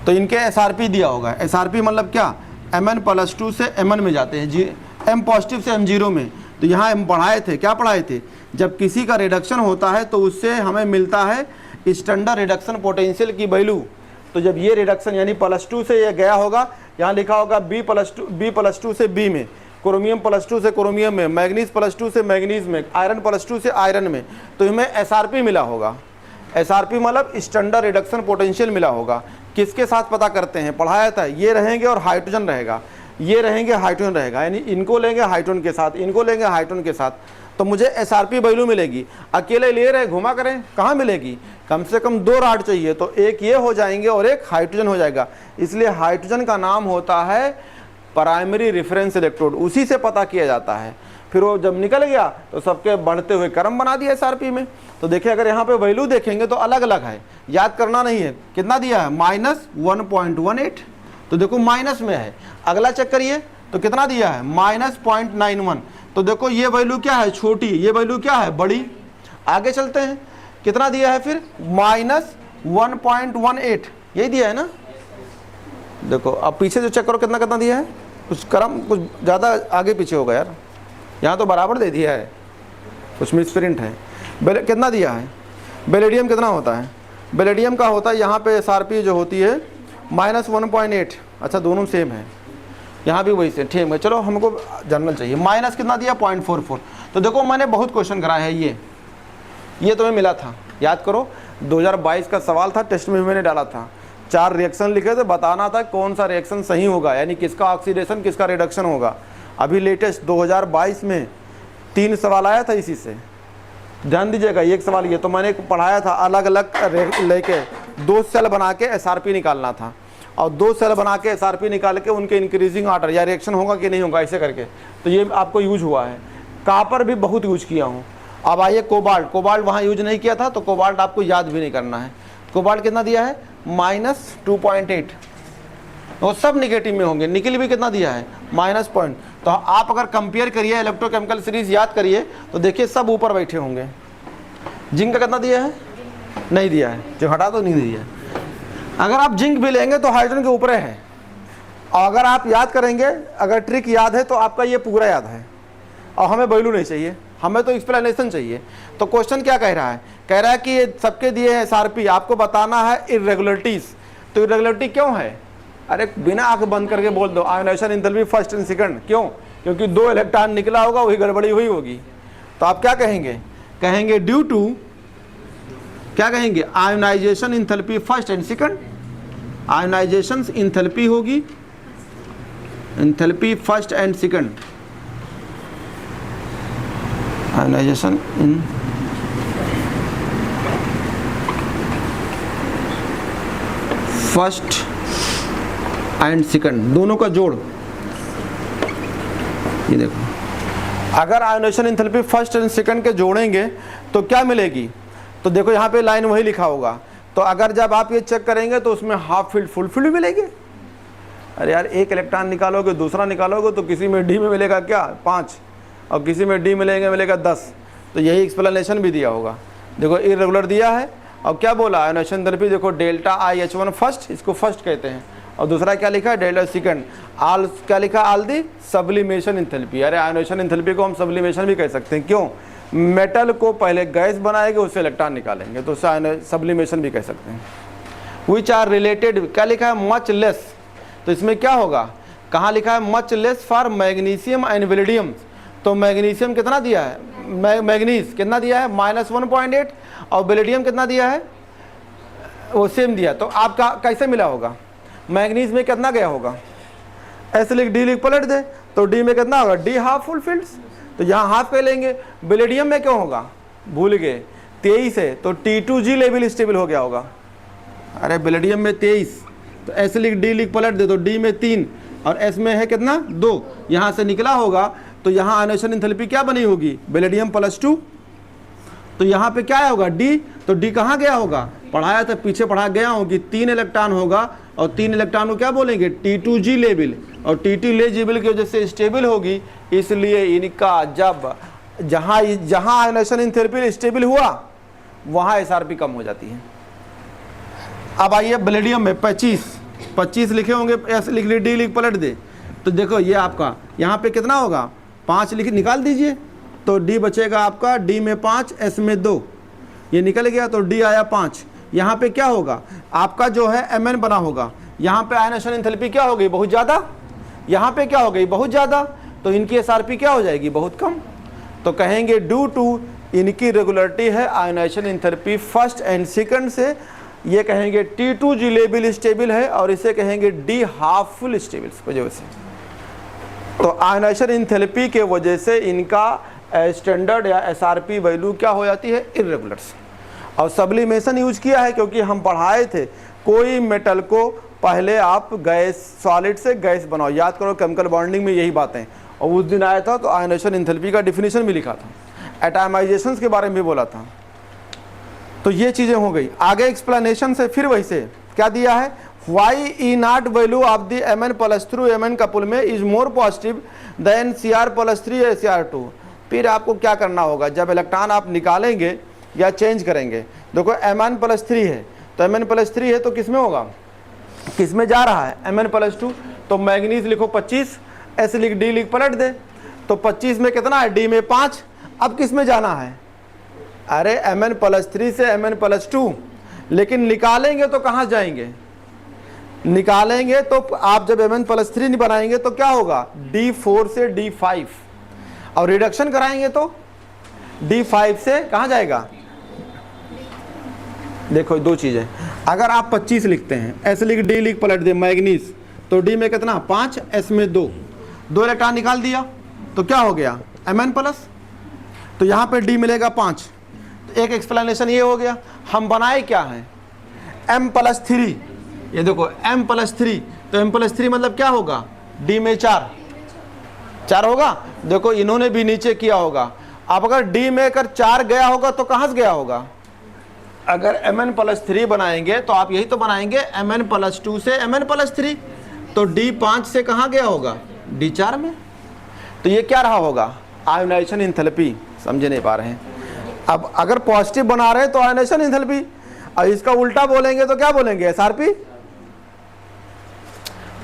तो इनके एसआरपी दिया होगा। एसआरपी मतलब क्या, Mn+2 से Mn में जाते हैं, M पॉजिटिव से M0 में। तो यहाँ हम पढ़ाए थे, क्या पढ़ाए थे, जब किसी का रिडक्शन होता है तो उससे हमें मिलता है स्टैंडर्ड रिडक्शन पोटेंशियल की वैल्यू। तो जब ये रिडक्शन यानी +2 से ये गया होगा, यहाँ लिखा होगा B+2 से B में, क्रोमियम +2 से क्रोमियम में, मैग्नीज +2 से मैग्नीज में, आयरन +2 से आयरन में, तो हमें एसआरपी मिला होगा। एसआरपी मतलब स्टैंडर्ड रिडक्शन पोटेंशियल मिला होगा। किसके साथ पता करते हैं, पढ़ाया था, ये रहेंगे और हाइड्रोजन रहेगा, ये रहेंगे हाइड्रोजन रहेगा, यानी इनको लेंगे हाइड्रोजन के साथ, इनको लेंगे हाइड्रोजन के साथ, तो मुझे एसआरपी वैल्यू मिलेगी। अकेले ले रहे घुमा करें, कहाँ मिलेगी, कम से कम 2 रॉड चाहिए, तो एक ये हो जाएंगे और एक हाइड्रोजन हो जाएगा। इसलिए हाइड्रोजन का नाम होता है प्राइमरी रेफरेंस इलेक्ट्रोड, उसी से पता किया जाता है। फिर वो जब निकल गया तो सबके बढ़ते हुए क्रम बना दिया एसआरपी में। तो देखिए अगर यहाँ पे वैल्यू देखेंगे तो अलग अलग है, याद करना नहीं है। कितना दिया है, -1.18, तो देखो माइनस में है। अगला चेक करिए तो कितना दिया है, -0.91, तो देखो ये वैल्यू क्या है, छोटी, ये वैल्यू क्या है, बड़ी। आगे चलते हैं, कितना दिया है फिर, -1.18, यही दिया है ना। देखो अब पीछे जो चेक करो कितना कितना दिया है, कुछ क्रम कुछ ज़्यादा आगे पीछे होगा यार, यहाँ तो बराबर दे दिया है, कुछ मिसप्रिंट है। कितना दिया है, बेलेडियम कितना होता है, बेलेडियम का होता है यहाँ पे एसआरपी जो होती है -1.8, अच्छा दोनों सेम है, यहाँ भी वही से ठीक है। चलो हमको जानना चाहिए, माइनस कितना दिया, 0.44। तो देखो मैंने बहुत क्वेश्चन कराया है, ये तुम्हें मिला था, याद करो 2022 का सवाल था, टेस्ट में मैंने डाला था। 4 रिएक्शन लिखे थे, बताना था कौन सा रिएक्शन सही होगा, यानी किसका ऑक्सीडेशन किसका रिडक्शन होगा। अभी लेटेस्ट 2022 में 3 सवाल आया था इसी से, ध्यान दीजिएगा। एक सवाल ये तो मैंने पढ़ाया था, अलग अलग लेके 2 सेल बना के एसआरपी निकालना था, और 2 सेल बना के एसआरपी निकाल के उनके इंक्रीजिंग ऑर्डर या रिएक्शन होगा कि नहीं होगा ऐसे करके, तो ये आपको यूज हुआ है। कापर भी बहुत यूज किया हूँ। अब आइए कोबाल्ट, कोबाल्ट वहाँ यूज नहीं किया था तो कोबाल्ट आपको याद भी नहीं करना है। कोबाल्ट कितना दिया है, -2.8, वो सब निगेटिव में होंगे। निकिल भी कितना दिया है, -0. तो आप अगर कंपेयर करिए, इलेक्ट्रोकेमिकल सीरीज याद करिए तो देखिए सब ऊपर बैठे होंगे। जिंक का कितना दिया है, नहीं दिया है, जो हटा तो नहीं दिया है। अगर आप जिंक भी लेंगे तो हाइड्रोजन के ऊपर है, और अगर आप याद करेंगे, अगर ट्रिक याद है तो आपका ये पूरा याद है, और हमें वैल्यू नहीं चाहिए, हमें तो एक्सप्लेनेशन चाहिए। तो क्वेश्चन क्या कह रहा है, कह रहा है कि ये सबके दिए हैं एसआरपी, आपको बताना है इरेगुलरिटीज। तो इरेगुलरिटी क्यों है, अरे बिना आंख बंद करके बोल दो, ionisation enthalpy first and second. क्यों, क्योंकि 2 इलेक्ट्रॉन निकला होगा, वही गड़बड़ी हुई होगी। तो आप क्या कहेंगे, कहेंगे ड्यू टू, क्या कहेंगे, ionisation enthalpy first and second. Ionisation enthalpy होगी, enthalpy first and second, ionisation in first and second, दोनों का जोड़। ये देखो, अगर ionisation enthalpy first and second के जोड़ेंगे तो क्या मिलेगी, तो देखो यहाँ पे लाइन वही लिखा होगा। तो अगर जब आप ये चेक करेंगे तो उसमें हाफ फील्ड फुल फील्ड मिलेगी। अरे यार एक इलेक्ट्रॉन निकालोगे दूसरा निकालोगे तो किसी में डी में मिलेगा क्या, 5, और किसी में डी मिलेगा 10। तो यही एक्सप्लेनेशन भी दिया होगा। देखो इरेगुलर दिया है, और क्या बोला, आयोनाइजेशन एंथैल्पी देखो ΔIH1 फर्स्ट, इसको फर्स्ट कहते हैं, और दूसरा क्या लिखा है डेल्टा सेकंड। आल क्या लिखा आल दी सब्लिमेशन एंथैल्पी। अरे आयोनाइजेशन एंथैल्पी को हम सब्लिमेशन भी कह सकते हैं, क्यों? मेटल को पहले गैस बनाएंगे उससे इलेक्ट्रॉन निकालेंगे तो उससे सब्लिमेशन भी कह सकते हैं। विच आर रिलेटेड क्या लिखा है मच लेस, तो इसमें क्या होगा, कहाँ लिखा है much less for magnesium and vanadium. तो मैग्नीशियम कितना दिया है, मैग्नीज कितना दिया है -1.8 और वेलिडियम कितना दिया है वो सेम दिया। तो आपका कैसे मिला होगा, मैग्नीज में कितना गया होगा, ऐसे लिख डी लिख पलट दे तो डी में कितना होगा डी हाफ फुलफिल्ड, तो यहाँ हाफ पे लेंगे। वेलिडियम में क्यों होगा, भूल गए 23 है तो T2G लेवल स्टेबल हो गया होगा। अरे वेलिडियम में 23 तो ऐसे लिख डी लिख पलट दे तो डी में 3 और एस में है कितना 2, यहाँ से निकला होगा तो यहाँ आयोनाइजेशन एंथैल्पी क्या बनी होगी वेलिडियम +2। तो यहाँ पे क्या होगा डी, तो डी कहाँ गया होगा, पढ़ाया था पीछे पढ़ा गया हूँ कि 3 इलेक्ट्रॉन होगा और 3 इलेक्ट्रॉन को क्या बोलेंगे T2G लेवल, और T2 लेवल की वजह से स्टेबल होगी, इसलिए इनका जब जहाँ आयोनाइजेशन एंथैल्पी स्टेबल हुआ वहाँ SRP कम हो जाती है। अब आइए वेलिडियम में 25 लिखे होंगे, ऐसे लिख ली डी लिख पलट दे तो देखो ये आपका यहाँ पे कितना होगा 5 लिख निकाल दीजिए तो डी बचेगा आपका डी में 5 एस में 2, ये निकल गया तो डी आया 5। यहाँ पे क्या होगा आपका जो है Mn बना होगा, यहाँ पे आयोनाइजेशन एंथैल्पी क्या हो गई बहुत ज़्यादा, यहाँ पे क्या हो गई बहुत ज़्यादा, तो इनकी SRP क्या हो जाएगी बहुत कम। तो कहेंगे ड्यू टू इनकी रेगुलरिटी है ionisation enthalpy first and second से, ये कहेंगे T2G लेवल स्टेबल है और इसे कहेंगे डी हाफ फुल स्टेबल वजह से। तो आयोनाइजेशन एंथैल्पी के वजह से इनका स्टैंडर्ड या SRP वैल्यू क्या हो जाती है इर्रेगुलर्स। और सब्लिमेशन यूज किया है क्योंकि हम पढ़ाए थे कोई मेटल को पहले आप गैस सॉलिड से गैस बनाओ, याद करो केमिकल बॉन्डिंग में यही बातें, और उस दिन आया था तो आयोनाइजेशन एंथैल्पी का डिफिनीशन भी लिखा था, एटमाइजेशन के बारे में भी बोला था। तो ये चीज़ें हो गई। आगे एक्सप्लेनेशन से फिर वैसे क्या दिया है, why E nought value of the Mn+3 Mn couple में is more positive than Cr+3 या Cr2। फिर आपको क्या करना होगा, जब इलेक्ट्रॉन आप निकालेंगे या चेंज करेंगे, देखो Mn+3 है तो Mn+3 है तो किस में होगा, किस में जा रहा है Mn+2, तो मैग्नीज लिखो 25, ऐसे लिख डी लिख पलट दे तो 25 में कितना है डी में 5। अब किस में जाना है, अरे Mn+3 से Mn+2, लेकिन निकालेंगे तो कहाँ जाएंगे, निकालेंगे तो आप जब Mn+3 बनाएंगे तो क्या होगा D4 से D5, और रिडक्शन कराएंगे तो D5 से कहाँ जाएगा। देखो दो चीज़ें, अगर आप 25 लिखते हैं ऐसे लिख डी लिख पलट दे मैग्नीज तो डी में कितना 5 एस में 2 इलेक्ट्रॉन निकाल दिया तो क्या हो गया Mn+, तो यहाँ पे डी मिलेगा 5। तो एक एक्सप्लेनेशन ये हो गया, हम बनाए क्या है M+3, ये देखो M+3, तो M+3 मतलब क्या होगा डी में 4 होगा। देखो इन्होंने भी नीचे किया होगा, अब अगर डी में अगर 4 गया होगा तो कहाँ से गया होगा, अगर Mn+3 बनाएंगे तो आप यही तो बनाएंगे Mn+2 से Mn+3, तो D5 से कहाँ गया होगा D4 में। तो ये क्या रहा होगा आयोनाइजेशन एंथैल्पी, समझे नहीं पा रहे हैं। अब अगर पॉजिटिव बना रहे हैं तो आयोनाइजेशन एंथैल्पी, और इसका उल्टा बोलेंगे तो क्या बोलेंगे SRP।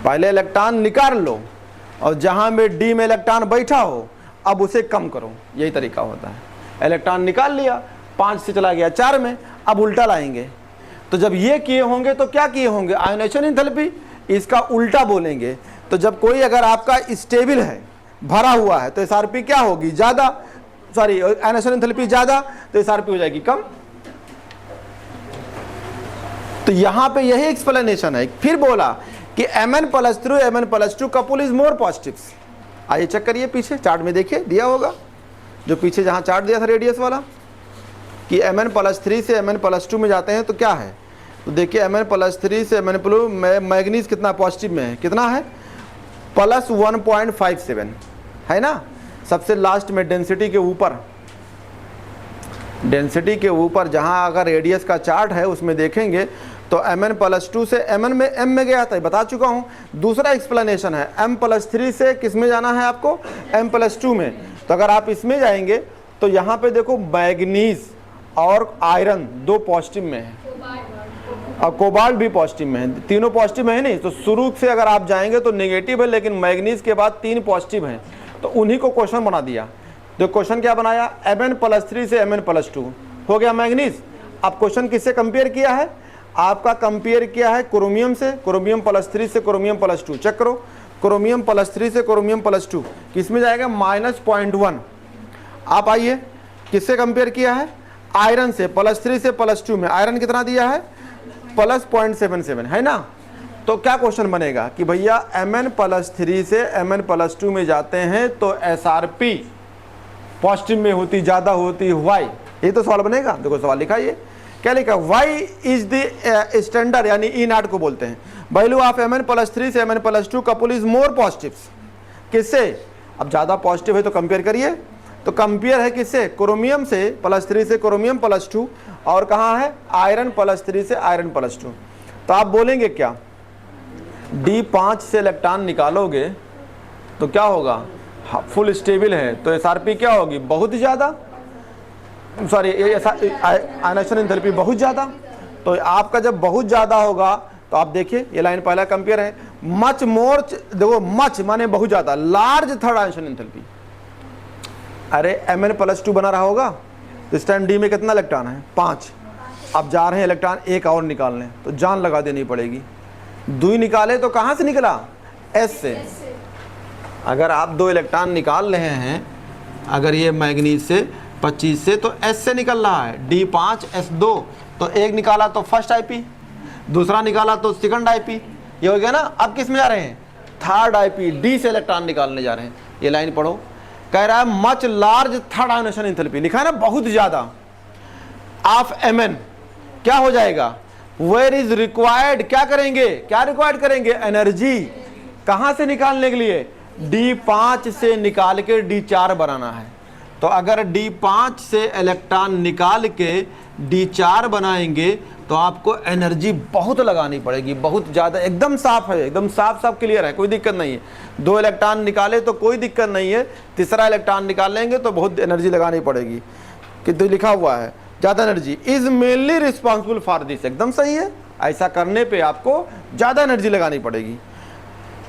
पहले इलेक्ट्रॉन निकाल लो और जहां में डी में इलेक्ट्रॉन बैठा हो अब उसे कम करो, यही तरीका होता है। इलेक्ट्रॉन निकाल लिया 5 से चला गया 4 में, अब उल्टा लाएंगे। तो जब ये किए होंगे तो क्या किए होंगे आयोनाइजेशन एंथैल्पी, इसका उल्टा बोलेंगे। तो जब कोई अगर आपका स्टेबल है भरा हुआ है तो SRP क्या होगी ज़्यादा, सॉरी आयोनाइजेशन एंथैल्पी ज़्यादा तो SRP हो जाएगी कम। तो यहाँ पे यही एक्सप्लेनेशन है। फिर बोला कि Mn+3 Mn+2 couple is more positive. आइए चेक करिए पीछे चार्ट में, देखिए दिया होगा जो पीछे जहाँ चार्ट दिया था रेडियस वाला कि Mn+3 से Mn+2 में जाते हैं तो क्या है, तो देखिए Mn+3 से Mn+ मैग्नीज कितना पॉजिटिव में है, कितना है +1.57 है ना। सबसे लास्ट में डेंसिटी के ऊपर जहाँ अगर रेडियस का चार्ट है उसमें देखेंगे तो Mn+2 से Mn में M में गया था, बता चुका हूँ। दूसरा एक्सप्लेनेशन है M+3 से किस में जाना है आपको M+2 में। तो अगर आप इसमें जाएंगे तो यहाँ पे देखो मैग्नीज और आयरन 2 पॉजिटिव में है, और कोबाल्ट भी पॉजिटिव में है, तीनों पॉजिटिव में है नहीं। तो शुरू से अगर आप जाएंगे तो नेगेटिव है, लेकिन मैग्नीज के बाद 3 पॉजिटिव हैं, तो उन्हीं को क्वेश्चन बना दिया। तो क्वेश्चन क्या बनाया, Mn+3 से Mn+2 हो गया मैग्नीज। अब क्वेश्चन किससे कंपेयर किया है, आपका कंपेयर किया है क्रोमियम से, क्रोमियम+3 से क्रोमियम+2। चेक करो, क्रोमियम+3 से क्रोमियम+2 किस में जाएगा, -0.1। आप आइए, किससे कंपेयर किया है, आयरन से, +3 से +2 में आयरन कितना दिया है, +0.77 है ना। तो क्या क्वेश्चन बनेगा कि भैया Mn+3 से Mn+2 में जाते हैं तो SRP पॉजिटिव में होती, ज़्यादा होती, वाई। ये तो सवाल बनेगा। देखो सवाल लिखा, ये क्या लिखा, वाई इज द स्टैंडर्ड, यानी E0 को बोलते हैं, वैल्यू ऑफ Mn+3 से Mn+2 couple is more positive. किससे, अब ज़्यादा पॉजिटिव है तो कंपेयर करिए, तो कंपेयर है किससे, क्रोमियम से +3 से क्रोमियम+2, और कहाँ है, आयरन +3 से आयरन+2। तो आप बोलेंगे क्या, D5 से इलेक्ट्रॉन निकालोगे तो क्या होगा, फुल स्टेबल है, तो SRP क्या होगी, बहुत ज़्यादा, सॉरी आयनाइजेशन एंथैल्पी बहुत ज़्यादा। तो आपका जब बहुत ज़्यादा होगा तो आप देखिए ये लाइन पहला कंपेयर है, मच मोर, देखो मच माने बहुत ज़्यादा, लार्ज थर्ड आयनाइजेशन एंथैल्पी। अरे Mn+2 बना रहा होगा, तो इस टाइम D में कितना इलेक्ट्रॉन है, 5। अब जा रहे हैं इलेक्ट्रॉन एक और निकालने, तो जान लगा देनी पड़ेगी। 2 निकाले तो कहाँ से निकला, S से। अगर आप 2 इलेक्ट्रॉन निकाल रहे हैं, अगर ये मैग्नीज से 25 से, तो S से निकल रहा है, D5 S2, तो एक निकाला तो फर्स्ट IP, दूसरा निकाला तो सेकंड IP, ये हो गया ना। अब किस में जा रहे हैं, थर्ड IP, D से इलेक्ट्रॉन निकालने जा रहे हैं। ये लाइन पढ़ो, कह रहा है much large third ionization enthalpy, लिखा है ना, बहुत ज़्यादा, ऑफ Mn क्या हो जाएगा, वेयर इज रिक्वायर्ड, क्या करेंगे, क्या रिक्वायर्ड करेंगे, एनर्जी। कहाँ से निकालने के लिए, D5 से निकाल के D4 बनाना है। तो अगर D5 से इलेक्ट्रॉन निकाल के D4 बनाएंगे तो आपको एनर्जी बहुत लगानी पड़ेगी, बहुत ज़्यादा। एकदम साफ है, एकदम साफ साफ क्लियर है, कोई दिक्कत नहीं है। 2 इलेक्ट्रॉन निकाले तो कोई दिक्कत नहीं है, तीसरा इलेक्ट्रॉन निकाल लेंगे तो बहुत एनर्जी लगानी पड़ेगी। कितनी लिखा हुआ है, ज़्यादा energy is mainly responsible for this, एकदम सही है। ऐसा करने पे आपको ज़्यादा एनर्जी लगानी पड़ेगी।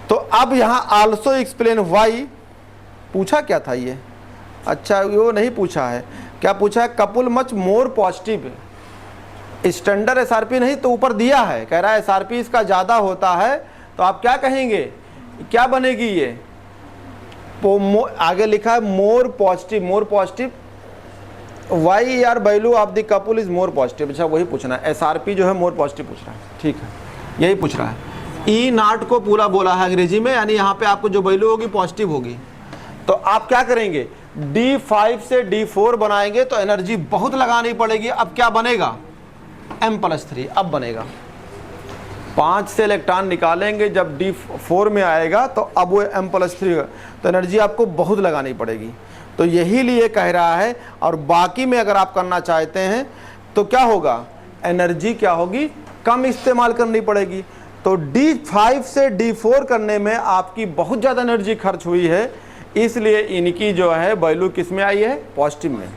तो अब यहाँ आल्सो एक्सप्लेन वाई, पूछा क्या था ये, अच्छा वो नहीं पूछा है, क्या पूछा है, couple much more positive, standard SRP नहीं तो ऊपर दिया है, कह रहा है SRP इसका ज़्यादा होता है, तो आप क्या कहेंगे, क्या बनेगी ये, आगे लिखा है more positive, more positive, why यार value of the couple is more positive. अच्छा वही पूछना है, SRP जो है मोर पॉजिटिव पूछ रहा है, ठीक है, यही पूछ रहा है। E0 को पूरा बोला है अंग्रेजी में, यानी यहाँ पे आपको जो वैल्यू होगी पॉजिटिव होगी। तो आप क्या करेंगे, D5 से D4 बनाएंगे तो एनर्जी बहुत लगानी पड़ेगी। अब क्या बनेगा, M+3 अब बनेगा। 5 से इलेक्ट्रॉन निकालेंगे जब D4 में आएगा तो अब वो M+3 तो एनर्जी आपको बहुत लगानी पड़ेगी। तो यही लिए कह रहा है। और बाकी में अगर आप करना चाहते हैं तो क्या होगा, एनर्जी क्या होगी, कम इस्तेमाल करनी पड़ेगी। तो D5 से D4 करने में आपकी बहुत ज़्यादा एनर्जी खर्च हुई है, इसलिए इनकी जो है वैल्यू किस में आई है, पॉजिटिव में।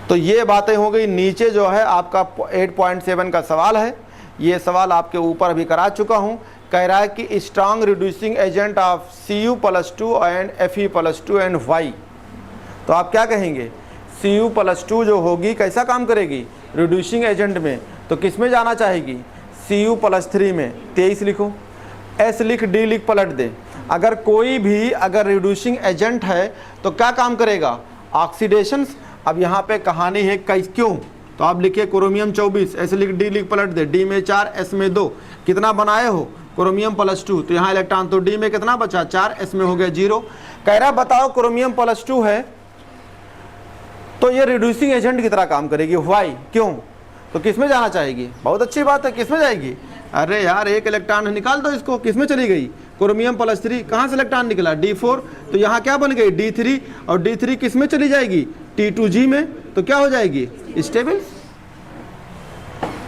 तो ये बातें हो गई। नीचे जो है आपका 8.7 का सवाल है, ये सवाल आपके ऊपर भी करा चुका हूँ। कह रहा है कि strong reducing agent of Cu+2 and Fe+2 and why. तो आप क्या कहेंगे, Cu+2 जो होगी कैसा काम करेगी, रिड्यूसिंग एजेंट में, तो किस में जाना चाहेगी, Cu+3 में। 23 लिखो, S लिख, D लिख, पलट दे। अगर कोई भी अगर रिड्यूसिंग एजेंट है तो क्या काम करेगा, ऑक्सीडेशन। अब यहाँ पे कहानी है क्यों, तो आप लिखिए क्रोमियम 24, S लिख, D लिख, पलट दे। D में 4, S में 2, कितना बनाए हो, क्रोमियम+2, तो यहाँ इलेक्ट्रॉन तो D में कितना बचा 4, S में हो गया 0। कह रहा बताओ क्रोमियम+2 है तो ये रिड्यूसिंग एजेंट की तरह काम करेगी, वाई क्यों, तो किस में जाना चाहेगी, बहुत अच्छी बात है, किस में जाएगी, अरे यार एक इलेक्ट्रॉन निकाल दो इसको, किस में चली गई, क्रोमियम+3, कहाँ से इलेक्ट्रॉन निकला, D4, तो यहाँ क्या बन गई D3, और D3 किस में चली जाएगी, T2G में, तो क्या हो जाएगी, स्टेबल।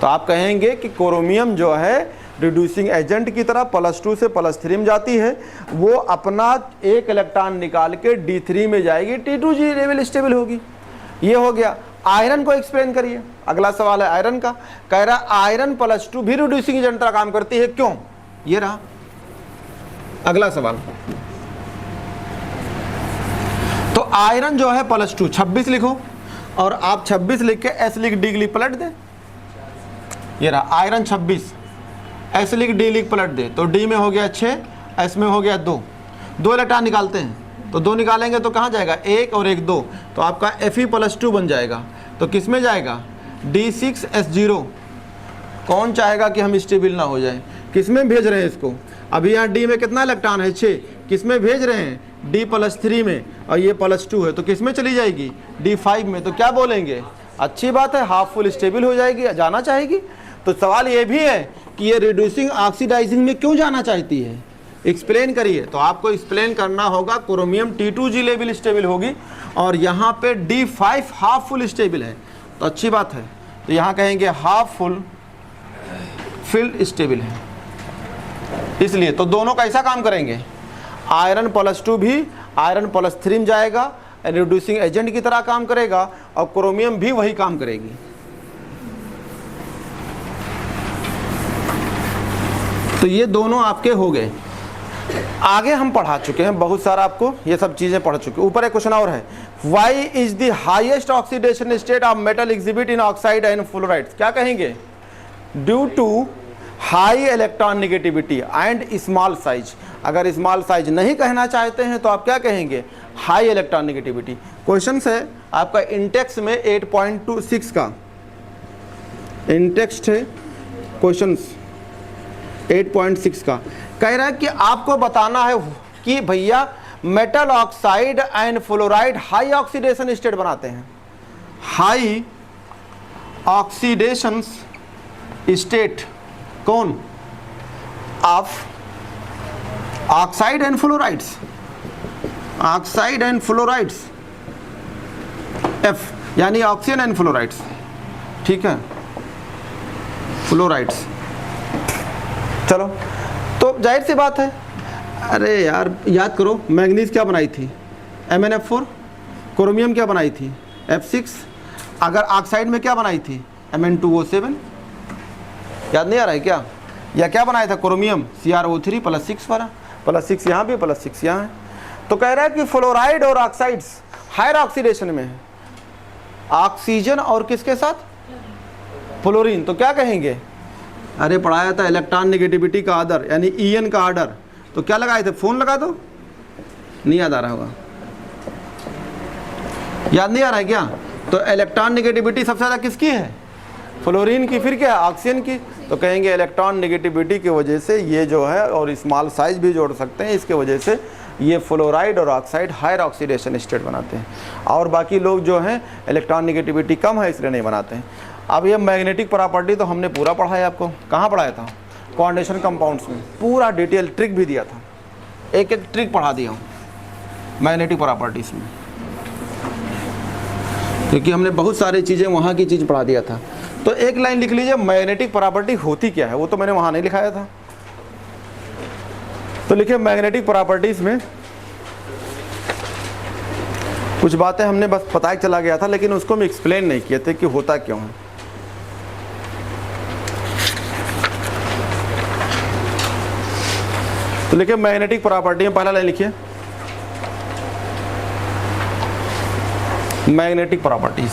तो आप कहेंगे कि क्रोमियम जो है रिड्यूसिंग एजेंट की तरह +2 से +3 में जाती है, वो अपना एक इलेक्ट्रॉन निकाल के D3 में जाएगी, T2G लेवल स्टेबल होगी। ये हो गया। आयरन को एक्सप्लेन करिए। अगला सवाल है आयरन का, कह रहा आयरन +2 भी रिड्यूसिंग एजेंट का काम करती है, क्यों? ये रहा अगला सवाल। तो आयरन जो है +2, 26 लिखो, और आप 26 लिख के S लिख D लिख पलट दे। ये रहा आयरन 26, S लिख D लिख पलट दे, तो D में हो गया 6, S में हो गया 2, 2 इलेक्ट्रॉन निकालते हैं, तो 2 निकालेंगे तो कहाँ जाएगा, 1 और 1 2, तो आपका Fe+2 बन जाएगा। तो किस में जाएगा, D6S0। कौन चाहेगा कि हम स्टेबल ना हो जाए? किस में भेज रहे हैं इसको? अभी यहाँ D में कितना इलेक्ट्रॉन है, 6, किस में भेज रहे हैं, D+3 में, और ये +2 है तो किस में चली जाएगी, D5 में। तो क्या बोलेंगे, अच्छी बात है, हाफ फुल स्टेबल हो जाएगी, जाना चाहेगी। तो सवाल ये भी है कि ये रिड्यूसिंग ऑक्सीडाइजिंग में क्यों जाना चाहती है, एक्सप्लेन करिए। तो आपको एक्सप्लेन करना होगा, क्रोमियम T2G लेवल स्टेबल होगी और यहाँ पे D5 हाफ फुल स्टेबल है, तो अच्छी बात है। तो यहाँ कहेंगे हाफ फुल फिल्ड स्टेबल है, इसलिए तो दोनों कैसा काम करेंगे, आयरन +2 भी आयरन +3 में जाएगा, रिड्यूसिंग एजेंट की तरह काम करेगा, और क्रोमियम भी वही काम करेगी। तो ये दोनों आपके हो गए। आगे हम पढ़ा चुके हैं बहुत सारा, आपको ये सब चीजें पढ़ चुके हैं। ऊपर एक क्वेश्चन और है, why is the highest oxidation state of metal exhibit in oxide and fluorides? क्या कहेंगे, due to high electron negativity and small size. अगर स्मॉल साइज नहीं कहना चाहते हैं तो आप क्या कहेंगे, हाई इलेक्ट्रॉन नेगेटिविटी। क्वेश्चन है आपका इंटेक्स में 8.26 का, इंटेक्स्ट है क्वेश्चन 8.6 का, कह रहा है कि आपको बताना है कि भैया metal oxide and fluoride high oxidation state बनाते हैं। हाई ऑक्सीडेशन स्टेट कौन, of oxide and fluorides, oxide and fluorides, F यानी ऑक्सीजन एंड फ्लोराइड्स, ठीक है, फ्लोराइड्स। चलो, तो जाहिर सी बात है, अरे यार याद करो, मैग्नीज क्या बनाई थी, MnF4, क्रोमियम क्या बनाई थी, F6, अगर ऑक्साइड में क्या बनाई थी, Mn2O7, याद नहीं आ रहा है क्या, या क्या बनाया था क्रोमियम, CrO3 +6 वाला, +6 यहाँ भी +6 यहाँ है। तो कह रहा है कि फ्लोराइड और ऑक्साइड्स हायर ऑक्सीडेशन में है, ऑक्सीजन और किसके साथ, फ्लोरीन। तो क्या कहेंगे, अरे पढ़ाया था इलेक्ट्रॉन नेगेटिविटी का आर्डर यानी EN का आर्डर, तो क्या लगाए थे, फोन लगा दो, नहीं याद आ रहा होगा, याद नहीं आ रहा है क्या। तो इलेक्ट्रॉन नेगेटिविटी सबसे ज़्यादा किसकी है, फ्लोरीन की, फिर क्या ऑक्सीजन की। तो कहेंगे इलेक्ट्रॉन नेगेटिविटी की वजह से ये जो है, और स्मॉल साइज भी जोड़ सकते हैं, इसके वजह से ये फ्लोराइड और ऑक्साइड हायर ऑक्सीडेशन स्टेट बनाते हैं, और बाकी लोग जो हैं इलेक्ट्रॉन नेगेटिविटी कम है इसलिए नहीं बनाते हैं। अब ये मैग्नेटिक प्रॉपर्टी तो हमने पूरा पढ़ा है, आपको कहाँ पढ़ाया था, कोऑर्डिनेशन कंपाउंड्स में, पूरा डिटेल ट्रिक भी दिया था, एक एक ट्रिक पढ़ा दिया हूँ मैग्नेटिक प्रॉपर्टीज में, क्योंकि हमने बहुत सारी चीज़ें वहाँ की चीज़ पढ़ा दिया था। तो एक लाइन लिख लीजिए, मैग्नेटिक प्रॉपर्टी होती क्या है, वो तो मैंने वहाँ नहीं लिखाया था। तो लिखिए मैग्नेटिक प्रॉपर्टीज में कुछ बातें हमने बस पता चला गया था, लेकिन उसको हम एक्सप्लेन नहीं किए थे कि होता क्यों है। तो लिखिए मैग्नेटिक प्रॉपर्टी में पहला लाइन लिखिए, मैग्नेटिक प्रॉपर्टीज।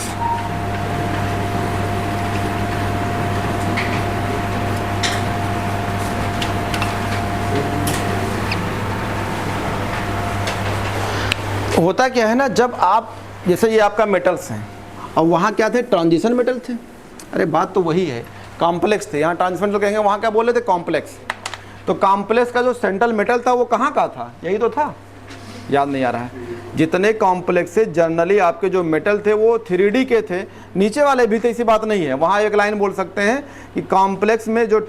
होता क्या है ना, जब आप जैसे ये आपका मेटल्स हैं और वहाँ क्या थे, ट्रांजिशन मेटल थे, अरे बात तो वही है, कॉम्प्लेक्स थे, यहाँ ट्रांजिशन मेटल कहेंगे, वहाँ क्या बोले थे, कॉम्प्लेक्स। तो कॉम्प्लेक्स का जो सेंट्रल मेटल था वो कहाँ का था, यही तो था, याद नहीं आ रहा है। जितने कॉम्प्लेक्स से जनरली आपके जो मेटल थे वो 3D के थे, नीचे वाले भी थे, ऐसी बात नहीं है। वहाँ एक लाइन बोल सकते हैं कि कॉम्प्लेक्स में जो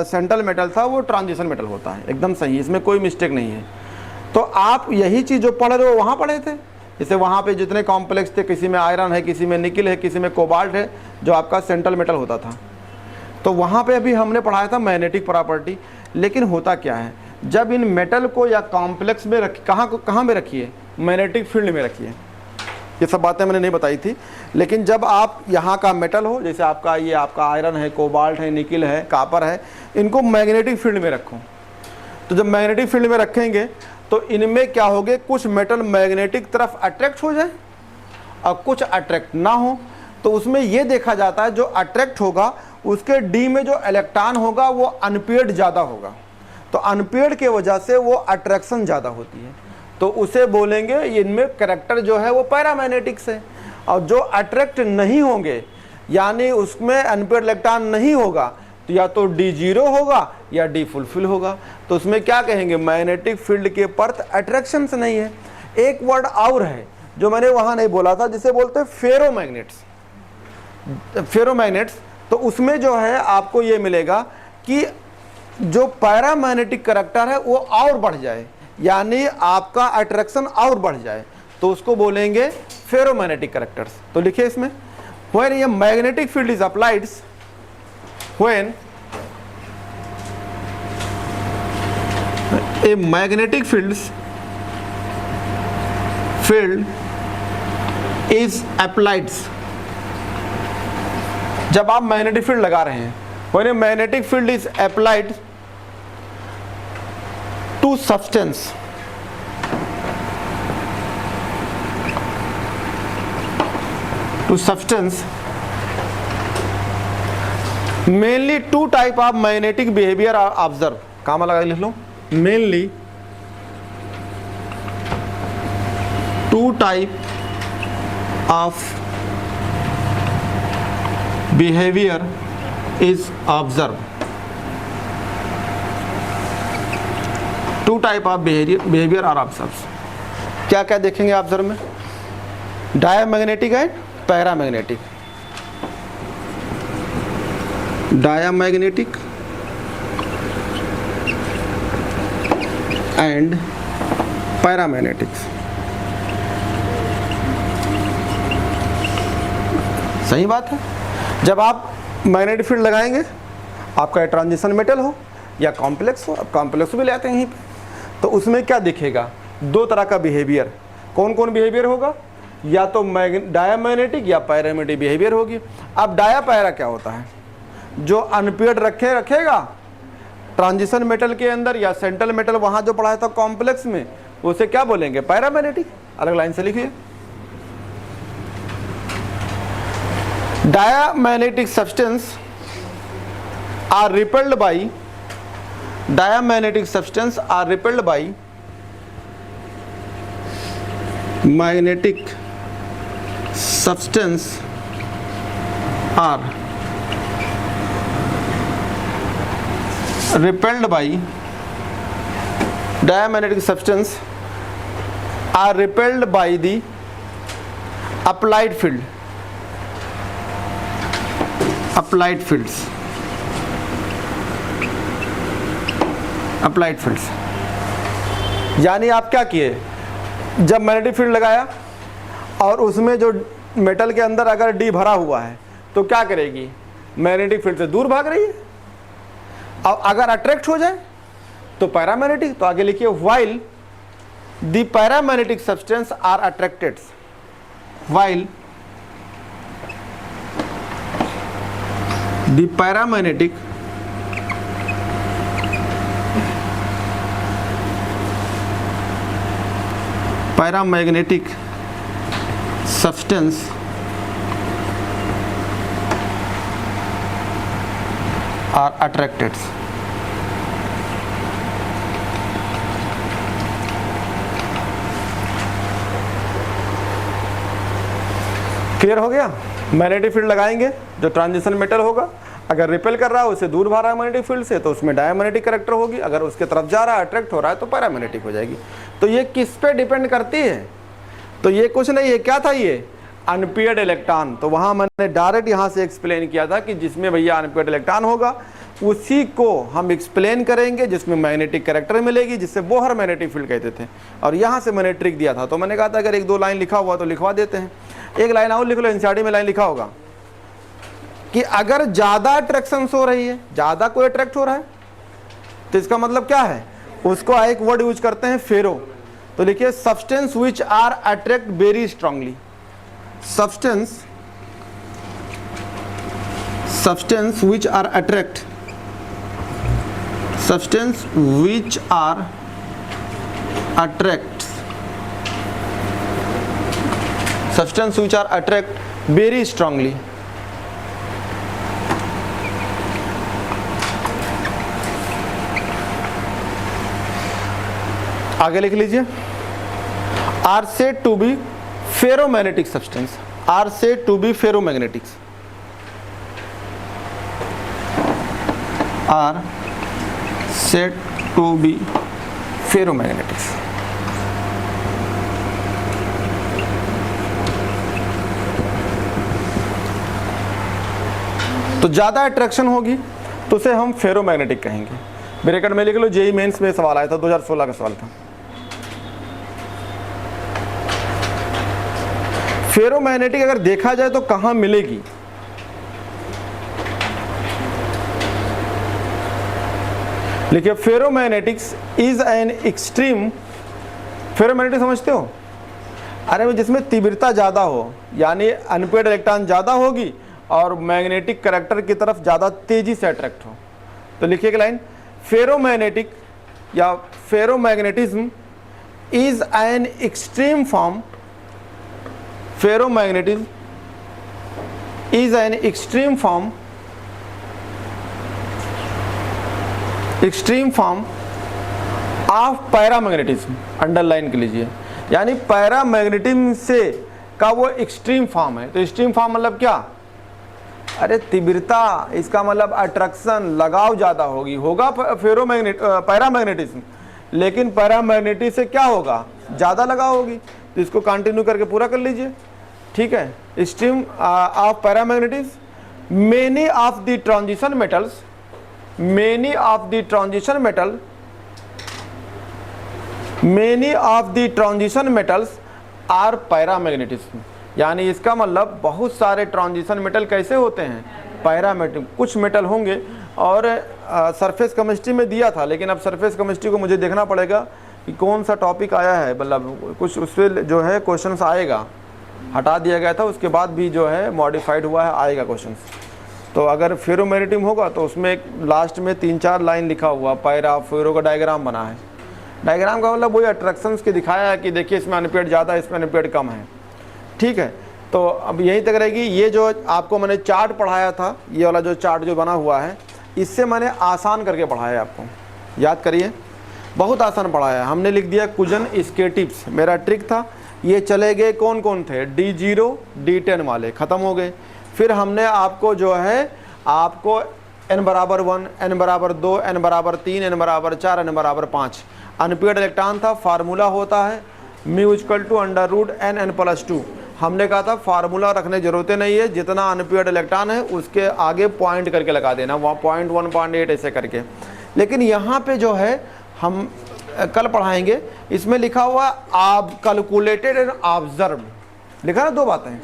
सेंट्रल मेटल था वो ट्रांजिशन मेटल होता है, एकदम सही, इसमें कोई मिस्टेक नहीं है। तो आप यही चीज़ जो पढ़ रहे हो वहाँ पढ़े थे, जैसे वहाँ पे जितने कॉम्प्लेक्स थे, किसी में आयरन है, किसी में निकिल है, किसी में कोबाल्ट है, जो आपका सेंट्रल मेटल होता था। तो वहाँ पे अभी हमने पढ़ाया था मैग्नेटिक प्रॉपर्टी। लेकिन होता क्या है, जब इन मेटल को या कॉम्प्लेक्स में कहाँ में रखिए, मैग्नेटिक फील्ड में रखिए, ये सब बातें मैंने नहीं बताई थी। लेकिन जब आप यहाँ का मेटल हो, जैसे आपका ये आपका आयरन है, कोबाल्ट है, निकिल है, कापर है, इनको मैग्नेटिक फील्ड में रखो। तो जब मैग्नेटिक फील्ड में रखेंगे तो इनमें क्या होगे, कुछ मेटल मैग्नेटिक तरफ अट्रैक्ट हो जाए और कुछ अट्रैक्ट ना हो। तो उसमें ये देखा जाता है जो अट्रैक्ट होगा उसके डी में जो इलेक्ट्रॉन होगा वो अनपेयर्ड ज़्यादा होगा, तो अनपेयर्ड के वजह से वो अट्रैक्शन ज़्यादा होती है, तो उसे बोलेंगे इनमें कैरेक्टर जो है वो पैरामैग्नेटिक्स है। और जो अट्रैक्ट नहीं होंगे यानी उसमें अनपेयर्ड इलेक्ट्रॉन नहीं होगा तो या तो डी जीरो होगा या डी फुलफिल होगा, तो उसमें क्या कहेंगे, मैग्नेटिक फील्ड के परत अट्रैक्शन से नहीं है। एक वर्ड और है जो मैंने वहाँ नहीं बोला था, जिसे बोलते हैं फेरोमैग्नेट्स। फेरोमैग्नेट्स, तो उसमें जो है आपको ये मिलेगा कि जो पैरामैग्नेटिक कैरेक्टर है वो और बढ़ जाए, यानी आपका अट्रैक्शन और बढ़ जाए, तो उसको बोलेंगे फेरोमैग्नेटिक कैरेक्टर्स। तो लिखिए इसमें, व्हेन ये magnetic field is applied, when a magnetic field is applied, जब आप मैग्नेटिक फील्ड लगा रहे हैं, when a magnetic field is applied to substance, mainly two type of magnetic behavior are observed, काम लगा लिख लो, mainly two type of behavior is observed, two type of behavior are observed। क्या क्या देखेंगे observe में, diamagnetic and paramagnetic, diamagnetic and paramagnetic. सही बात है, जब आप मैग्नेटिक फील्ड लगाएंगे, आपका ट्रांजिशन मेटल हो या कॉम्प्लेक्स हो, अब कॉम्प्लेक्स भी लाते हैं यहीं पे, तो उसमें क्या दिखेगा, दो तरह का बिहेवियर। कौन कौन बिहेवियर होगा, या तो डायामैग्नेटिक या पैरामैग्नेटिक बिहेवियर होगी। अब डाया पैरा क्या होता है, जो अनपेयर्ड रखेगा ट्रांजिशन मेटल के अंदर या सेंट्रल मेटल वहां जो पढ़ा था कॉम्प्लेक्स में, उसे क्या बोलेंगे, पैरामैग्नेटिक। अलग लाइन से लिखिए, diamagnetic substance are repelled by, diamagnetic substance are repelled by magnetic substance are repelled by, diamagnetic substance are repelled by the applied field, applied fields, applied fields। यानी आप क्या किए, जब मैग्नेटिक फील्ड लगाया और उसमें जो मेटल के अंदर अगर डी भरा हुआ है तो क्या करेगी, मैग्नेटिक फील्ड से दूर भाग रही है, और अगर अट्रैक्ट हो जाए तो पैरामैग्नेटिक। तो आगे लिखिए, while the paramagnetic substance are attracted, while the paramagnetic paramagnetic substance are attracted. Clear हो गया, मैग्नेटिक फील्ड लगाएंगे, जो ट्रांजिशन मेटल होगा अगर रिपेल कर रहा है उसे दूर भा रहा है मैग्नेटिक फील्ड से तो उसमें डायामैग्नेटिक कैरेक्टर होगी, अगर उसके तरफ जा रहा है अट्रैक्ट हो रहा है तो पैरामैग्नेटिक हो जाएगी। तो ये किस पे डिपेंड करती है, तो ये कुछ नहीं है, क्या था ये, अनपेयर्ड इलेक्ट्रॉन। तो वहाँ मैंने डायरेक्ट यहाँ से एक्सप्लेन किया था कि जिसमें भैया अनपेयर्ड इलेक्ट्रॉन होगा उसी को हम एक्सप्लेन करेंगे जिसमें मैग्नेटिक कैरेक्टर मिलेगी, जिससे बोहर मैग्नेटिक फील्ड कहते थे। और यहाँ से मैंने ट्रिक दिया था, तो मैंने कहा था अगर एक दो लाइन लिखा हुआ तो लिखवा देते हैं। एक लाइन और लिख लो, एनसीईआरटी में लाइन लिखा होगा कि अगर ज़्यादा अट्रैक्शन हो रही है, ज़्यादा कोई अट्रैक्ट हो रहा है, तो इसका मतलब क्या है, उसको एक वर्ड यूज करते हैं फेरो। तो लिखिए substance which are attract very strongly, substance which are attract very strongly. आगे लिख लीजिए, are said to be ferromagnetic substance, are said to be ferromagnetics, are said to be ferromagnetics. तो ज़्यादा attraction होगी तो उसे हम फेरोमैग्नेटिक कहेंगे। ब्रैकेट में लिख लो, जेई मेंस में सवाल आया था, 2016 का सवाल था। फेरोमैग्नेटिक अगर देखा जाए तो कहाँ मिलेगी? लिखिए, फेरोमैग्नेटिक्स इज एन एक्सट्रीम, फेरोमैग्नेटिक समझते हो? अरे वो जिसमें तीव्रता ज़्यादा हो, यानी अनपेड इलेक्ट्रॉन ज़्यादा होगी और मैग्नेटिक करैक्टर की तरफ ज़्यादा तेजी से अट्रैक्ट हो। तो लिखिए एक लाइन, फेरोमैग्नेटिक या ferromagnetism is an extreme form, ferromagnetism is an extreme form of paramagnetism. Underline कर लीजिए, यानी पैरामैग्नेटिज्म से का वो एक्सट्रीम फॉर्म है। तो एक्सट्रीम फॉर्म मतलब क्या? अरे तीव्रता, इसका मतलब अट्रैक्शन, लगाव ज़्यादा होगा पैरामैग्नेटिज्म, लेकिन पैरामैग्नेटिज्म से क्या होगा? ज़्यादा लगाव होगी। तो इसको कंटिन्यू करके पूरा कर लीजिए, ठीक है। Extreme of paramagnetism, many of the transition metals are paramagnetism. यानी इसका मतलब बहुत सारे ट्रांजिशन मेटल कैसे होते हैं? पैरामैग्नेटिक। कुछ मेटल होंगे, और सरफेस केमिस्ट्री में दिया था, लेकिन अब सरफेस केमिस्ट्री को मुझे देखना पड़ेगा कि कौन सा टॉपिक आया है, मतलब कुछ उस पर जो है क्वेश्चंस आएगा, हटा दिया गया था, उसके बाद भी जो है मॉडिफाइड हुआ है, आएगा क्वेश्चंस। तो अगर फेरोमैग्नेटिज्म होगा तो उसमें एक लास्ट में 3-4 लाइन लिखा हुआ, पैरा फेरो का डायग्राम बना है। डायग्राम का मतलब वही अट्रैक्शंस के दिखाया है कि देखिए इसमें अनपेड ज़्यादा है, इसमें अनपेड कम है, ठीक है। तो अब यहीं तक रहेगी। ये जो आपको मैंने चार्ट पढ़ाया था, ये वाला जो चार्ट जो बना हुआ है, इससे मैंने आसान करके पढ़ाया है आपको, याद करिए, बहुत आसान पढ़ाया है। हमने लिख दिया कुजन इसके टिप्स, मेरा ट्रिक था। ये चले गए कौन कौन थे? D0 D10 वाले ख़त्म हो गए। फिर हमने आपको जो है आपको n बराबर 1, n बराबर 2, n बराबर 3, n बराबर 4, n बराबर 5 अनपेड इलेक्ट्रॉन था। फार्मूला होता है म्यू इक्वल टू √n+2। हमने कहा था फार्मूला रखने जरूरत नहीं है, जितना अनपेड इलेक्ट्रॉन है उसके आगे पॉइंट करके लगा देना, 1.1, 1.8 ऐसे करके। लेकिन यहाँ पे जो है हम कल पढ़ाएंगे, इसमें लिखा हुआ आप कैलकुलेटेड एंड ऑब्जर्व, लिखा ना 2 बातें।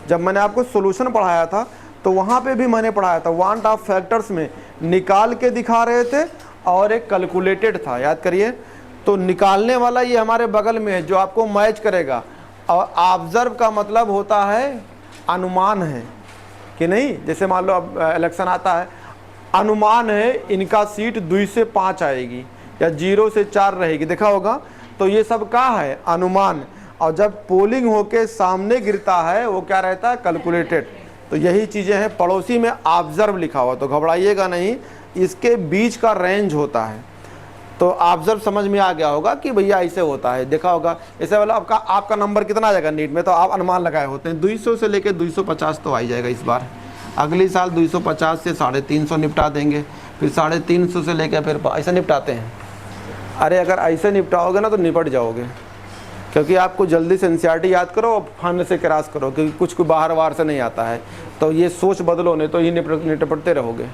जब मैंने आपको सॉल्यूशन पढ़ाया था तो वहाँ पे भी मैंने पढ़ाया था, वांट ऑफ फैक्टर्स में निकाल के दिखा रहे थे और एक कैलकुलेटेड था, याद करिए। तो निकालने वाला ये हमारे बगल में है जो आपको मैच करेगा, और ऑब्जर्व का मतलब होता है अनुमान है कि नहीं। जैसे मान लो अब इलेक्शन आता है, अनुमान है इनका सीट 2 से 5 आएगी या 0 से 4 रहेगी, देखा होगा। तो ये सब क्या है? अनुमान। और जब पोलिंग होके सामने गिरता है वो क्या रहता है? कैलकुलेटेड। तो यही चीज़ें हैं। पड़ोसी में ऑब्जर्व लिखा हुआ, तो घबराइएगा नहीं, इसके बीच का रेंज होता है। तो ऑब्जर्व समझ में आ गया होगा कि भैया ऐसे होता है, देखा होगा। ऐसे वाला आपका नंबर कितना आ जाएगा नीट में, तो आप अनुमान लगाए होते हैं 200 से लेके 250 तो आ ही जाएगा इस बार। अगली साल 250 से 350 निपटा देंगे, फिर 350 से लेकर फिर ऐसा निपटाते हैं। अरे अगर ऐसे निपटाओगे ना तो निपट जाओगे, क्योंकि आपको जल्दी से एनसीईआरटी याद करो, फन से क्रॉस करो, क्योंकि कुछ बाहर वार से नहीं आता है। तो ये सोच बदलो, नहीं तो ही निपटते रहोगे,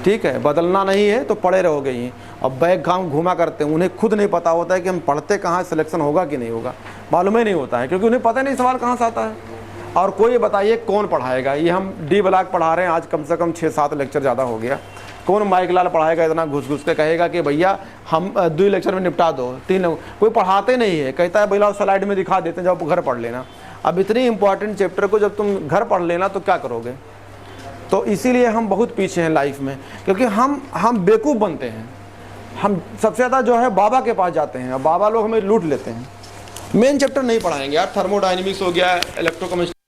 ठीक है। बदलना नहीं है तो पढ़े रहोगे ही। अब बैग काम घूमा करते हैं, उन्हें खुद नहीं पता होता है कि हम पढ़ते कहाँ, सिलेक्शन होगा कि नहीं होगा, मालूम ही नहीं होता है, क्योंकि उन्हें पता नहीं सवाल कहाँ से आता है। और कोई बताइए कौन पढ़ाएगा? ये हम डी ब्लॉक पढ़ा रहे हैं, आज कम से कम 6-7 लेक्चर ज़्यादा हो गया। कौन माइक लाल पढ़ाएगा इतना घुस घुस के? कहेगा कि भैया हम 2 लेक्चर में निपटा दो, 3 कोई पढ़ाते नहीं है, कहता है भैया स्लाइड में दिखा देते हैं, जब घर पढ़ लेना। अब इतनी इंपॉर्टेंट चैप्टर को जब तुम घर पढ़ लेना तो क्या करोगे। तो इसीलिए हम बहुत पीछे हैं लाइफ में, क्योंकि हम बेवकूफ़ बनते हैं। हम सबसे ज़्यादा जो है बाबा के पास जाते हैं और बाबा लोग हमें लूट लेते हैं। मेन चैप्टर नहीं पढ़ाएंगे यार, थर्मोडायनेमिक्स हो गया, इलेक्ट्रोकेमिस्ट्री